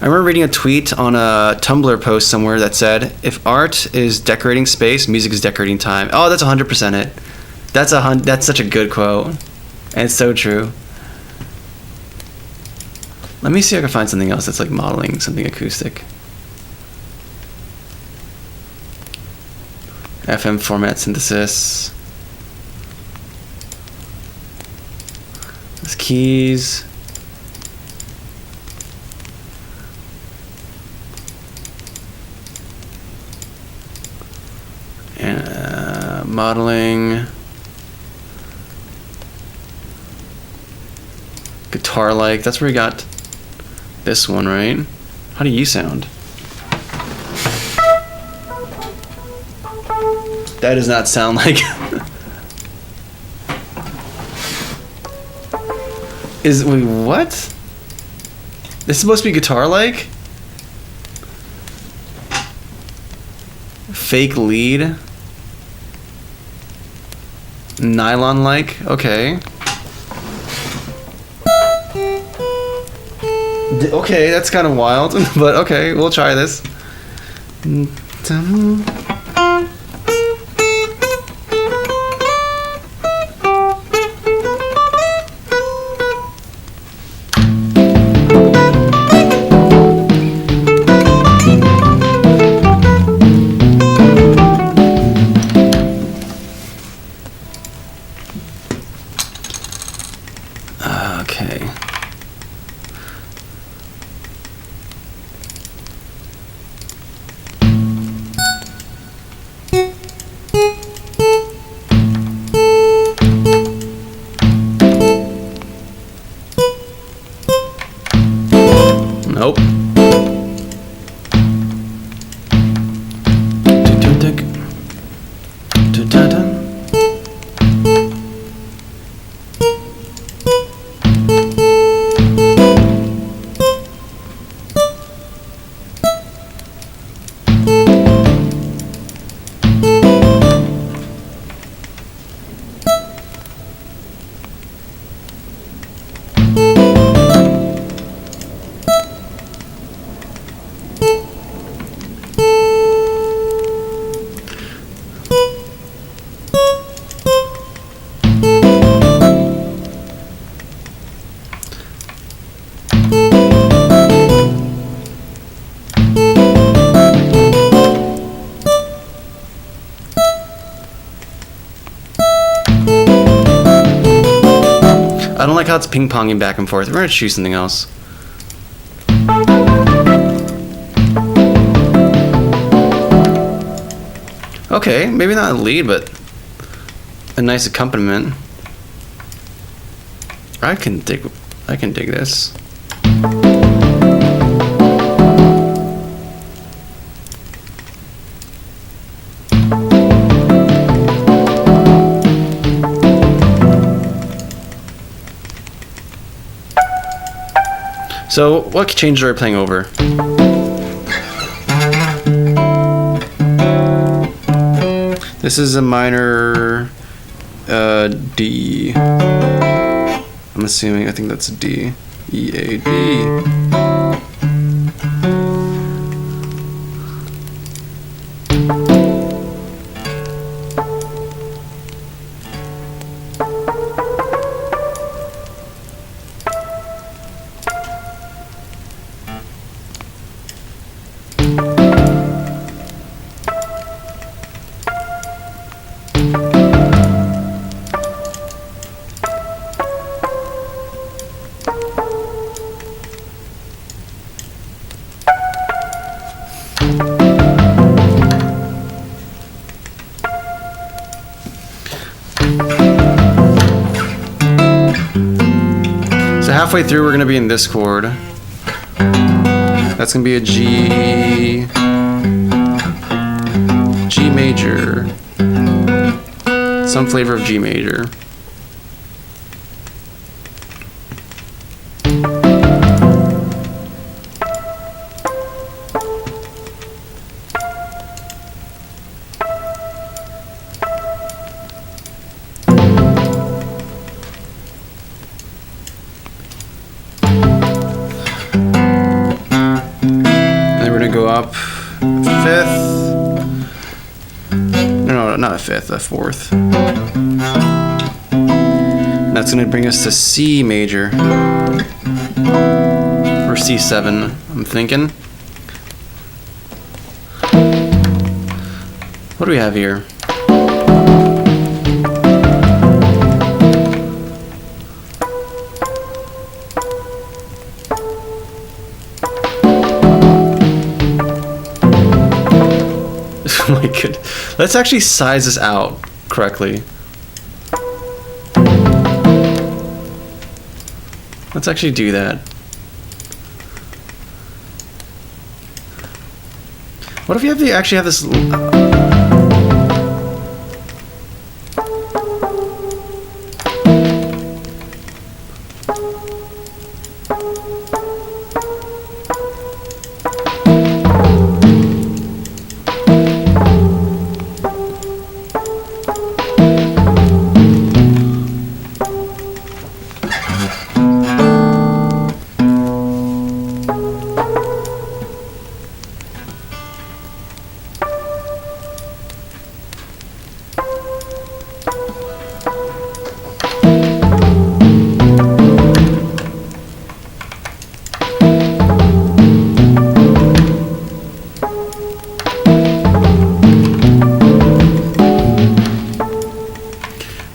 S1: I remember reading a tweet on a Tumblr post somewhere that said, "If art is decorating space, music is decorating time." Oh, that's 100% it. That's such a good quote, and it's so true. Let me see if I can find something else that's like modeling something acoustic. FM format synthesis. There's keys. And modeling. Guitar-like. That's where we got this one, right? How do you sound? That does not sound like... Wait, what? This is supposed to be guitar-like? Fake lead? Nylon-like? Okay. Okay, that's kind of wild, but okay, we'll try this. Okay. Nope. I don't like how it's ping-ponging back and forth. We're gonna choose something else. Okay, maybe not a lead, but a nice accompaniment. I can dig this. So, what changes are we playing over? This is a minor D. I'm assuming, I think that's a D. E, A, D. So halfway through, we're gonna be in this chord. That's gonna be a G, G major, some flavor of G major. Go up fifth. No, not a fifth, a fourth. That's gonna bring us to C major. Or C7, I'm thinking. What do we have here? Oh my goodness. Let's actually size this out correctly. Let's actually do that. What if you have to actually have this?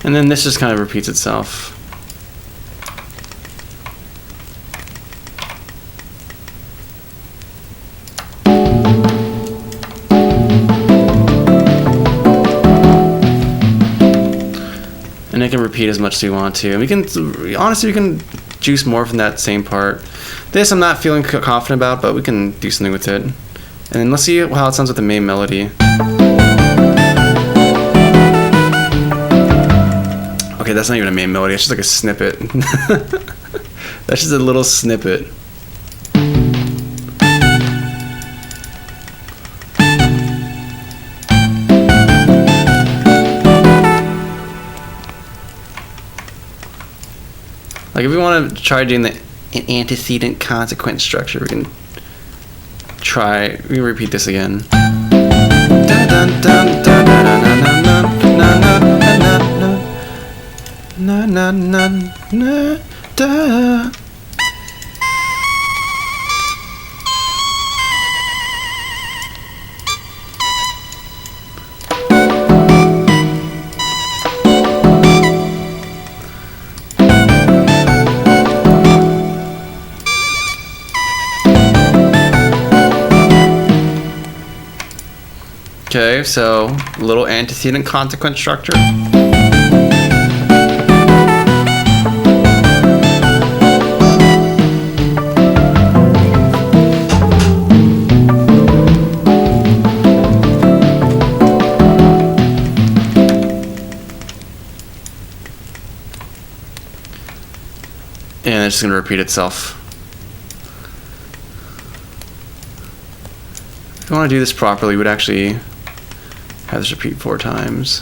S1: And then this just kind of repeats itself. And it can repeat as much as you want to. And we can, honestly, we can juice more from that same part. This I'm not feeling confident about, but we can do something with it. And then let's see how it sounds with the main melody. Okay, that's not even a main melody, it's just like a snippet. That's just a little snippet. Like if we want to try doing the antecedent consequent structure, we can try, we can repeat this again. Dun, dun, dun, dun, dun, dun, dun, dun, dun, dun, dun, dun. Na na na na da. Okay, so little antecedent consequent structure. And it's just going to repeat itself. If you want to do this properly, we would actually have this repeat 4 times.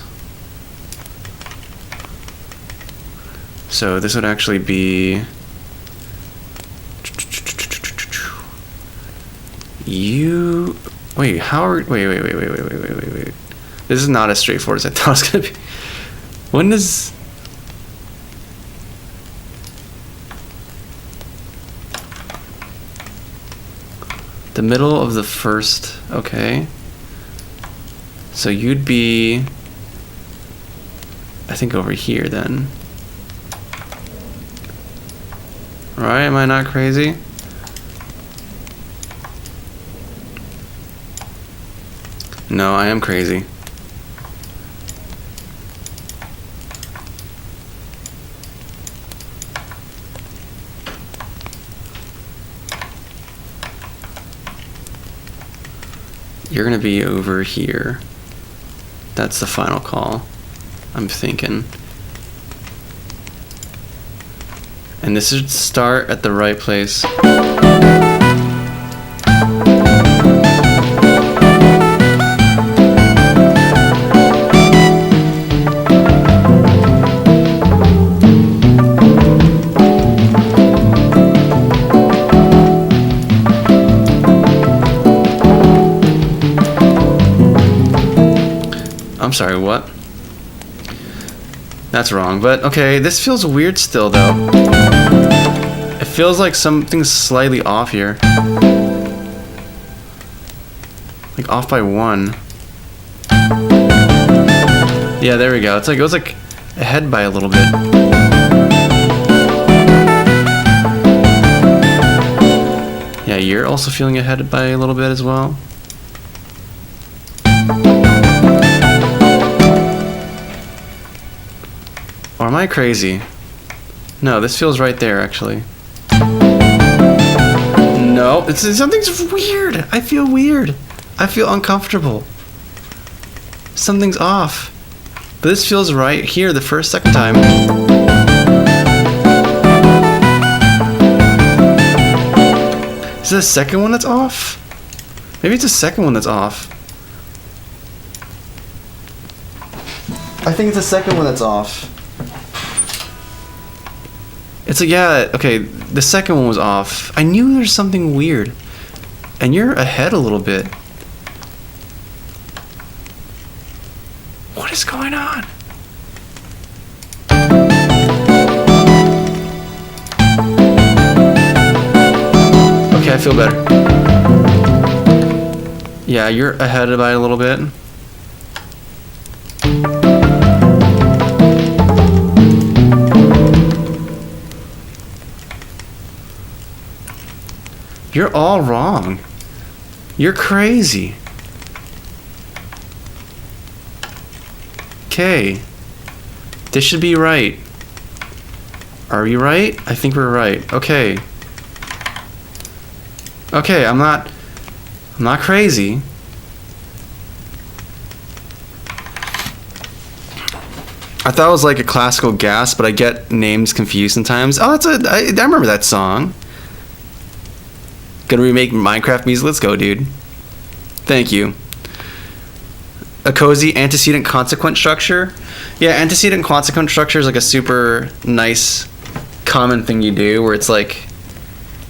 S1: So this would actually be you. Wait, how are wait. This is not as straightforward as I thought it was gonna be. When does the middle of the first? Okay. So you'd be, I think, over here then. Right? Am I not crazy? No, I am crazy. You're gonna be over here. That's the final call, I'm thinking. And this should start at the right place. I'm sorry, what? That's wrong, but okay, this feels weird still though. It feels like something's slightly off here. Like off by 1. Yeah, there we go. It's like it was like ahead by a little bit. Yeah, you're also feeling ahead by a little bit as well. Or am I crazy? No, this feels right there, actually. No, something's weird. I feel weird. I feel uncomfortable. Something's off. But this feels right here the second time. Is it the second one that's off? Maybe it's the second one that's off. I think it's the second one that's off. It's like, yeah, okay, the second one was off. I knew there's something weird. And you're ahead a little bit. What is going on? Okay, I feel better. Yeah, you're ahead by a little bit. You're all wrong. You're crazy. Okay. This should be right. Are we right? I think we're right. Okay. Okay, I'm not crazy. I thought it was like a classical gas, but I get names confused sometimes. Oh, I remember that song. Gonna remake Minecraft music? Let's go, dude. Thank you. A cozy antecedent consequent structure. Yeah, antecedent consequent structure is like a super nice common thing you do where it's like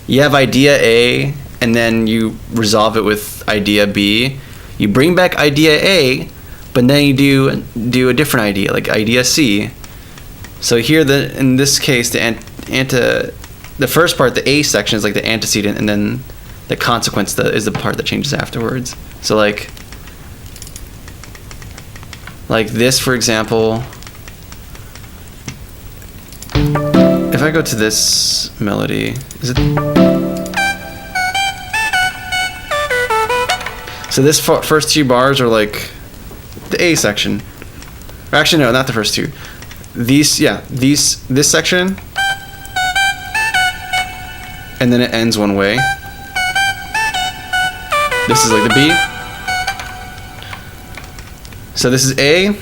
S1: you have idea A and then you resolve it with idea B. You bring back idea A, but then you do a different idea, like idea C. So here, in this case, the first part, the A section, is like the antecedent, and then the consequence is the part that changes afterwards. So like this, for example, if I go to this melody, is it? So this first 2 bars are like the A section. Or actually, no, not the first two. This section, and then it ends one way. This is like the B. So this is A.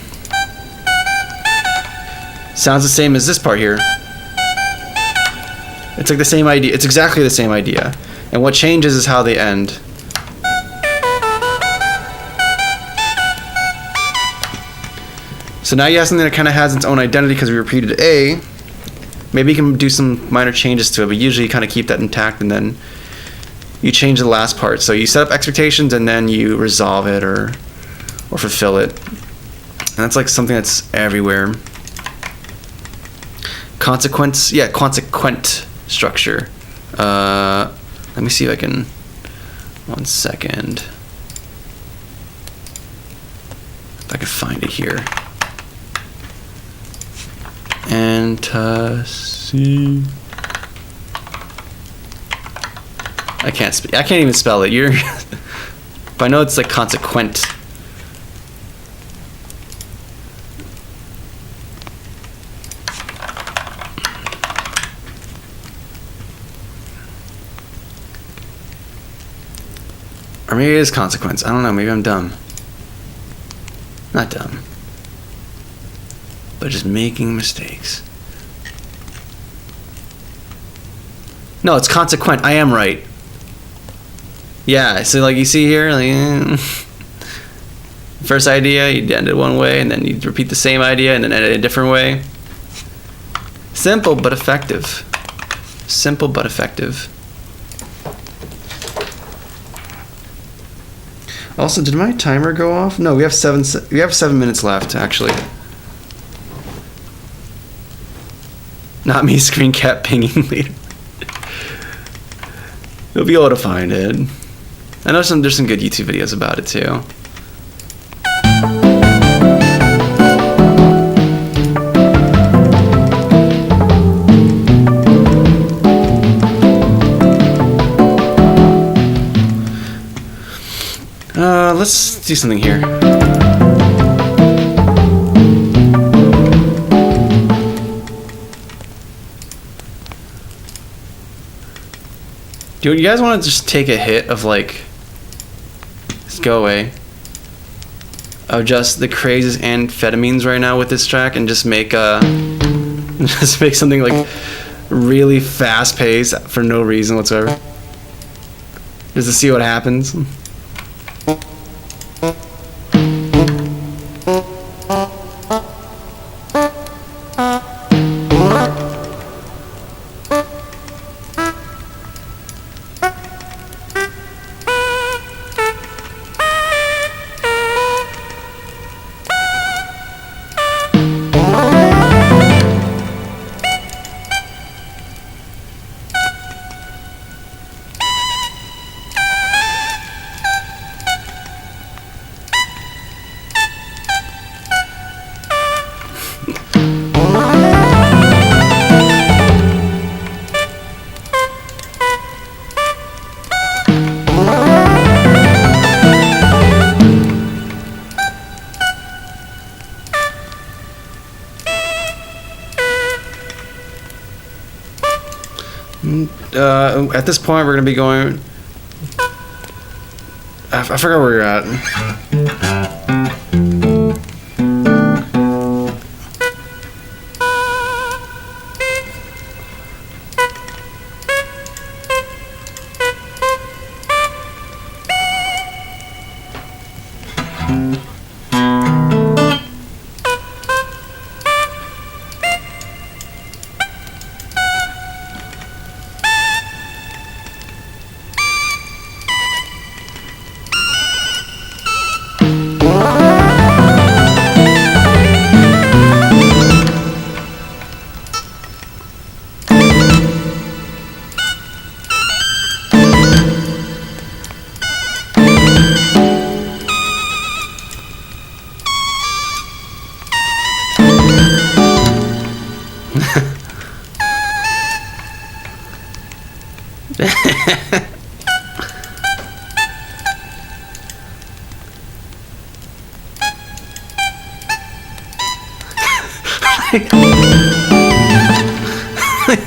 S1: Sounds the same as this part here. It's like the same idea. It's exactly the same idea. And what changes is how they end. So now you have something that kind of has its own identity because we repeated A. Maybe you can do some minor changes to it, but usually you kind of keep that intact and then you change the last part. So you set up expectations and then you resolve it or fulfill it. And that's like something that's everywhere. Consequent structure. Let me see if I can. 1 second. If I can find it here. See. I can't even spell it. But I know it's like consequent. Or maybe it is consequence. I don't know. Maybe I'm dumb. Not dumb. But just making mistakes. No, it's consequent. I am right. Yeah, so like you see here, like, first idea, you end it one way, and then you repeat the same idea, and then end it a different way. Simple but effective. Simple but effective. Also, did my timer go off? No, we have 7 minutes left, actually. Not me, screen cap pinging later. You'll be able to find it. I know there's some good YouTube videos about it too. Let's do something here. Do you guys want to just take a hit of like, just go away, of just the craziest amphetamines right now with this track and just make something like really fast paced for no reason whatsoever, just to see what happens. At this point, we're going to be going. I forgot where you're at.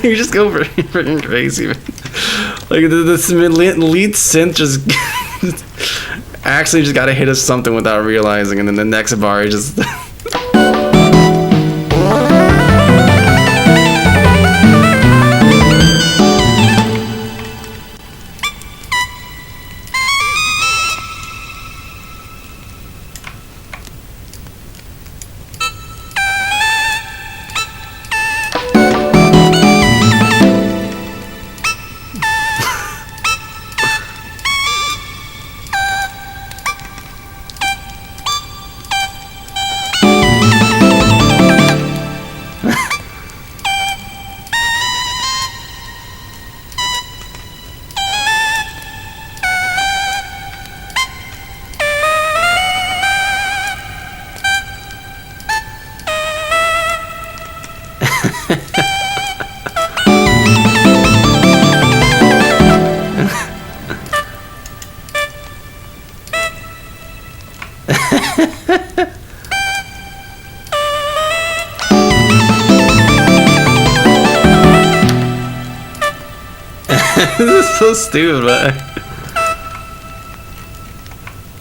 S1: You just go freaking crazy, man. Like the lead synth just actually just gotta hit us something without realizing, and then the next bar he just. This is so stupid, but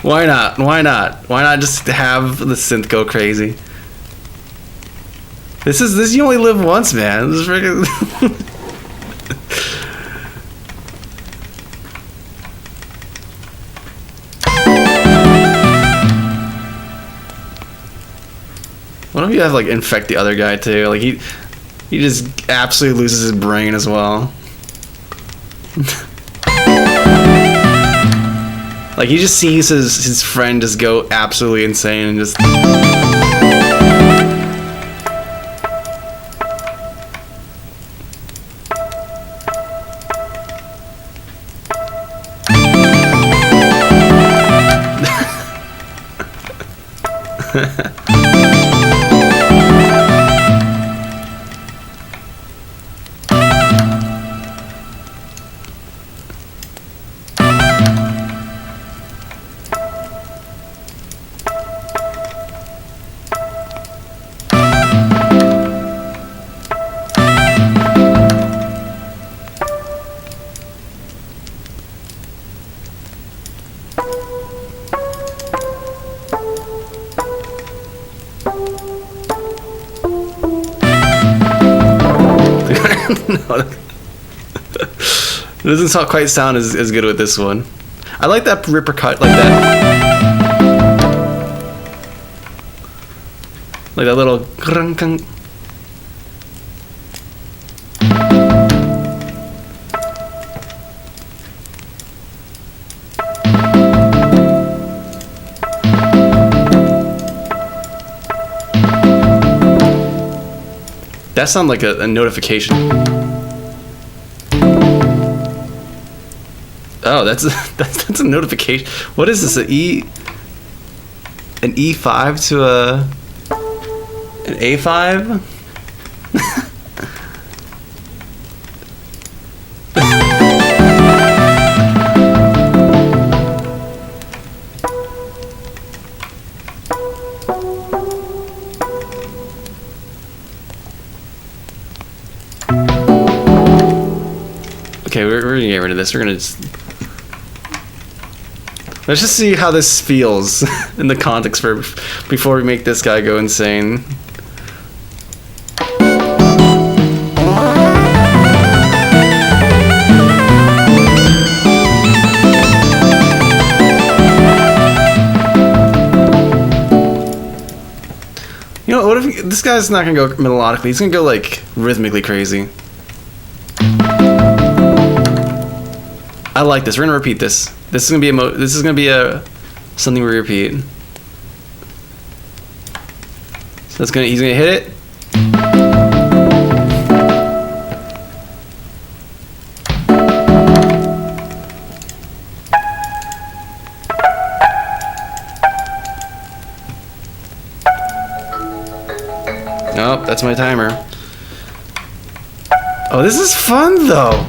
S1: why not? Why not? Why not just have the synth go crazy? This you only live once, man. This is freaking. What if you have like infect the other guy too? Like he just absolutely loses his brain as well. Like he just sees his friend just go absolutely insane and just. No, it doesn't quite sound as good with this one. I like that ripper cut, like that little. That sounds like a notification. Oh, that's a notification. What is this? An E5 to an A5? Okay, we're gonna get rid of this. We're gonna just. Let's just see how this feels in the context before we make this guy go insane. You know, what if this guy's not gonna go melodically? He's gonna go like rhythmically crazy. I like this. We're gonna repeat this. This is gonna be something we repeat. So he's gonna hit it. Nope, that's my timer. Oh, this is fun though.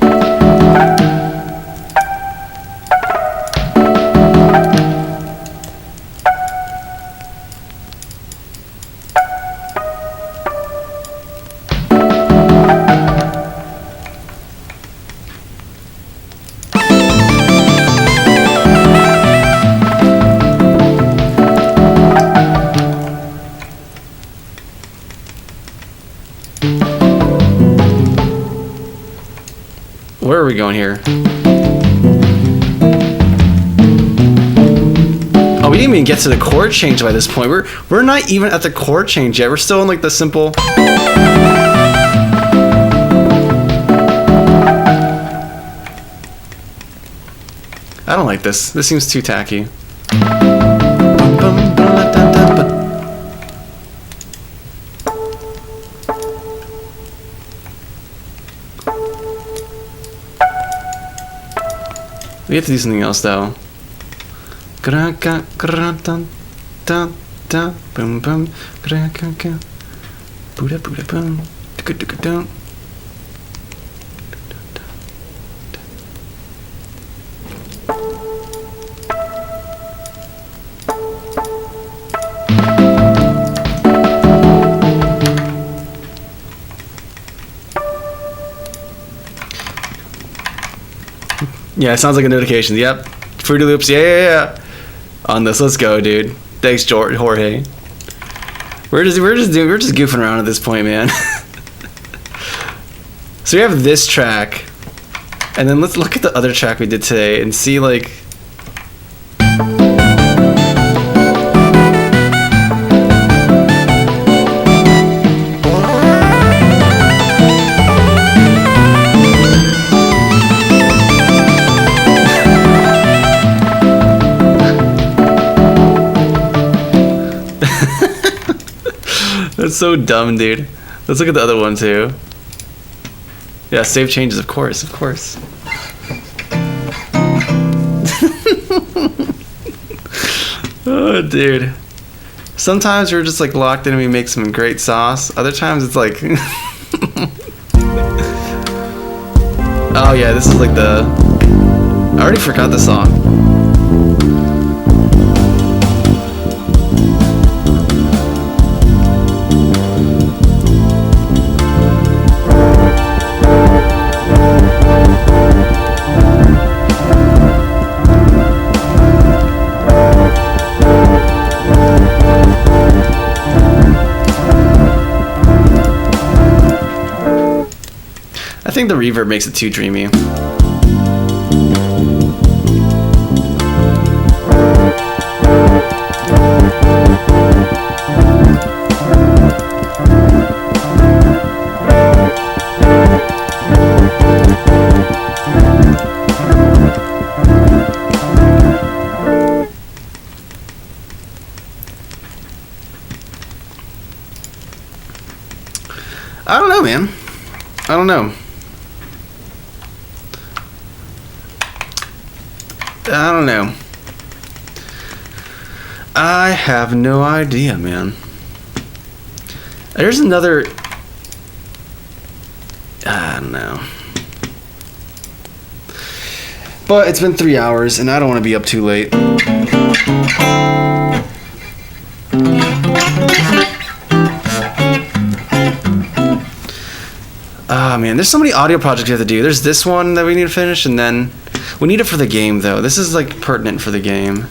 S1: Where are we going here? Oh, we didn't even get to the chord change by this point. We're not even at the chord change yet. We're still in like the simple. I don't like this. This seems too tacky. We have to do something else though. Yeah, it sounds like a notification. Yep. Fruity Loops. Yeah. On this, let's go, dude. Thanks, Jorge. We're just goofing around at this point, man. So we have this track, and then let's look at the other track we did today and see like. That's so dumb, dude. Let's look at the other one too. Yeah, save changes, of course. Oh, dude. Sometimes we're just like locked in and we make some great sauce. Other times it's like... Oh yeah, this is like the... I already forgot the song. I think the reverb makes it too dreamy. I don't know, man. I don't know. I don't know. I have no idea, man. There's another... I don't know. But it's been 3 hours, and I don't want to be up too late. Ah, man, there's so many audio projects we have to do. There's this one that we need to finish, and then... We need it for the game, though. This is, like, pertinent for the game.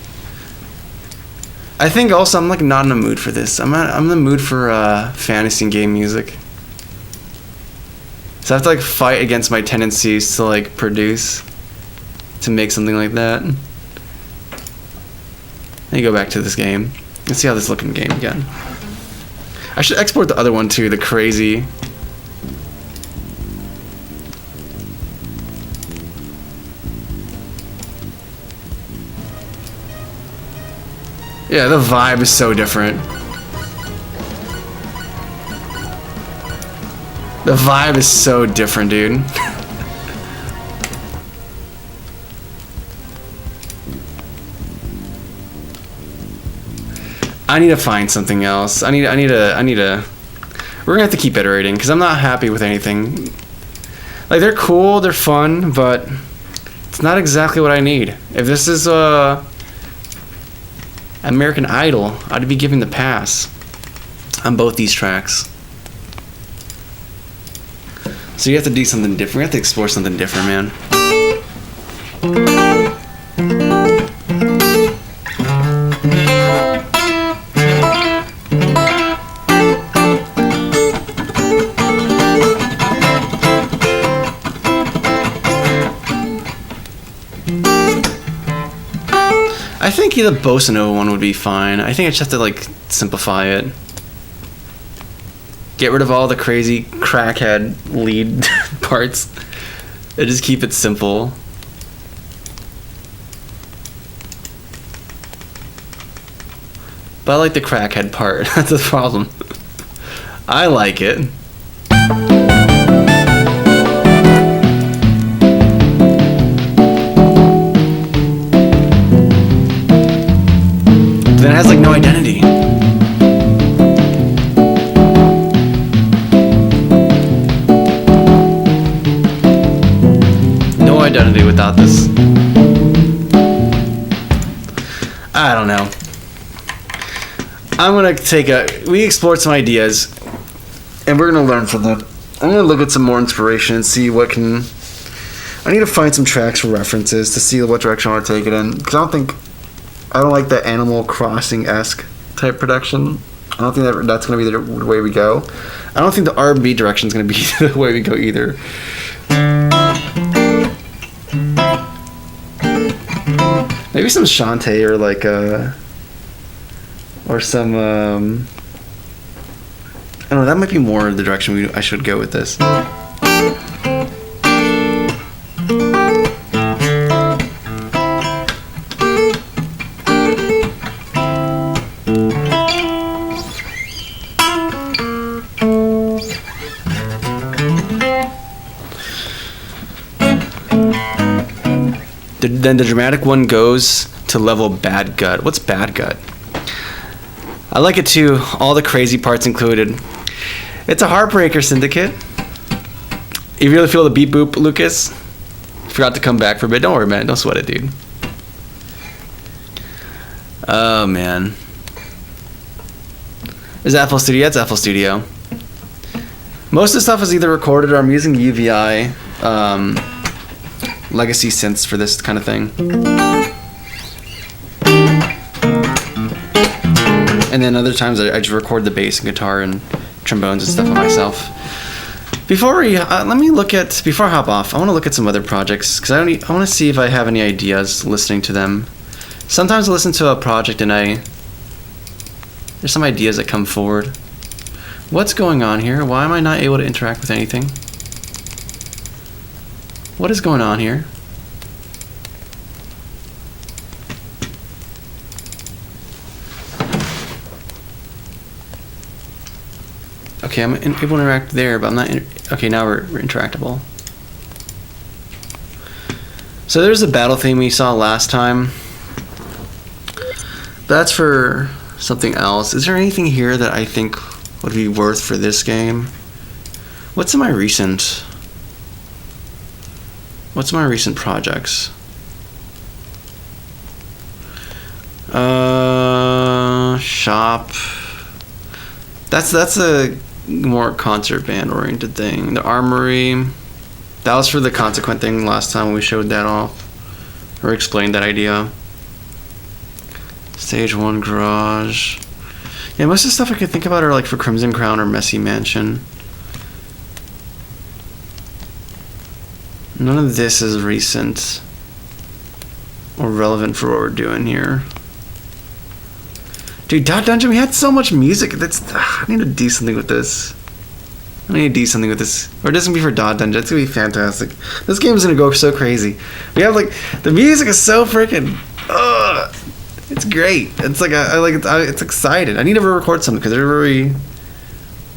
S1: I think also I'm, like, not in the mood for this. I'm in the mood for fantasy and game music. So I have to, like, fight against my tendencies to, like, produce. To make something like that. Let me go back to this game. Let's see how this looking game again. I should export the other one, too. The crazy... Yeah, the vibe is so different. The vibe is so different, dude. I need to find something else. I need to. We're gonna have to keep iterating because I'm not happy with anything. Like, they're cool, they're fun, but it's not exactly what I need. If this is American Idol, I'd be giving the pass on both these tracks. So you have to do something different. We have to explore something different, man. think the bossa nova one would be fine. I think I just have to like simplify it. Get rid of all the crazy crackhead lead parts and just keep it simple. But I like the crackhead part. That's the problem. I like it. Then it has like no identity. No identity without this. I don't know. I'm gonna we explored some ideas and we're gonna learn from them. I'm gonna look at some more inspiration and see what can. I need to find some tracks for references to see what direction I want to take it in, because I don't like the Animal Crossing-esque type production. I don't think that's going to be the way we go. I don't think the R&B direction is going to be the way we go either. Maybe some Shantae or like or some I don't know. That might be more the direction I should go with this. Then the dramatic one goes to level Bad Gut. What's Bad Gut? I like it too. All the crazy parts included. It's a heartbreaker, Syndicate. You really feel the beep boop, Lucas? Forgot to come back for a bit. Don't worry, man. Don't sweat it, dude. Oh, man. Is that FL Studio? That's FL Studio. Most of the stuff is either recorded or I'm using UVI. Legacy synths for this kind of thing. And then other times I just record the bass and guitar and trombones and stuff by myself. Before I hop off, I want to look at some other projects because I want to see if I have any ideas listening to them. Sometimes I listen to a project and there's some ideas that come forward. What's going on here? Why am I not able to interact with anything? What is going on here? Okay, I'm able to interact there, but I'm not. Okay, now we're interactable. So there's a battle theme we saw last time. That's for something else. Is there anything here that I think would be worth for this game? What's my recent projects? Shop. That's a more concert band oriented thing. The Armory. That was for the Consequent thing last time when we showed that off. Or explained that idea. Stage 1 Garage. Yeah, most of the stuff I could think about are like for Crimson Crown or Messy Mansion. None of this is recent or relevant for what we're doing here. Dude, Dot Dungeon, we had so much music. I need to do something with this. Or it doesn't be for Dot Dungeon. It's gonna be fantastic. This game is gonna go so crazy. We have like the music is so freaking. It's great. It's like I like it. It's excited. I need to record some because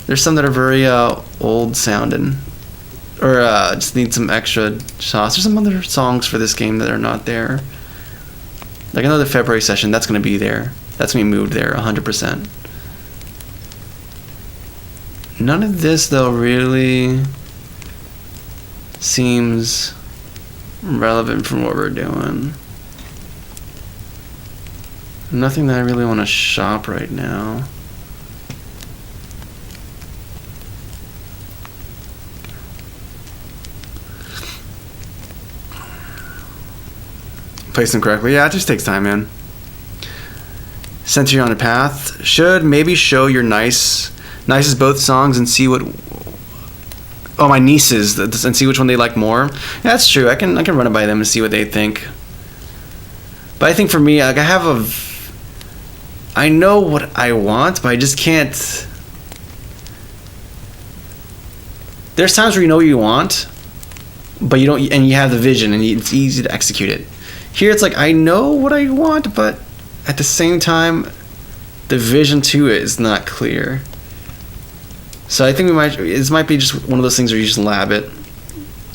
S1: there's some that are very old sounding, or just need some extra shots. There's some other songs for this game that are not there. Like another February session, that's gonna be there. That's gonna be moved there 100%. None of this though really seems relevant from what we're doing. Nothing that I really want to shop right now. Place them correctly. Yeah, it just takes time, man. Since you're on a path, should maybe show your nicest both songs and see what. Oh, my nieces, and see which one they like more. Yeah, that's true. I can run it by them and see what they think. But I think for me, like I know what I want, but I just can't. There's times where you know what you want, but you don't, and you have the vision, and it's easy to execute it. Here, it's like I know what I want, but at the same time, the vision to it is not clear. So I think this might be just one of those things where you just lab it,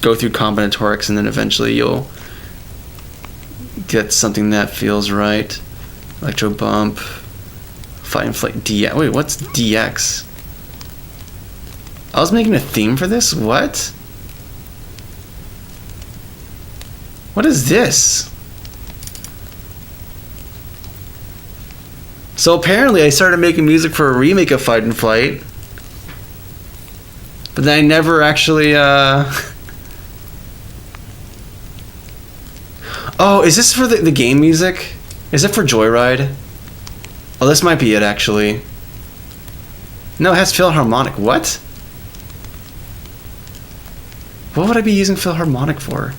S1: go through combinatorics, and then eventually you'll get something that feels right. Electro bump, fight and flight, DX. Wait, what's DX? I was making a theme for this? What? What is this? So apparently I started making music for a remake of Fight and Flight. But then I never actually, Oh, is this for the game music? Is it for Joyride? Oh, this might be it, actually. No, it has Philharmonic. What? What would I be using Philharmonic for?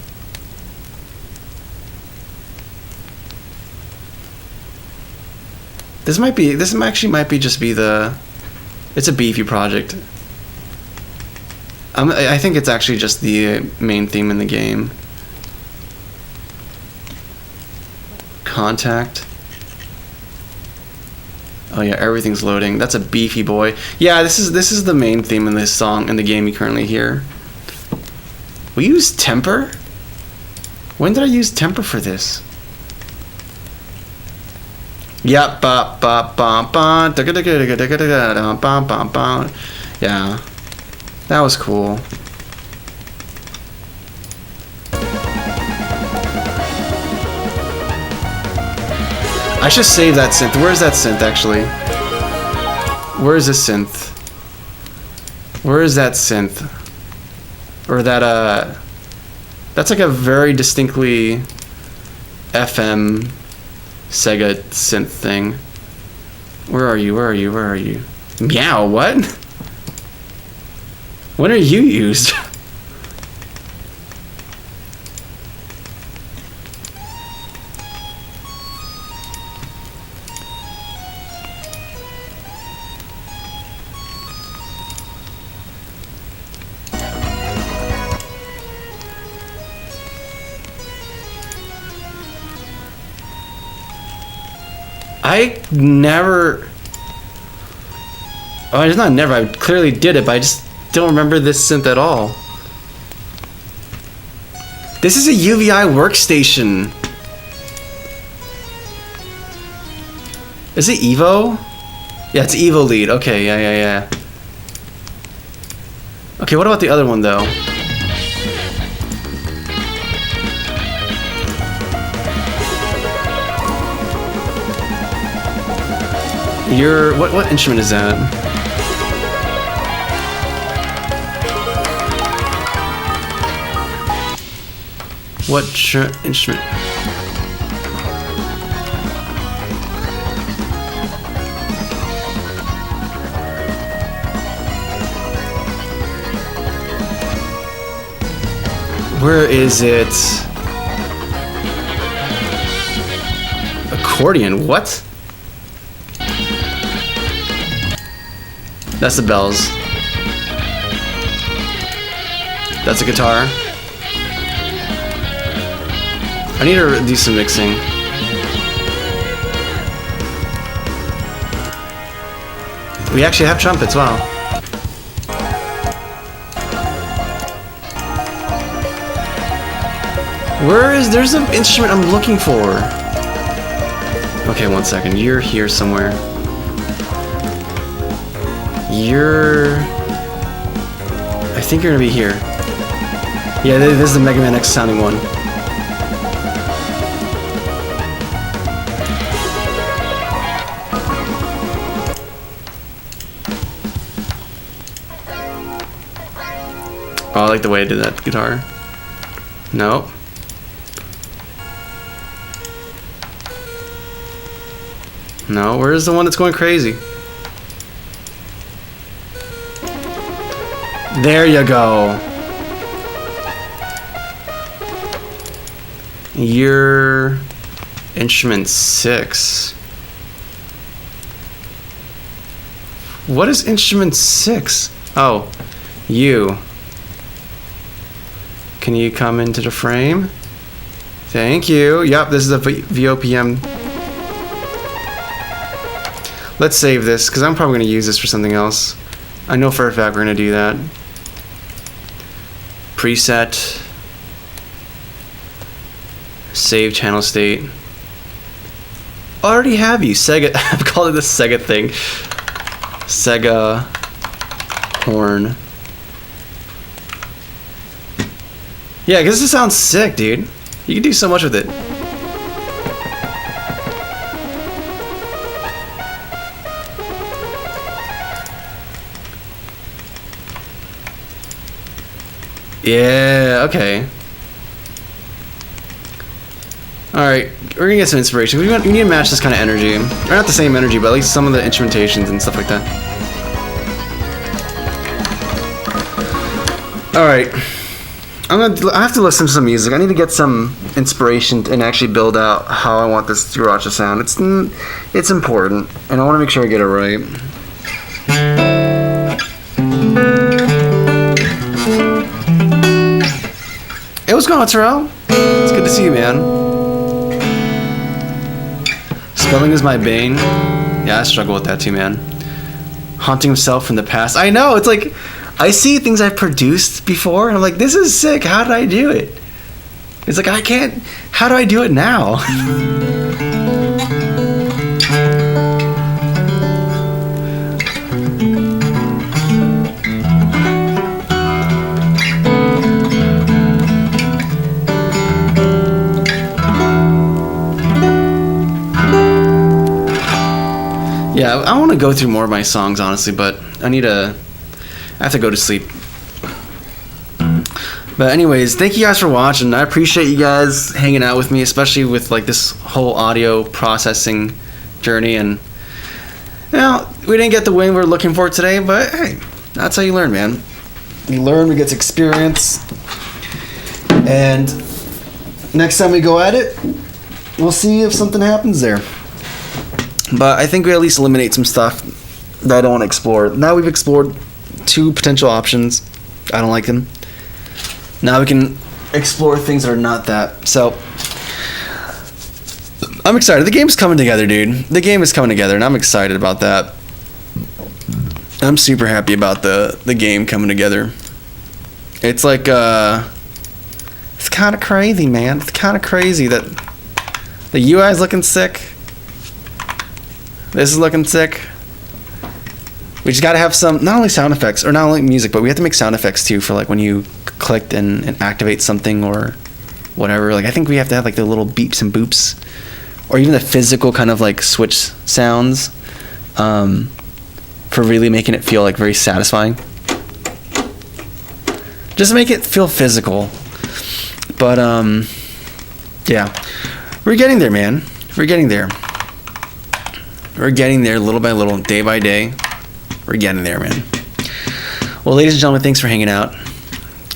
S1: This actually might be just be it's a beefy project. I think it's actually just the main theme in the game. Contact. Oh yeah, everything's loading. That's a beefy boy. Yeah, this is the main theme in this song in the game you currently hear. We use temper? When did I use temper for this? Yeah, ba ba ba ba da da da da da da da ba ba ba. Yeah, that was cool. I should save that synth. Where's that synth actually? Where is this synth? Where is that synth? Or that that's like a very distinctly FM Sega synth thing. Where are you? Where are you? Where are you? Meow, what? When are you used? I never... Oh, it's not never. I clearly did it, but I just don't remember this synth at all. This is a UVI workstation. Is it Evo? Yeah, it's Evo Lead. Okay, yeah. Okay, what about the other one, though? What instrument is that? What instrument? Where is it? Accordion, what? That's the bells. That's a guitar. I need to do some mixing. We actually have trumpets, wow. There's an instrument I'm looking for. Okay, one second, you're here somewhere. I think you're gonna be here. Yeah, this is the Mega Man X sounding one. Oh, I like the way I did that guitar. Nope. No, where's the one that's going crazy? There you go. Instrument 6. What is instrument 6? Oh, you. Can you come into the frame? Thank you. Yep, this is a VOPM. Let's save this, because I'm probably going to use this for something else. I know for a fact we're going to do that. Preset. Save channel state. Already have you. Sega. I've called it the Sega thing. Sega horn. Yeah, because this sounds sick, dude. You can do so much with it. Yeah, okay. Alright, we're gonna get some inspiration. We need to match this kind of energy. Or not the same energy, but at least some of the instrumentations and stuff like that. Alright. I have to listen to some music. I need to get some inspiration and actually build out how I want this Sriracha to sound. It's important, and I want to make sure I get it right. Hey, what's going on, Terrell? It's good to see you, man. Spelling is my bane. Yeah, I struggle with that too, man. Haunting himself from the past. I know, it's like, I see things I've produced before, and I'm like, this is sick, how did I do it? It's like, I can't, how do I do it now? Yeah, I want to go through more of my songs, honestly, but I have to go to sleep. But anyways, thank you guys for watching. I appreciate you guys hanging out with me, especially with like this whole audio processing journey. And you know, we didn't get the win we're looking for today, but hey, that's how you learn, man. You learn, we get experience, and next time we go at it, we'll see if something happens there. But I think we at least eliminate some stuff that I don't want to explore. Now we've explored 2 potential options. I don't like them. Now we can explore things that are not that. So I'm excited. The game's coming together, dude. The game is coming together, and I'm excited about that. I'm super happy about the game coming together. It's like it's kind of crazy, man. It's kind of crazy that the UI is looking sick. This is looking sick. We just gotta have some, not only sound effects, or not only music, but we have to make sound effects too for like when you clicked and activate something or whatever. Like I think we have to have like the little beeps and boops, or even the physical kind of like switch sounds, for really making it feel like very satisfying. Just make it feel physical. But yeah, we're getting there, man. We're getting there. We're getting there little by little, day by day. We're getting there, man. Well, ladies and gentlemen, thanks for hanging out.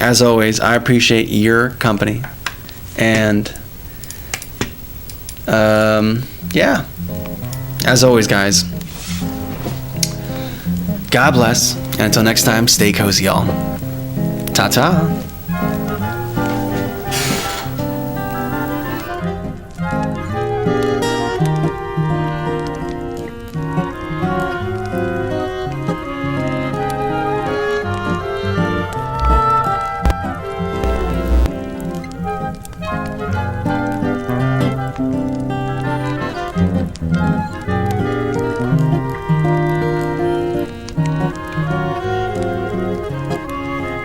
S1: As always, I appreciate your company. And, yeah. As always, guys, God bless. And until next time, stay cozy, y'all. Ta-ta.